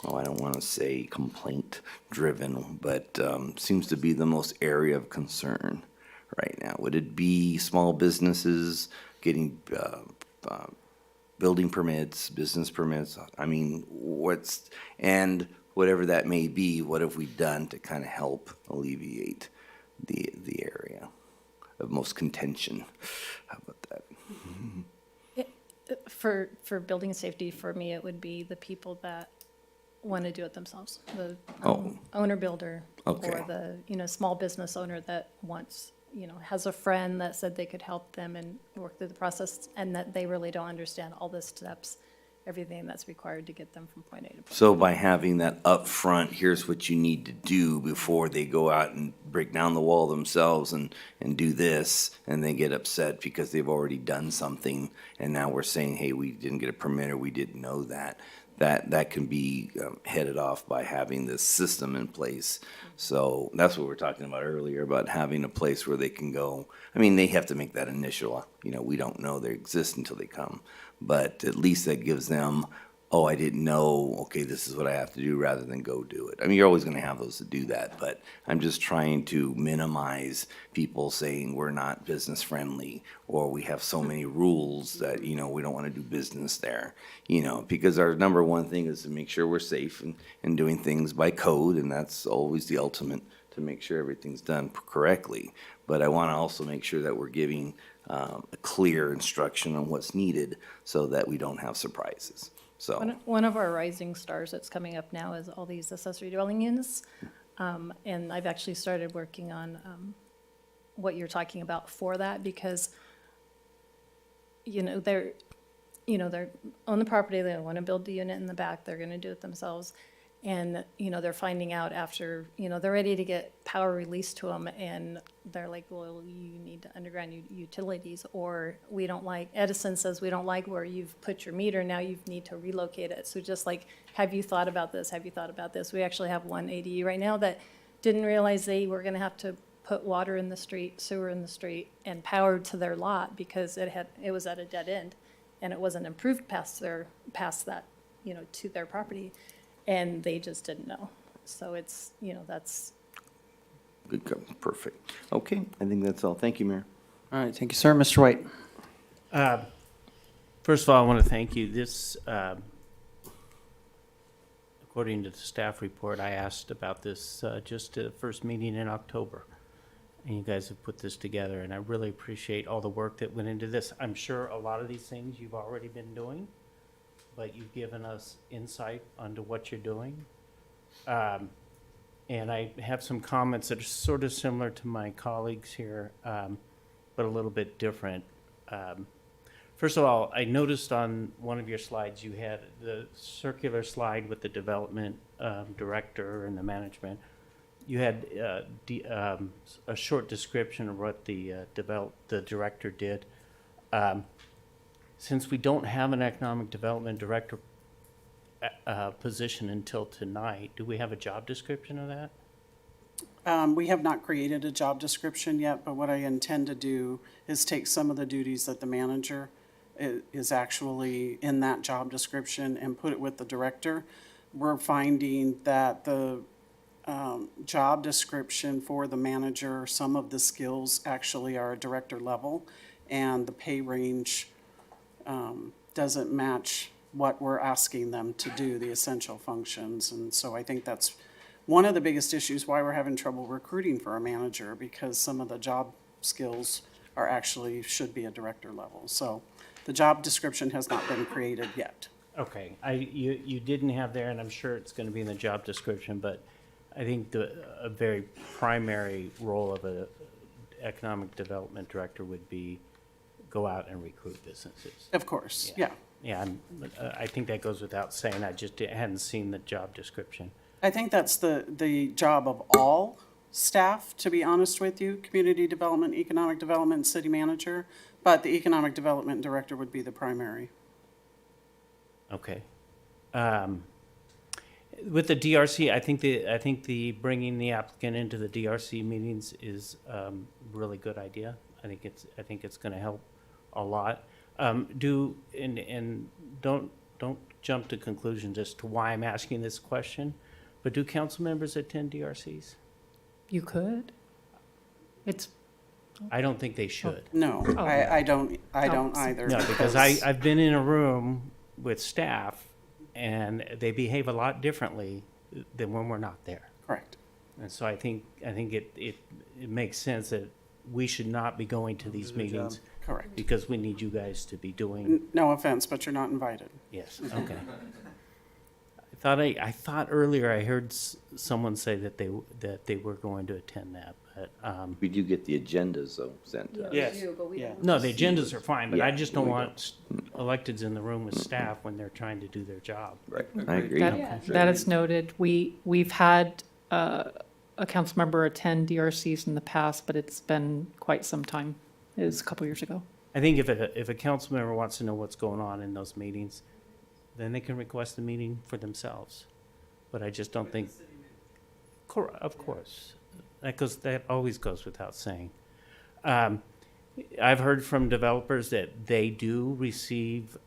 I don't want to say complaint-driven, but seems to be the most area of concern right now? Would it be small businesses getting building permits, business permits? I mean, and whatever that may be, what have we done to kind of help alleviate the area of most contention? How about that? For building safety, for me, it would be the people that want to do it themselves. The owner builder, Okay. or the, small business owner that wants, has a friend that said they could help them and work through the process, and that they really don't understand all the steps, everything that's required to get them from point A to point B. So by having that upfront, here's what you need to do before they go out and break down the wall themselves and do this, and they get upset because they've already done something, and now we're saying, hey, we didn't get a permit or we didn't know that. That can be headed off by having this system in place. So that's what we were talking about earlier, about having a place where they can go. I mean, they have to make that initial, we don't know they exist until they come. But at least that gives them, oh, I didn't know, okay, this is what I have to do, rather than go do it. I mean, you're always going to have those that do that, but I'm just trying to minimize people saying we're not business friendly, or we have so many rules that, we don't want to do business there, because our number one thing is to make sure we're safe and doing things by code, and that's always the ultimate, to make sure everything's done correctly. But I want to also make sure that we're giving a clear instruction on what's needed so that we don't have surprises. So, One of our rising stars that's coming up now is all these accessory dwelling units. And I've actually started working on what you're talking about for that, because, they're on the property, they want to build the unit in the back, they're going to do it themselves. And, they're finding out after, they're ready to get power released to them, and they're like, well, you need underground utilities, or we don't like, Edison says, we don't like where you've put your meter, now you need to relocate it. So just like, have you thought about this? Have you thought about this? We actually have one ADU right now that didn't realize they were going to have to put water in the street, sewer in the street, and power to their lot, because it was at a dead end, and it wasn't improved past that, to their property. And they just didn't know. So it's, that's. good, perfect. Okay, I think that's all. Thank you, Mayor. All right, thank you, sir. Mr. White? First of all, I want to thank you. This, according to the staff report, I asked about this just at the first meeting in October. And you guys have put this together, and I really appreciate all the work that went into this. I'm sure a lot of these things you've already been doing, but you've given us insight onto what you're doing. And I have some comments that are sort of similar to my colleagues here, but a little bit different. First of all, I noticed on one of your slides, you had the circular slide with the development director and the management. You had a short description of what the director did. Since we don't have an economic development director position until tonight, do we have a job description of that? We have not created a job description yet, but what I intend to do is take some of the duties that the manager is actually in that job description and put it with the director. We're finding that the job description for the manager, some of the skills actually are director level, and the pay range doesn't match what we're asking them to do, the essential functions. And so I think that's one of the biggest issues why we're having trouble recruiting for a manager, because some of the job skills are actually should be a director level. So the job description has not been created yet. Okay, you didn't have there, and I'm sure it's going to be in the job description, but I think a very primary role of an economic development director would be go out and recruit businesses. Of course, yeah. Yeah, I think that goes without saying. I just hadn't seen the job description. I think that's the job of all staff, to be honest with you, community development, economic development, city manager, but the economic development director would be the primary. Okay. With the DRC, I think the bringing the applicant into the DRC meetings is really good idea. I think it's going to help a lot. Don't jump to conclusions as to why I'm asking this question, but do council members attend DRCs? You could. It's, I don't think they should. No, Oh. I don't either. No, because I've been in a room with staff and they behave a lot differently than when we're not there. Correct. And so I think it makes sense that we should not be going to these meetings. Correct. Because we need you guys to be doing, No offense, but you're not invited. yes, okay. I thought earlier I heard someone say that they were going to attend that, but, We do get the agendas though sent to us. Yes. No, the agendas are fine, but I just don't want electeds in the room with staff when they're trying to do their job. Right, I agree. that is noted. We've had a council member attend DRCs in the past, but it's been quite some time. It was a couple years ago. I think if a council member wants to know what's going on in those meetings, then they can request the meeting for themselves. But I just don't think, of course, that always goes without saying. I've heard from developers that they do receive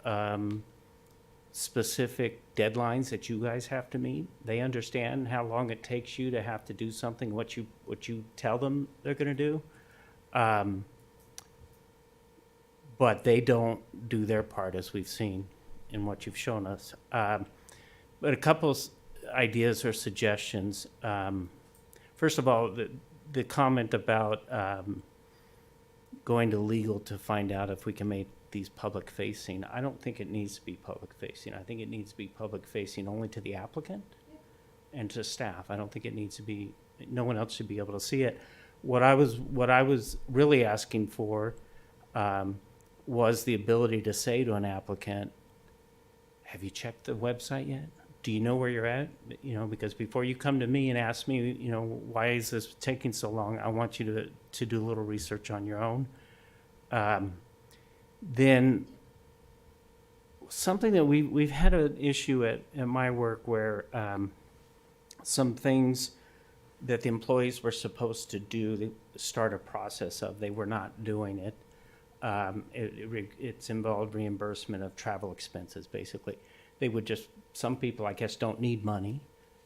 specific deadlines that you guys have to meet. They understand how long it takes you to have to do something, what you tell them they're going to do. But they don't do their part, as we've seen in what you've shown us. But a couple ideas or suggestions. First of all, the comment about going to legal to find out if we can make these public facing. I don't think it needs to be public facing. I think it needs to be public facing only to the applicant and to staff. I don't think it needs to be, no one else should be able to see it. What I was really asking for was the ability to say to an applicant, have you checked the website yet? Do you know where you're at? You know, because before you come to me and ask me, you know, why is this taking so long? I want you to do a little research on your own. Then something that we've had an issue at my work where some things that the employees were supposed to do, they start a process of, they were not doing it. It's involved reimbursement of travel expenses, basically. They would just, some people, I guess, don't need money,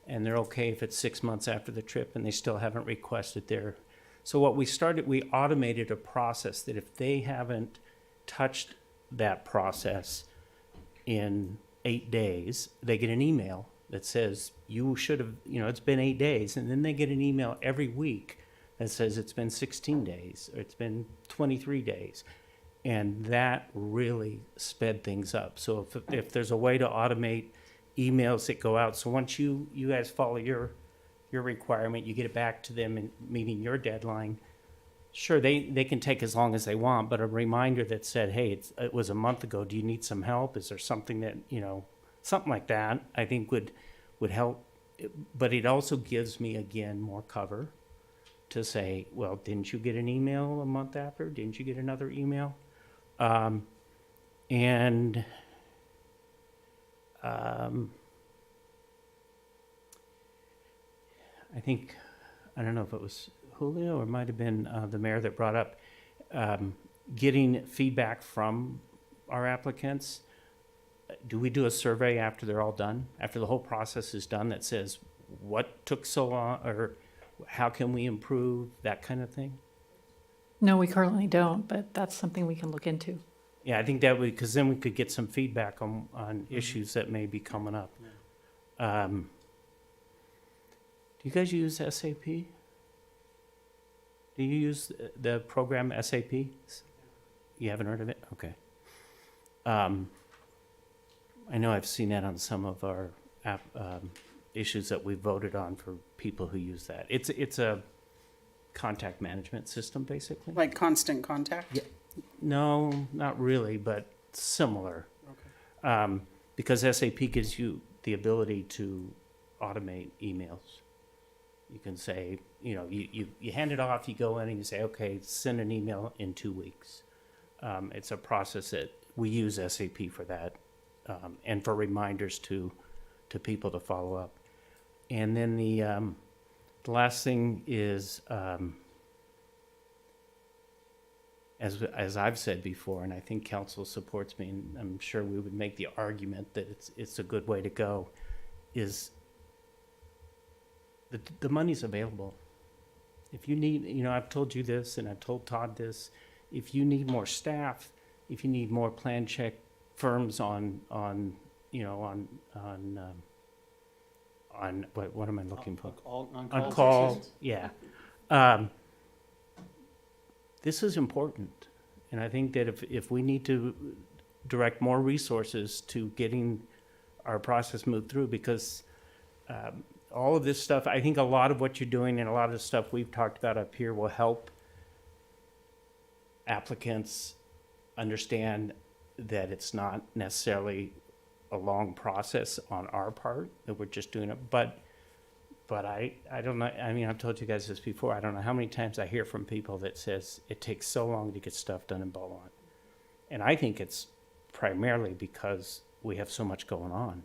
and they're okay if it's 6 months after the trip and they still haven't requested their. So what we started, we automated a process that if they haven't touched that process in 8 days, they get an email that says, you should have, you know, it's been 8 days, and then they get an email every week that says it's been 16 days, or it's been 23 days. And that really sped things up. So if there's a way to automate emails that go out, so once you guys follow your requirement, you get it back to them and meeting your deadline, sure, they can take as long as they want, but a reminder that said, hey, it was a month ago, do you need some help? Is there something that, you know, something like that, I think would help. But it also gives me, again, more cover to say, well, didn't you get an email a month after? Didn't you get another email? And I think, I don't know if it was Julio or it might have been the mayor that brought up getting feedback from our applicants. Do we do a survey after they're all done, after the whole process is done, that says what took so long, or how can we improve, that kind of thing? No, we currently don't, but that's something we can look into. Yeah, I think that would, because then we could get some feedback on issues that may be coming up. Do you guys use SAP? Do you use the program SAP? You haven't heard of it? Okay. I know I've seen that on some of our issues that we voted on for people who use that. It's a contact management system, basically. Like Constant Contact? Yeah. No, not really, but similar. Okay. Because SAP gives you the ability to automate emails. You can say, you know, you hand it off, you go in and you say, okay, send an email in 2 weeks. It's a process that we use SAP for that, and for reminders to people to follow up. And then the last thing is as I've said before, and I think council supports me, and I'm sure we would make the argument that it's a good way to go, is the money's available. If you need, I've told you this, and I've told Todd this, if you need more staff, if you need more plan check firms on what am I looking for? On call, yeah. This is important, and I think that if we need to direct more resources to getting our process moved through, because all of this stuff, I think a lot of what you're doing and a lot of the stuff we've talked about up here will help applicants understand that it's not necessarily a long process on our part, that we're just doing it. But I don't know, I mean, I've told you guys this before, I don't know how many times I hear from people that says it takes so long to get stuff done in Beaumont. And I think it's primarily because we have so much going on.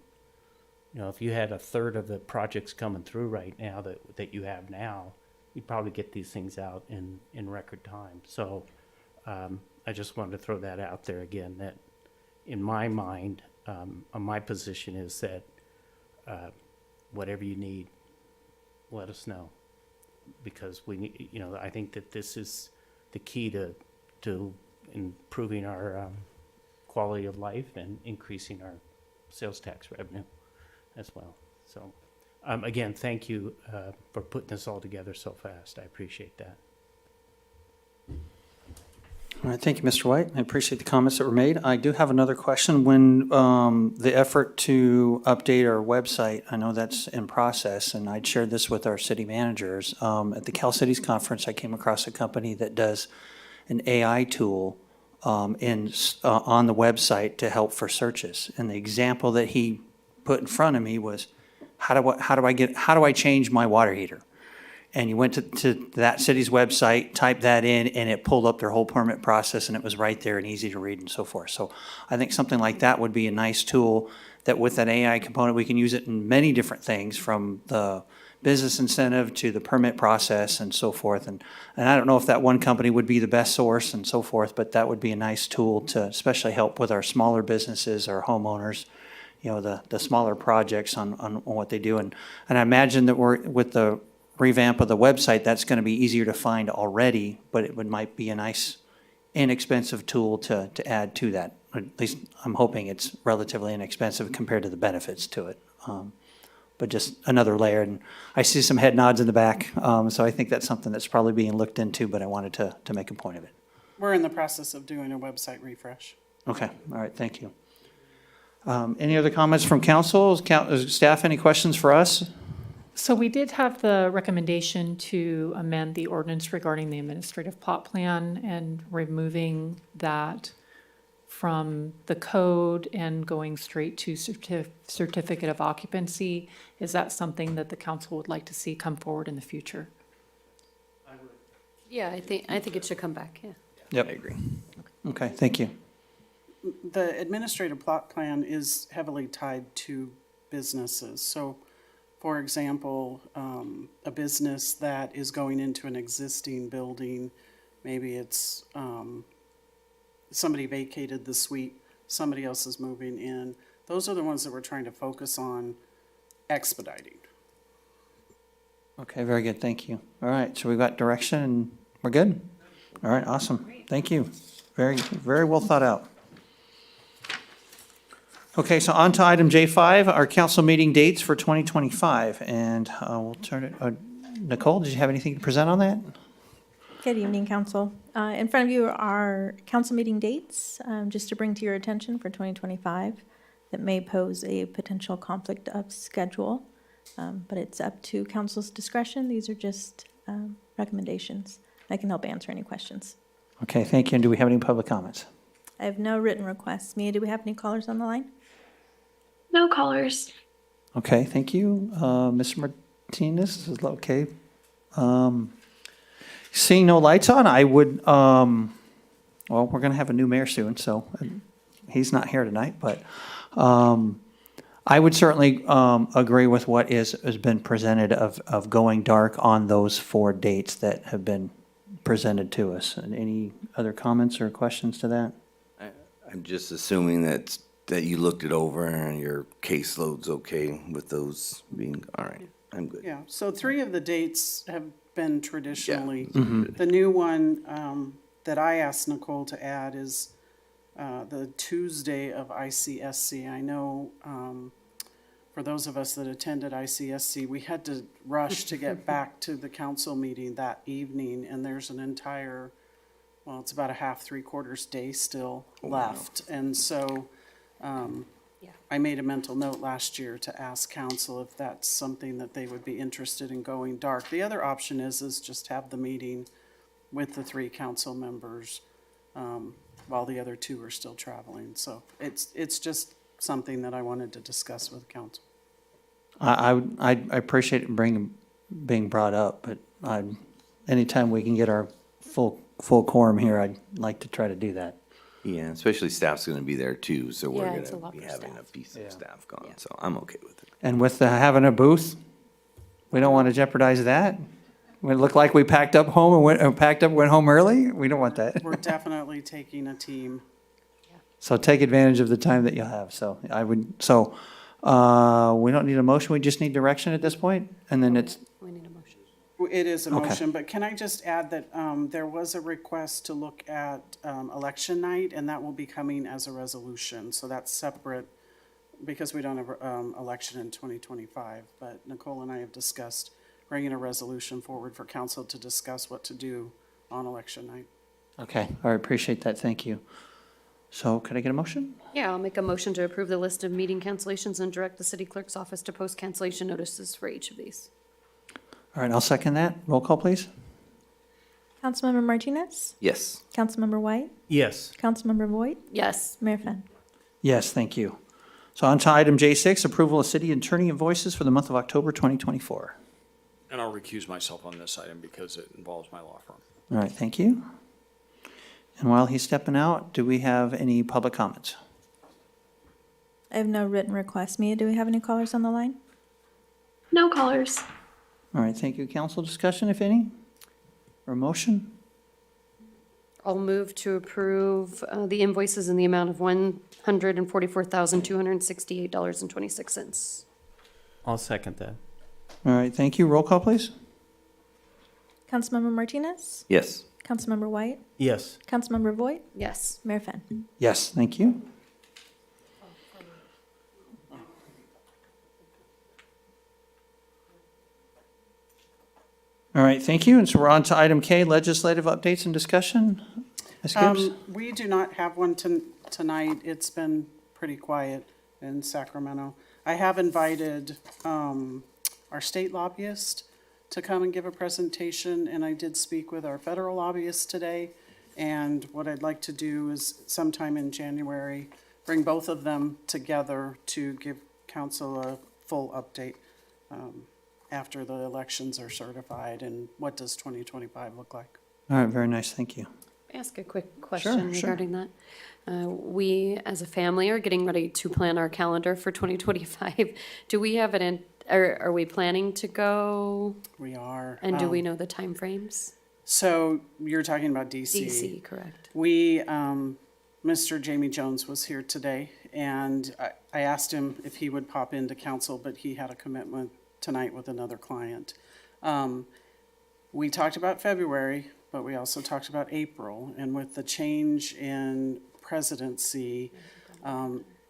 If you had a third of the projects coming through right now that you have now, you'd probably get these things out in record time. So I just wanted to throw that out there again, that in my mind, my position is that whatever you need, let us know, because we need, I think that this is the key to improving our quality of life and increasing our sales tax revenue as well. So again, thank you for putting this all together so fast. I appreciate that. All right, thank you, Mr. White. I appreciate the comments that were made. I do have another question. When the effort to update our website, I know that's in process, and I'd shared this with our city managers. At the Cal Cities Conference, I came across a company that does an AI tool on the website to help for searches. And the example that he put in front of me was, how do I change my water heater? And you went to that city's website, typed that in, and it pulled up their whole permit process, and it was right there and easy to read and so forth. So I think something like that would be a nice tool that with an AI component, we can use it in many different things, from the business incentive to the permit process and so forth. And I don't know if that one company would be the best source and so forth, but that would be a nice tool to especially help with our smaller businesses, our homeowners, the smaller projects on what they do. And I imagine that with the revamp of the website, that's going to be easier to find already, but it might be a nice inexpensive tool to add to that. At least I'm hoping it's relatively inexpensive compared to the benefits to it. But just another layer. And I see some head nods in the back, so I think that's something that's probably being looked into, but I wanted to make a point of it. We're in the process of doing a website refresh. Okay, all right, thank you. Any other comments from council? Staff, any questions for us? So we did have the recommendation to amend the ordinance regarding the administrative plot plan and removing that from the code and going straight to certificate of occupancy. Is that something that the council would like to see come forward in the future? Yeah, I think it should come back, yeah. Yep, I agree. Okay, thank you. The administrative plot plan is heavily tied to businesses. So, for example, a business that is going into an existing building, maybe it's somebody vacated the suite, somebody else is moving in. Those are the ones that we're trying to focus on expediting. Okay, very good, thank you. All right, so we've got direction and we're good? All right, awesome, thank you. Very, very well thought out. Okay, so on to item J5, our council meeting dates for 2025. And we'll turn it, Nicole, did you have anything to present on that? Good evening, council. In front of you are council meeting dates, just to bring to your attention for 2025 that may pose a potential conflict of schedule, but it's up to council's discretion. These are just recommendations. I can help answer any questions. Okay, thank you. And do we have any public comments? I have no written requests. Mia, do we have any callers on the line? No callers. Okay, thank you. Mr. Martinez, is okay. Seeing no lights on, I would, well, we're going to have a new mayor soon, so he's not here tonight, but I would certainly agree with what has been presented of going dark on those 4 dates that have been presented to us. And any other comments or questions to that? I'm just assuming that you looked it over and your caseload's okay with those being, all right, I'm good. Yeah, so 3 of the dates have been traditionally. Mhm. The new one that I asked Nicole to add is the Tuesday of ICSC. I know for those of us that attended ICSC, we had to rush to get back to the council meeting that evening, and there's an entire, well, it's about a half, 3/4 day still left. And so I made a mental note last year to ask council if that's something that they would be interested in going dark. The other option is just have the meeting with the 3 council members while the other 2 are still traveling. So it's just something that I wanted to discuss with council. I appreciate it being brought up, but anytime we can get our full quorum here, I'd like to try to do that. Yeah, especially staff's gonna be there too, so we're Yeah, it's a gonna lot be for having a staff. piece of staff gone, so I'm okay with it. And with having a booth, we don't want to jeopardize that. It looked like we packed up home and went home early. We don't want that. We're definitely taking a team. So take advantage of the time that you'll have. So we don't need a motion, we just need direction at this point, and then it's, We need a motion. It is a Okay. motion, but can I just add that there was a request to look at election night, and that will be coming as a resolution. So that's separate because we don't have election in 2025. But Nicole and I have discussed bringing a resolution forward for council to discuss what to do on election night. okay, I appreciate that, thank you. So could I get a motion? Yeah, I'll make a motion to approve the list of meeting cancellations and direct the city clerk's office to post cancellation notices for each of these. All right, I'll second that. Roll call, please. Councilmember Martinez? Yes. Councilmember White? Yes. Councilmember Voigt? Yes. Mayor Finn? Yes, thank you. So on to item J6, approval of city attorney invoices for the month of October 2024. And I'll recuse myself on this item because it involves my law firm. All right, thank you. And while he's stepping out, do we have any public comments? I have no written requests. Mia, do we have any callers on the line? No callers. All right, thank you. Council discussion, if any? Or motion? I'll move to approve the invoices in the amount of $144,268.26. I'll second that. All right, thank you. Roll call, please. Councilmember Martinez? Yes. Councilmember White? Yes. Councilmember Voigt? Yes. Mayor Finn? Yes, thank you. All right, thank you. And so we're on to item K, legislative updates and discussion. Ms. Gibbs? We do not have one tonight. It's been pretty quiet in Sacramento. I have invited our state lobbyist to come and give a presentation, and I did speak with our federal lobbyist today. And what I'd like to do is sometime in January, bring both of them together to give council a full update after the elections are certified and what does 2025 look like. All right, very nice, thank you. Ask a quick question Sure. regarding that. We, as a family, are getting ready to plan our calendar for 2025. Do we have are we planning to go? We are. And do we know the timeframes? So you're talking about DC. DC, correct. We, Mr. Jamie Jones was here today, and I asked him if he would pop into council, but he had a commitment tonight with another client. We talked about February, but we also talked about April, and with the change in presidency,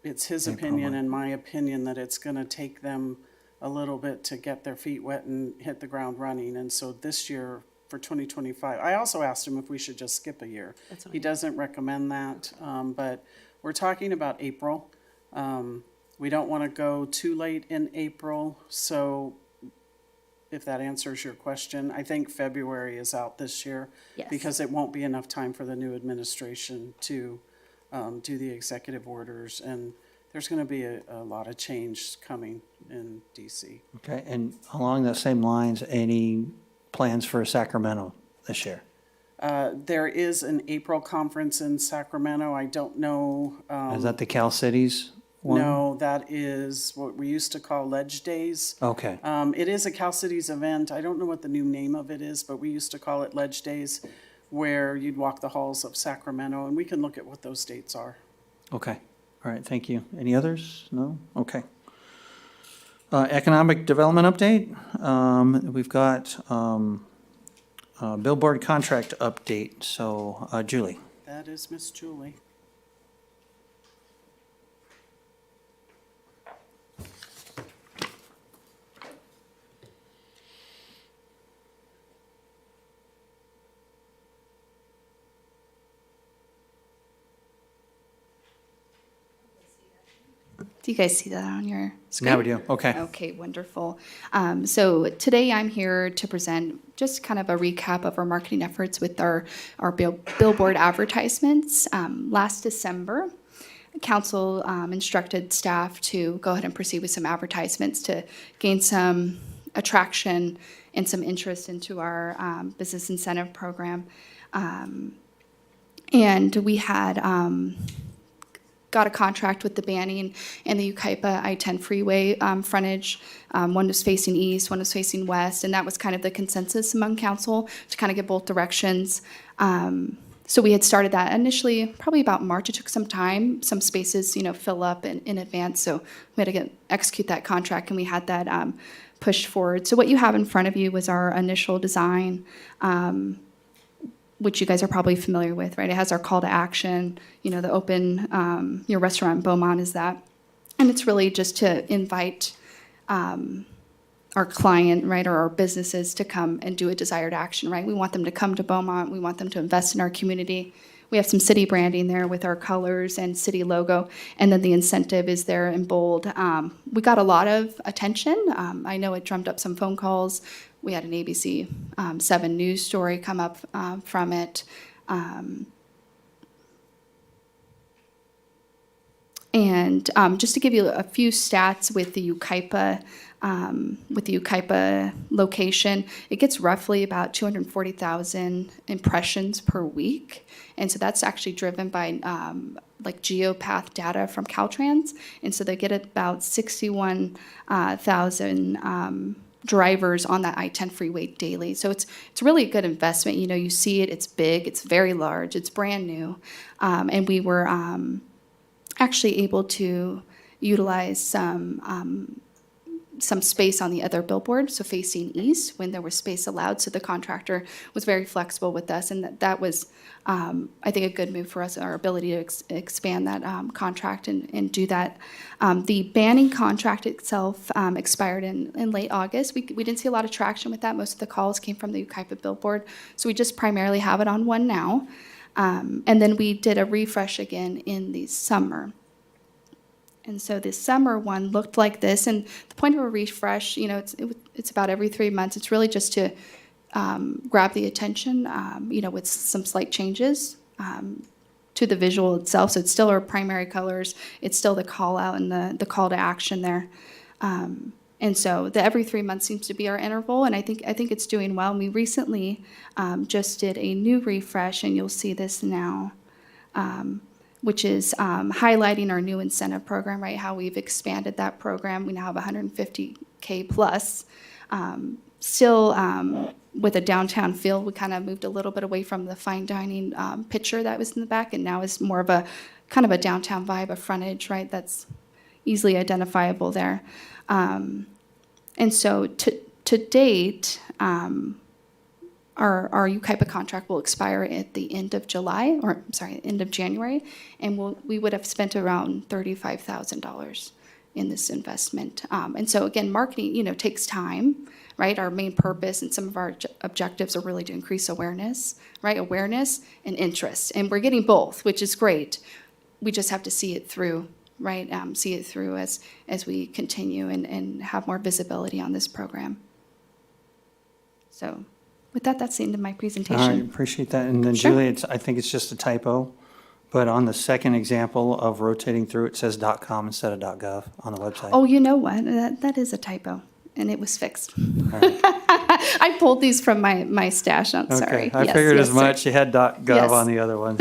it's his opinion and my opinion that it's gonna take them a little bit to get their feet wet and hit the ground running, and so this year, for 2025, I also asked him if we should just skip a year. He doesn't recommend that, but we're talking about April. We don't want to go too late in April, so if that answers your question, I think February is out this year. Yes. Because it won't be enough time for the new administration to do the executive orders, and there's going to be a lot of change coming in DC. Okay, and along those same lines, any plans for Sacramento this year? There is an April conference in Sacramento. I don't know. Is that the Cal Cities one? No, that is what we used to call Ledge Days. Okay, It is a Cal Cities event. I don't know what the new name of it is, but we used to call it Ledge Days. where you'd walk the halls of Sacramento, and we can look at what those dates are. Okay, all right, thank you. Any others? No? Okay. Economic development update. We've got billboard contract update, so Julie. That is Miss Julie. Do you guys see that on your screen? Now we do, okay. Okay, wonderful. So today I'm here to present just kind of a recap of our marketing efforts with our billboard advertisements. Last December, council instructed staff to go ahead and proceed with some advertisements to gain some attraction and some interest into our business incentive program. And we had got a contract with the Banning and the Yucaipa I-10 freeway frontage. One was facing east, one was facing west, and that was kind of the consensus among council to kind of get both directions. So we had started that initially, probably about March. It took some time, some spaces, fill up in advance. So we had to execute that contract, and we had that pushed forward. So what you have in front of you was our initial design, which you guys are probably familiar with, right? It has our call to action, the open, your restaurant in Beaumont is that. And it's really just to invite our client, right, or our businesses to come and do a desired action, right? We want them to come to Beaumont. We want them to invest in our community. We have some city branding there with our colors and city logo, and then the incentive is there in bold. We got a lot of attention. I know it drummed up some phone calls. We had an ABC 7 news story come up from it. And just to give you a few stats with the Yucaipa location, it gets roughly about 240,000 impressions per week. And so that's actually driven by like geopath data from Caltrans. And so they get about 61,000 drivers on that I-10 freeway daily. So it's really a good investment. You see it, it's big, it's very large, it's brand new. And we were actually able to utilize some space on the other billboard, so facing east when there was space allowed. So the contractor was very flexible with us, and that was, I think, a good move for us, our ability to expand that contract and do that. The Banning contract itself expired in late August. We didn't see a lot of traction with that. Most of the calls came from the Yucaipa billboard, so we just primarily have it on one now. And then we did a refresh again in the summer. And so this summer one looked like this. And the point of a refresh, it's about every 3 months. It's really just to grab the attention, with some slight changes to the visual itself. So it's still our primary colors. It's still the call out and the call to action there. And so the every 3 months seems to be our interval, and I think it's doing well. And we recently just did a new refresh, and you'll see this now, which is highlighting our new incentive program, right? How we've expanded that program. We now have 150K plus. Still with a downtown feel, we kind of moved a little bit away from the fine dining picture that was in the back, and now is more of a kind of a downtown vibe, a frontage, right? That's easily identifiable there. And so to date, our Yucaipa contract will expire at the end of end of January, and we would have spent around $35,000 in this investment. And so again, marketing, takes time, right? Our main purpose and some of our objectives are really to increase awareness, right? Awareness and interest, and we're getting both, which is great. We just have to see it through. Right, see it through as we continue and have more visibility on this program. So with that, that's the end of my presentation. All right, appreciate that. And then Sure. Julie, I think it's just a typo, but on the second example of rotating through, it says .com instead of .gov on the website. Oh, you know what? That is a typo, and it was fixed. All right. I pulled these from my stash. I'm sorry. I figured as sir. much. You had .gov Yes. on the other ones.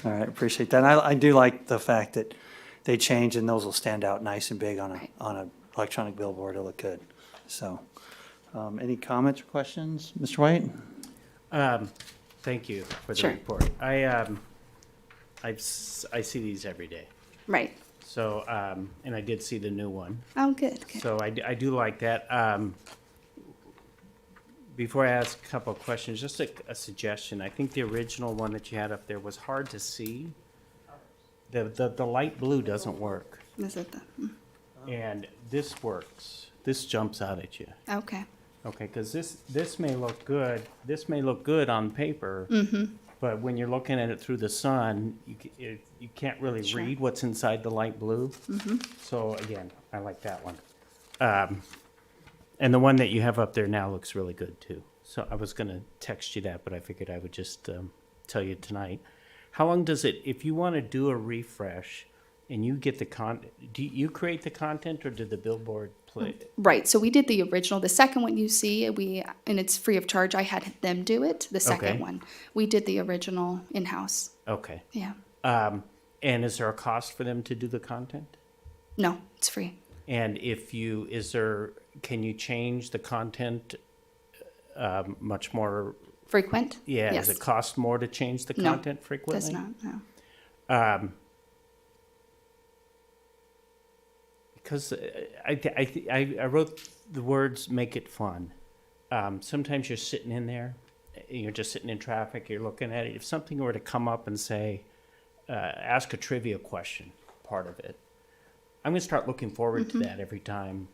All right, appreciate that. And I do like the fact that they change and those will stand out nice and big on a electronic billboard. It'll look good. So, any comments or questions, Mr. White? Thank you for the Sure. report. I see these every day. Right. So, and I did see the new one. Oh, good, good. So I do like that. Before I ask a couple of questions, just a suggestion. I think the original one that you had up there was hard to see. The light blue doesn't work, Is it the, and this works. This jumps out at you. okay. Okay, because this may look good. This may look good on paper, but when you're looking at it through the sun, you can't really Sure. read what's inside the light blue. So again, I like that one. And the one that you have up there now looks really good too. So I was gonna text you that, but I figured I would just tell you tonight. How long does it, if you want to do a refresh and you get the do you create the content or did the billboard play? Right, so we did the original. The second one you see, and it's free of charge. I had them do it, the second Okay. one. We did the original in-house. Okay. Yeah. And is there a cost for them to do the content? No, it's free. And can you change the content much more? Frequent? Yeah, Yes. does it cost more to change the No, content frequently? Does not, no. Because I wrote the words "make it fun." Sometimes you're sitting in there, you're just sitting in traffic, you're looking at it. If something were to come up and say, ask a trivia question, part of it, I'm going to start looking forward to that every time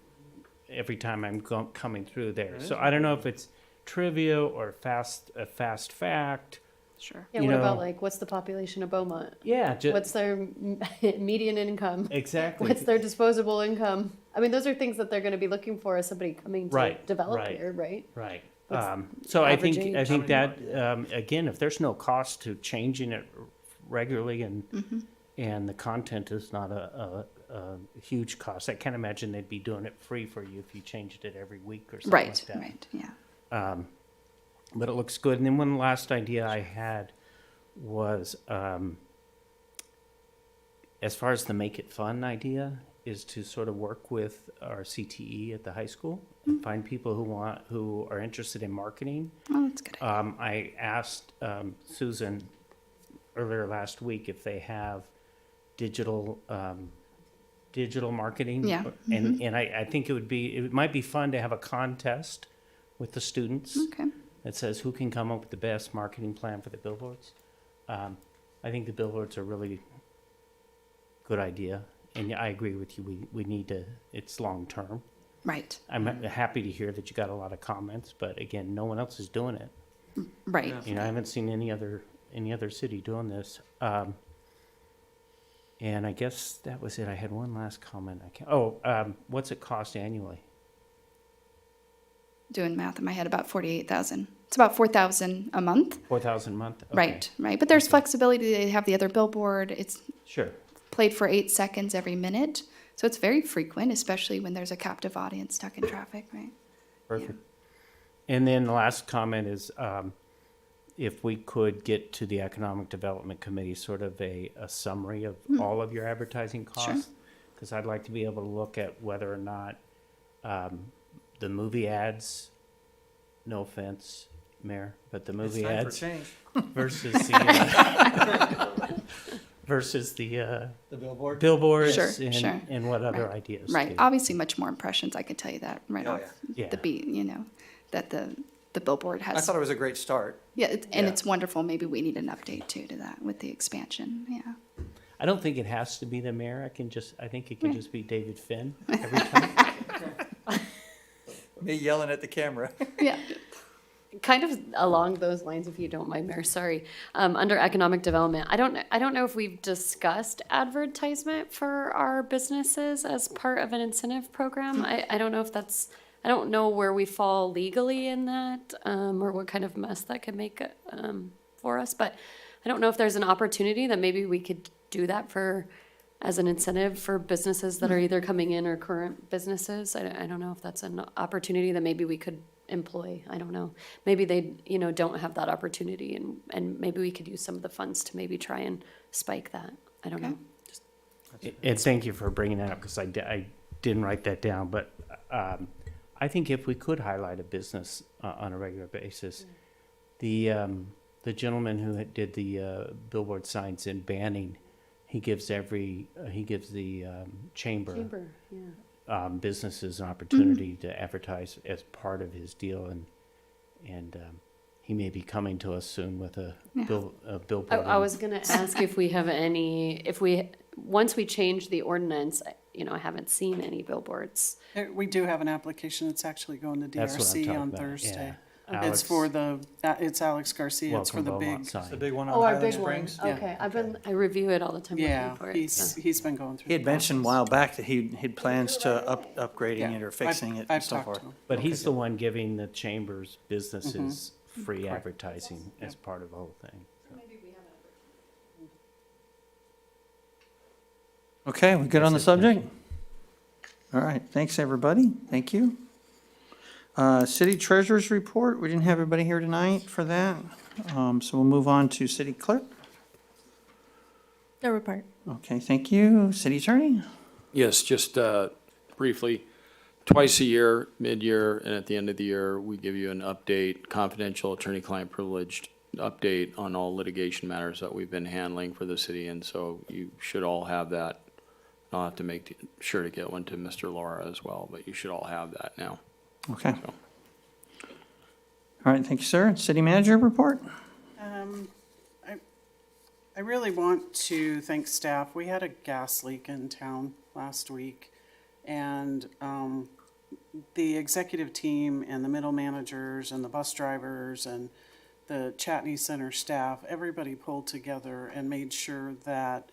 I'm coming through there. So I don't know if it's trivia or a fast fact. Sure. Yeah, You what know- about like, what's the population of Beaumont? Yeah, What's their median income? exactly. What's their disposable income? I mean, those are things that they're going to be looking for as somebody coming to Right, develop right. here, right? Right. What's So I average think age? that again, if there's no cost to changing it regularly and the content is not a huge cost, I can't imagine they'd be doing it free for you if you changed it every week or something like that. Right, yeah. But it looks good. And then one last idea I had was, as far as the Make It Fun idea, is to sort of work with our CTE at the high school and find people who are interested in marketing. Oh, that's good. I asked Susan earlier last week if they have digital marketing. Yeah, And I think it might be fun to have a contest with the students Okay. that says who can come up with the best marketing plan for the billboards. I think the billboards are a really good idea, and I agree with you. We need to. It's long term. Right, I'm happy to hear that you got a lot of comments, but again, no one else is doing it. right. You know, I haven't seen any other city doing this. And I guess that was it. I had one last comment. What's it cost annually? Doing math in my head, about 48,000. It's about 4,000 a month. 4,000 a month. Okay. Right, right. But there's flexibility. They have the other billboard. It's Sure. played for 8 seconds every minute. So it's very frequent, especially when there's a captive audience stuck in traffic, right? Perfect. And then the last comment is, if we could get to the Economic Development Committee sort of a summary of all of your advertising costs. Because I'd like to be able to look at whether or not the movie ads, no offense, Mayor, but the movie ads versus the billboard? billboards Sure, and, sure. and what other Right. ideas. Right. too. Obviously, much more impressions. I can tell you that right Oh, off yeah. the beat. You know, that the billboard has. I thought it was a great start. Yeah, and Yeah. it's wonderful. Maybe we need an update too to that with the expansion. Yeah. I don't think it has to be the mayor. I think it can just be David Finn every time. Me yelling at the camera. Yeah. Kind of along those lines, if you don't mind, Mayor, sorry. Under economic development, I don't know if we've discussed advertisement for our businesses as part of an incentive program. I don't know if that's, I don't know where we fall legally in that, or what kind of mess that could make for us, but I don't know if there's an opportunity that maybe we could do that as an incentive for businesses that are either coming in or current businesses. I don't know if that's an opportunity that maybe we could employ. I don't know. Maybe they, don't have that opportunity, and maybe we could use some of the funds to maybe try and spike that. I don't know. And thank you for bringing that up, because I didn't write that down, but I think if we could highlight a business on a regular basis, The gentleman who did the billboard signs in Banning, he gives the chamber businesses an opportunity to advertise as part of his deal, and he may be coming to us soon with a billboard. I was going to ask if we have once we change the ordinance, I haven't seen any billboards. We do have an application. It's actually going to That's what I'm DRC talking on about, Thursday. yeah. It's for it's Alex Garcia. It's for the Welcome big. Beaumont sign. The big one on Oh, our Highland big one. Springs? Okay, I review it all the time. Yeah, looking for it, he's been going through. He had the mentioned a process. while back that he had plans to upgrading Yeah, it or fixing it I've and so talked forth. to him. But he's the one giving the chamber's businesses Mm-hmm. free advertising as part of the whole thing. Okay, we good on the subject? All right, thanks, everybody. Thank you. City Treasurer's Report, we didn't have everybody here tonight for that. So we'll move on to City Clerk. No report. Okay, thank you. City Attorney? Yes, just briefly, twice a year, mid-year, and at the end of the year, we give you an update, confidential attorney-client privileged update on all litigation matters that we've been handling for the city, and so you should all have that. I'll have to make sure to get one to Mr. Laura as well, but you should all have that now. Okay. All right, thank you, sir. City Manager Report? I really want to thank staff. We had a gas leak in town last week, and the executive team and the middle managers and the bus drivers and the Chatney Center staff, everybody pulled together and made sure that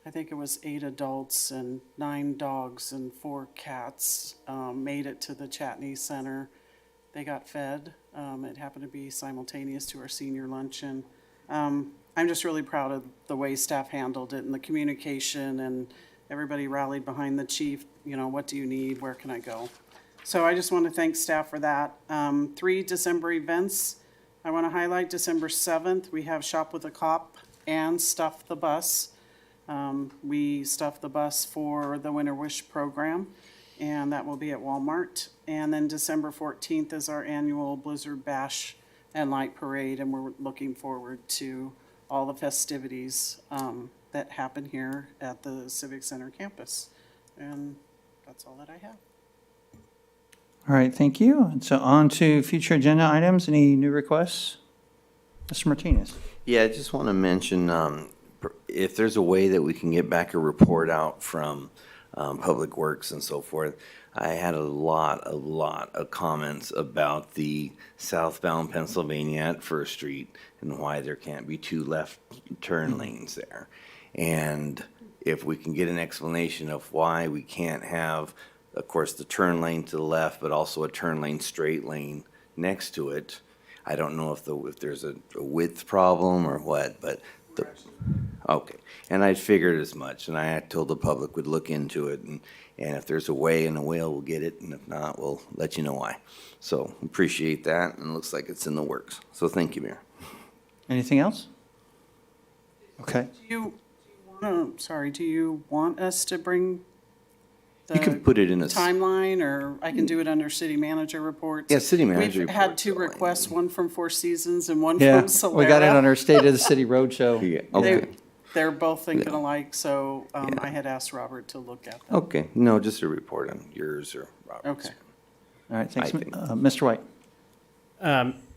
I think it was 8 adults and 9 dogs and 4 cats made it to the Chatney Center. They got fed. It happened to be simultaneous to our senior luncheon. I'm just really proud of the way staff handled it and the communication, and everybody rallied behind the chief. What do you need? Where can I go? So I just want to thank staff for that. 3 December events. I want to highlight December 7th. We have Shop with a Cop and Stuff the Bus. We stuffed the bus for the Winter Wish program, and that will be at Walmart. And then December 14th is our annual Blizzard Bash and Light Parade, and we're looking forward to all the festivities that happen here at the Civic Center campus. And that's all that I have. All right, thank you. And so on to future agenda items. Any new requests? Mr. Martinez? Yeah, I just want to mention, if there's a way that we can get back a report out from Public Works and so forth. I had a lot of comments about the southbound Pennsylvania at First Street and why there can't be 2 left turn lanes there. And if we can get an explanation of why we can't have, of course, the turn lane to the left, but also a turn lane straight lane next to it. I don't know if there's a width problem or what, but okay. And I figured as much, and I told the public would look into it, and if there's a way and a will, we'll get it, and if not, we'll let you know why. So appreciate that, and it looks like it's in the works. So thank you, Mayor. Anything else? Okay. Do you want us to bring You can put it in a timeline, or I can do it under city manager reports? Yeah, city manager We've had reports 2 are fine. requests, one from Four Seasons and one Yeah, from Solera. we got it on our State of the City Roadshow. Yeah, okay. They're both thinking alike, so I had asked Robert to look at them. Okay, no, just a report on yours or Robert's. Okay. All right, thanks. I think. Mr. White?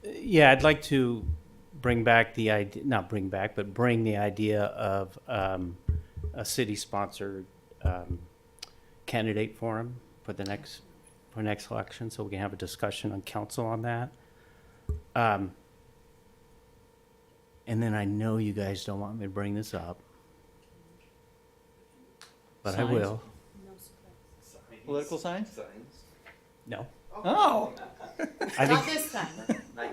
Yeah, I'd like to bring back the idea, not bring back, but bring the idea of a city-sponsored candidate forum for next election, so we can have a discussion on council on that. And then I know you guys don't want me to bring this up, but I Signs? will. Political signs? No. Oh. I think this time.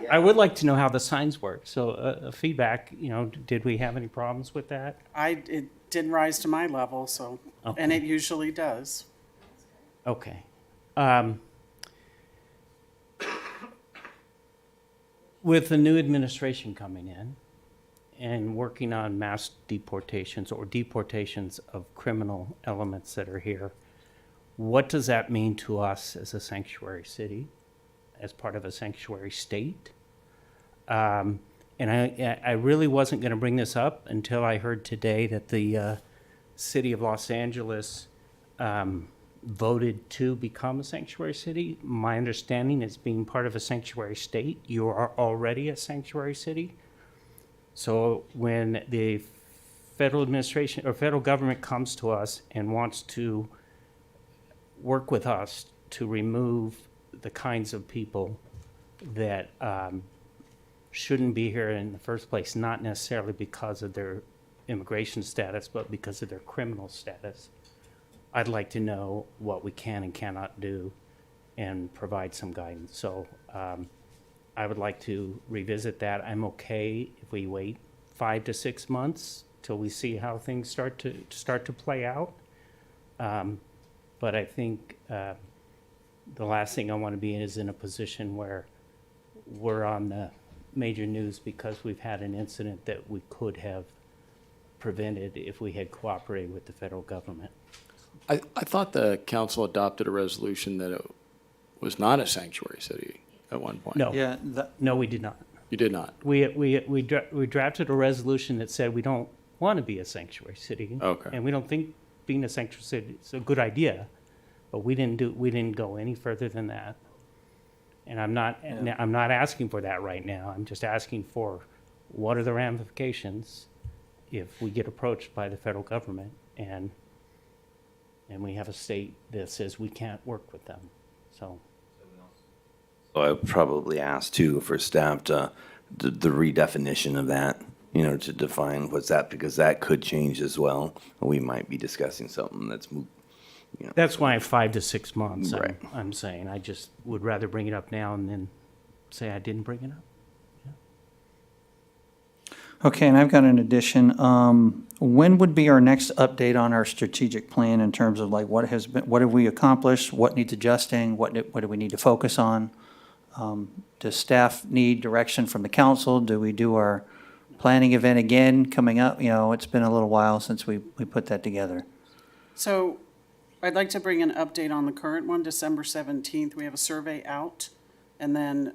I would like to know how the signs work. So feedback, did we have any problems with that? It didn't rise to my level, so, and it usually does. Okay. With the new administration coming in and working on mass deportations or deportations of criminal elements that are here, what does that mean to us as a sanctuary city, as part of a sanctuary state? And I really wasn't going to bring this up until I heard today that the city of Los Angeles voted to become a sanctuary city. My understanding is being part of a sanctuary state, you are already a sanctuary city. So when the federal administration or federal government comes to us and wants to work with us to remove the kinds of people that shouldn't be here in the first place, not necessarily because of their immigration status, but because of their criminal status, I'd like to know what we can and cannot do and provide some guidance. So I would like to revisit that. I'm okay if we wait 5 to 6 months till we see how things start to play out. But I think the last thing I want to be in is in a position where we're on the major news because we've had an incident that we could have prevented if we had cooperated with the federal government. I thought the council adopted a resolution that it was not a sanctuary city at one point. No. Yeah, No, we did not. You did not? We drafted a resolution that said we don't want to be a sanctuary city. Okay. And we don't think being a sanctuary city is a good idea, but we didn't go any further than that. And I'm not asking for that right now. I'm just asking for what are the ramifications if we get approached by the federal government and we have a state that says we can't work with them. So I would probably ask too for staff to, the redefinition of that, to define what's that, because that could change as well. We might be discussing something that's that's why 5 to 6 months, Right. I'm saying. I just would rather bring it up now and then say I didn't bring it up. Okay, and I've got an addition. When would be our next update on our strategic plan in terms of like what have we accomplished, what needs adjusting, what do we need to focus on? Does staff need direction from the council? Do we do our planning event again coming up? It's been a little while since we put that together. So I'd like to bring an update on the current one, December 17th. We have a survey out, and then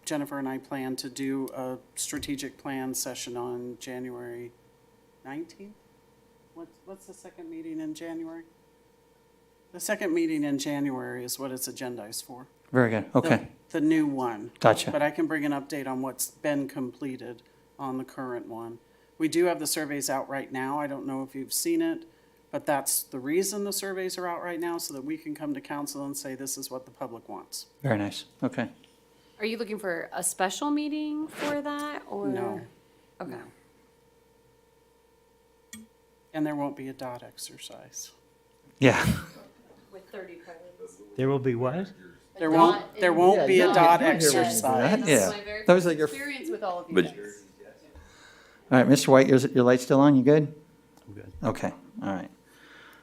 Jennifer and I plan to do a strategic plan session on January 19th? What's the second meeting in January? The second meeting in January is what it's agendized for. Very good, okay. The new one. Gotcha. But I can bring an update on what's been completed on the current one. We do have the surveys out right now. I don't know if you've seen it, but that's the reason the surveys are out right now, so that we can come to council and say, this is what the public wants. Very nice, okay. Are you looking for a special meeting for that, or? No. Okay. And there won't be a dot exercise. Yeah. With 30 credits. There will be what? There won't be a dot exercise. Yeah. That was like your. Experience with all of you But- guys. All right, Mr. White, your light's still on? You good? I'm good. Okay, all right.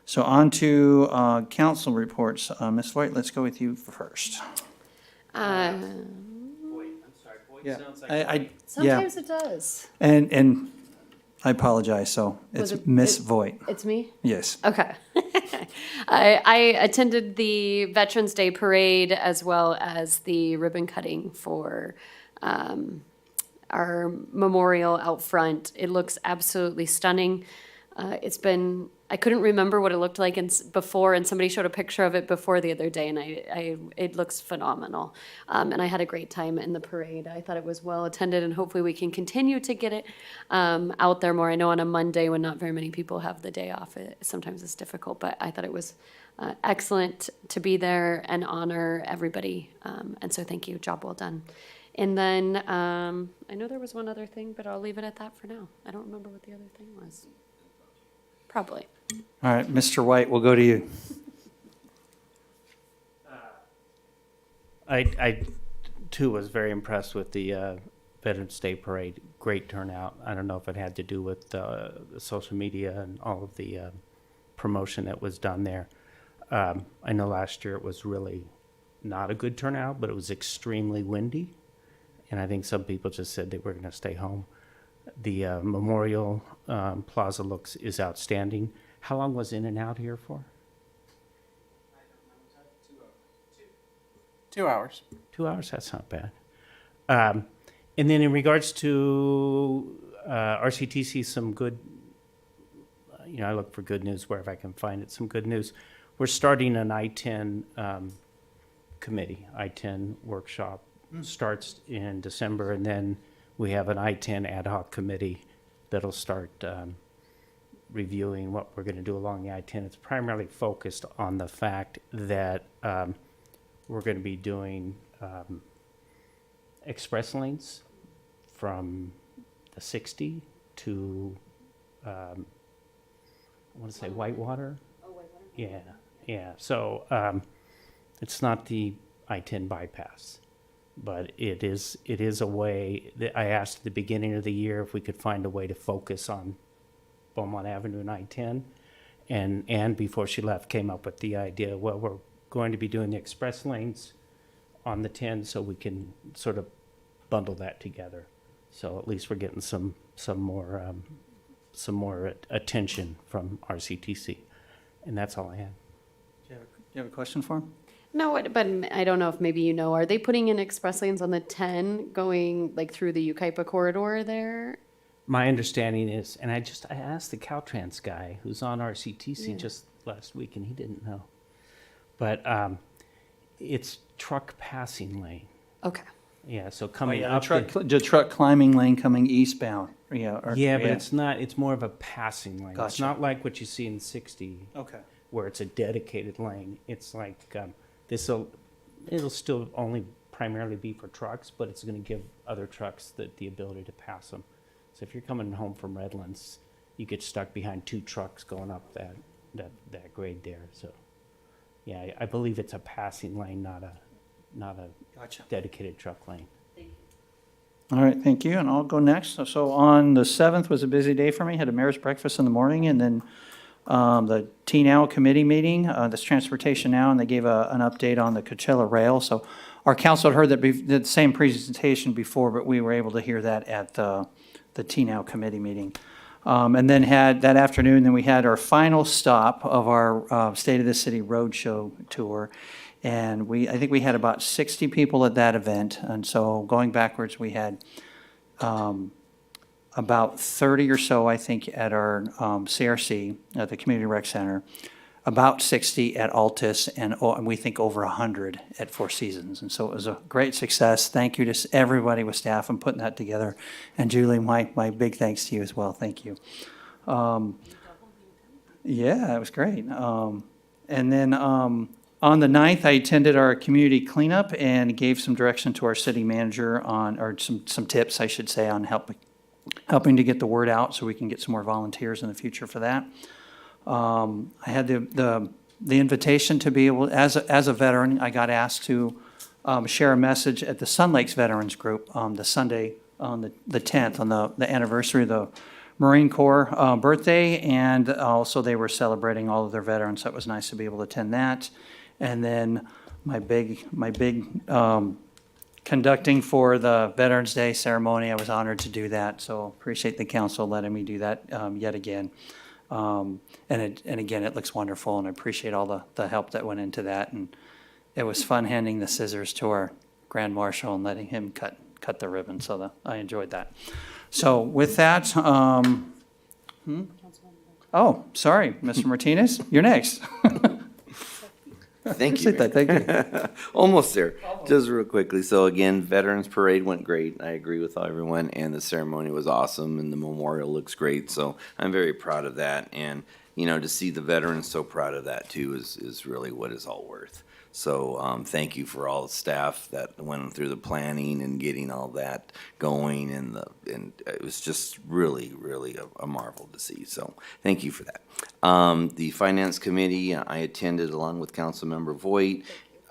So on to council reports. Ms. White, let's go with you first. Yeah, yeah. Sometimes it does. And I apologize, so it's Miss Voigt. It's me? Yes. Okay. I attended the Veterans Day Parade as well as the ribbon cutting for our memorial out front. It looks absolutely stunning. I couldn't remember what it looked like before, and somebody showed a picture of it before the other day, and it looks phenomenal. And I had a great time in the parade. I thought it was well attended, and hopefully we can continue to get it out there more. I know on a Monday when not very many people have the day off, sometimes it's difficult, but I thought it was excellent to be there and honor everybody. And so thank you, job well done. And then I know there was one other thing, but I'll leave it at that for now. I don't remember what the other thing was. Probably. All right, Mr. White, we'll go to you. I too was very impressed with the Veterans Day Parade. Great turnout. I don't know if it had to do with the social media and all of the promotion that was done there. I know last year it was really not a good turnout, but it was extremely windy. And I think some people just said they were going to stay home. The Memorial Plaza is outstanding. How long was In and Out here for? 2 hours. 2 hours, that's not bad. And then in regards to RCTC, some good, I look for good news wherever I can find it, some good news. We're starting an I-10 committee. I-10 workshop starts in December, and then we have an I-10 ad hoc committee that'll start reviewing what we're going to do along the I-10. It's primarily focused on the fact that we're going to be doing express lanes from the 60 to, I want to say Whitewater. Oh, Whitewater? Yeah, yeah. So it's not the I-10 bypass, but it is a way that I asked at the beginning of the year if we could find a way to focus on Beaumont Avenue and I-10. And before she left, came up with the idea, well, we're going to be doing the express lanes on the 10 so we can sort of bundle that together. So at least we're getting some more attention from RCTC. And that's all I have. Do you have a question for him? No, but I don't know if maybe you know, are they putting in express lanes on the 10 going like through the Ukaipa corridor there? My understanding is, and I asked the Caltrans guy who's on RCTC just last week, and he didn't know. But it's truck passing lane. Okay. Yeah, so coming the up. the truck climbing lane coming eastbound. Yeah, But it's not, it's more of a passing lane. It's Gotcha. not like what you see in 60. Okay. Where it's a dedicated lane. It's like, it'll still only primarily be for trucks, but it's going to give other trucks the ability to pass them. So if you're coming home from Redlands, you get stuck behind two trucks going up that grade there. So, yeah, I believe it's a passing lane, not a Gotcha. dedicated truck lane. All right, thank you, and I'll go next. So on the 7th was a busy day for me, had a mayor's breakfast in the morning, and then the T-Now committee meeting, that's Transportation Now, and they gave an update on the Coachella Rail. So our council had heard the same presentation before, but we were able to hear that at the T-Now committee meeting. And then had that afternoon, then we had our final stop of our State of the City Roadshow tour. And I think we had about 60 people at that event. And so going backwards, we had about 30 or so, I think, at our CRC, at the Community Rec Center, about 60 at Altus, and we think over 100 at Four Seasons. And so it was a great success. Thank you to everybody with staff in putting that together. And Julie, my big thanks to you as well. Thank you. Yeah, it was great. And then on the 9th, I attended our community cleanup and gave some direction to our city manager or some tips, I should say, on helping to get the word out so we can get some more volunteers in the future for that. I had the invitation to be able, as a veteran, I got asked to share a message at the Sun Lakes Veterans Group the Sunday on the 10th, on the anniversary of the Marine Corps birthday, and also they were celebrating all of their veterans, so it was nice to be able to attend that. And then my big conducting for the Veterans Day ceremony, I was honored to do that, so appreciate the council letting me do that yet again. And again, it looks wonderful, and I appreciate all the help that went into that. And it was fun handing the scissors to our Grand Marshal and letting him cut the ribbon, so I enjoyed that. So with that, oh, sorry, Mr. Martinez, you're next. Thank you. Thank you. Almost there. Just real quickly. So again, Veterans Parade went great. I agree with everyone, and the ceremony was awesome, and the memorial looks great. So I'm very proud of that, and to see the veterans so proud of that too is really what it's all worth. So thank you for all the staff that went through the planning and getting all that going, and it was just really, really a marvel to see. So thank you for that. The Finance Committee, I attended along with Councilmember Voigt.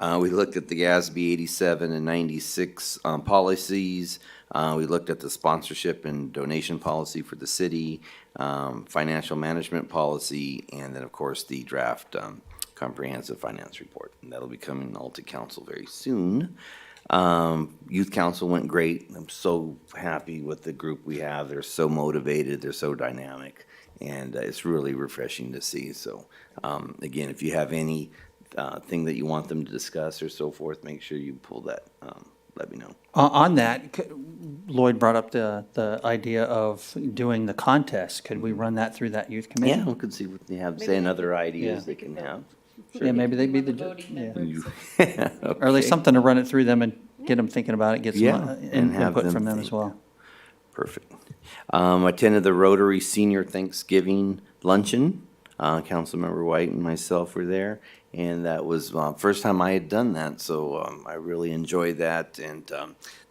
We looked at the GASB 87 and 96 policies. We looked at the sponsorship and donation policy for the city, financial management policy, and then, of course, the draft comprehensive finance report. And that'll be coming all to council very soon. Youth Council went great. I'm so happy with the group we have. They're so motivated. They're so dynamic. And it's really refreshing to see. So, again, if you have any thing that you want them to discuss or so forth, make sure you pull that, let me know. On that, Lloyd brought up the idea of doing the contest. Could we run that through that youth committee? Yeah, we could see what they have, say, and other ideas they can have. Yeah, maybe they'd be the judge, yeah. Okay. Or at least something to run it through them and get them thinking about it, get some Yeah, and have input them from them as think. well. Perfect. Attended the Rotary Senior Thanksgiving Luncheon. Councilmember White and myself were there, and that was first time I had done that, so I really enjoyed that. And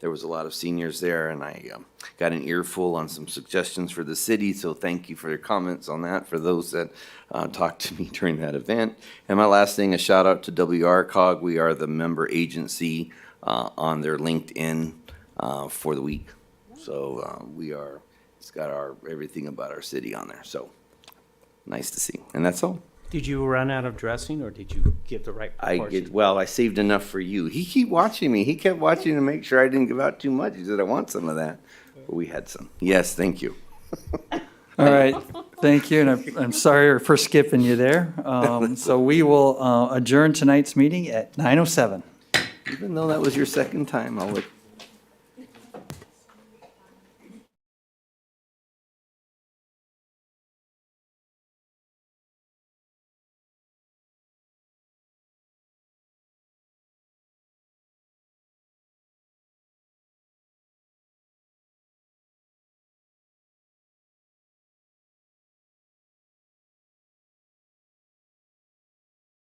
there was a lot of seniors there, and I got an earful on some suggestions for the city, so thank you for your comments on that, for those that talked to me during that event. And my last thing, a shout out to WRCOG. We are the member agency on their LinkedIn for the week. So it's got everything about our city on there, so nice to see. And that's all. Did you run out of dressing, or did you give the right proportion? I saved enough for you. He kept watching me. He kept watching to make sure I didn't give out too much. He said, I want some of that. But we had some. Yes, thank you. All right, thank you, and I'm sorry for skipping you there. So we will adjourn tonight's meeting at 9:07. Even though that was your second time, I'll let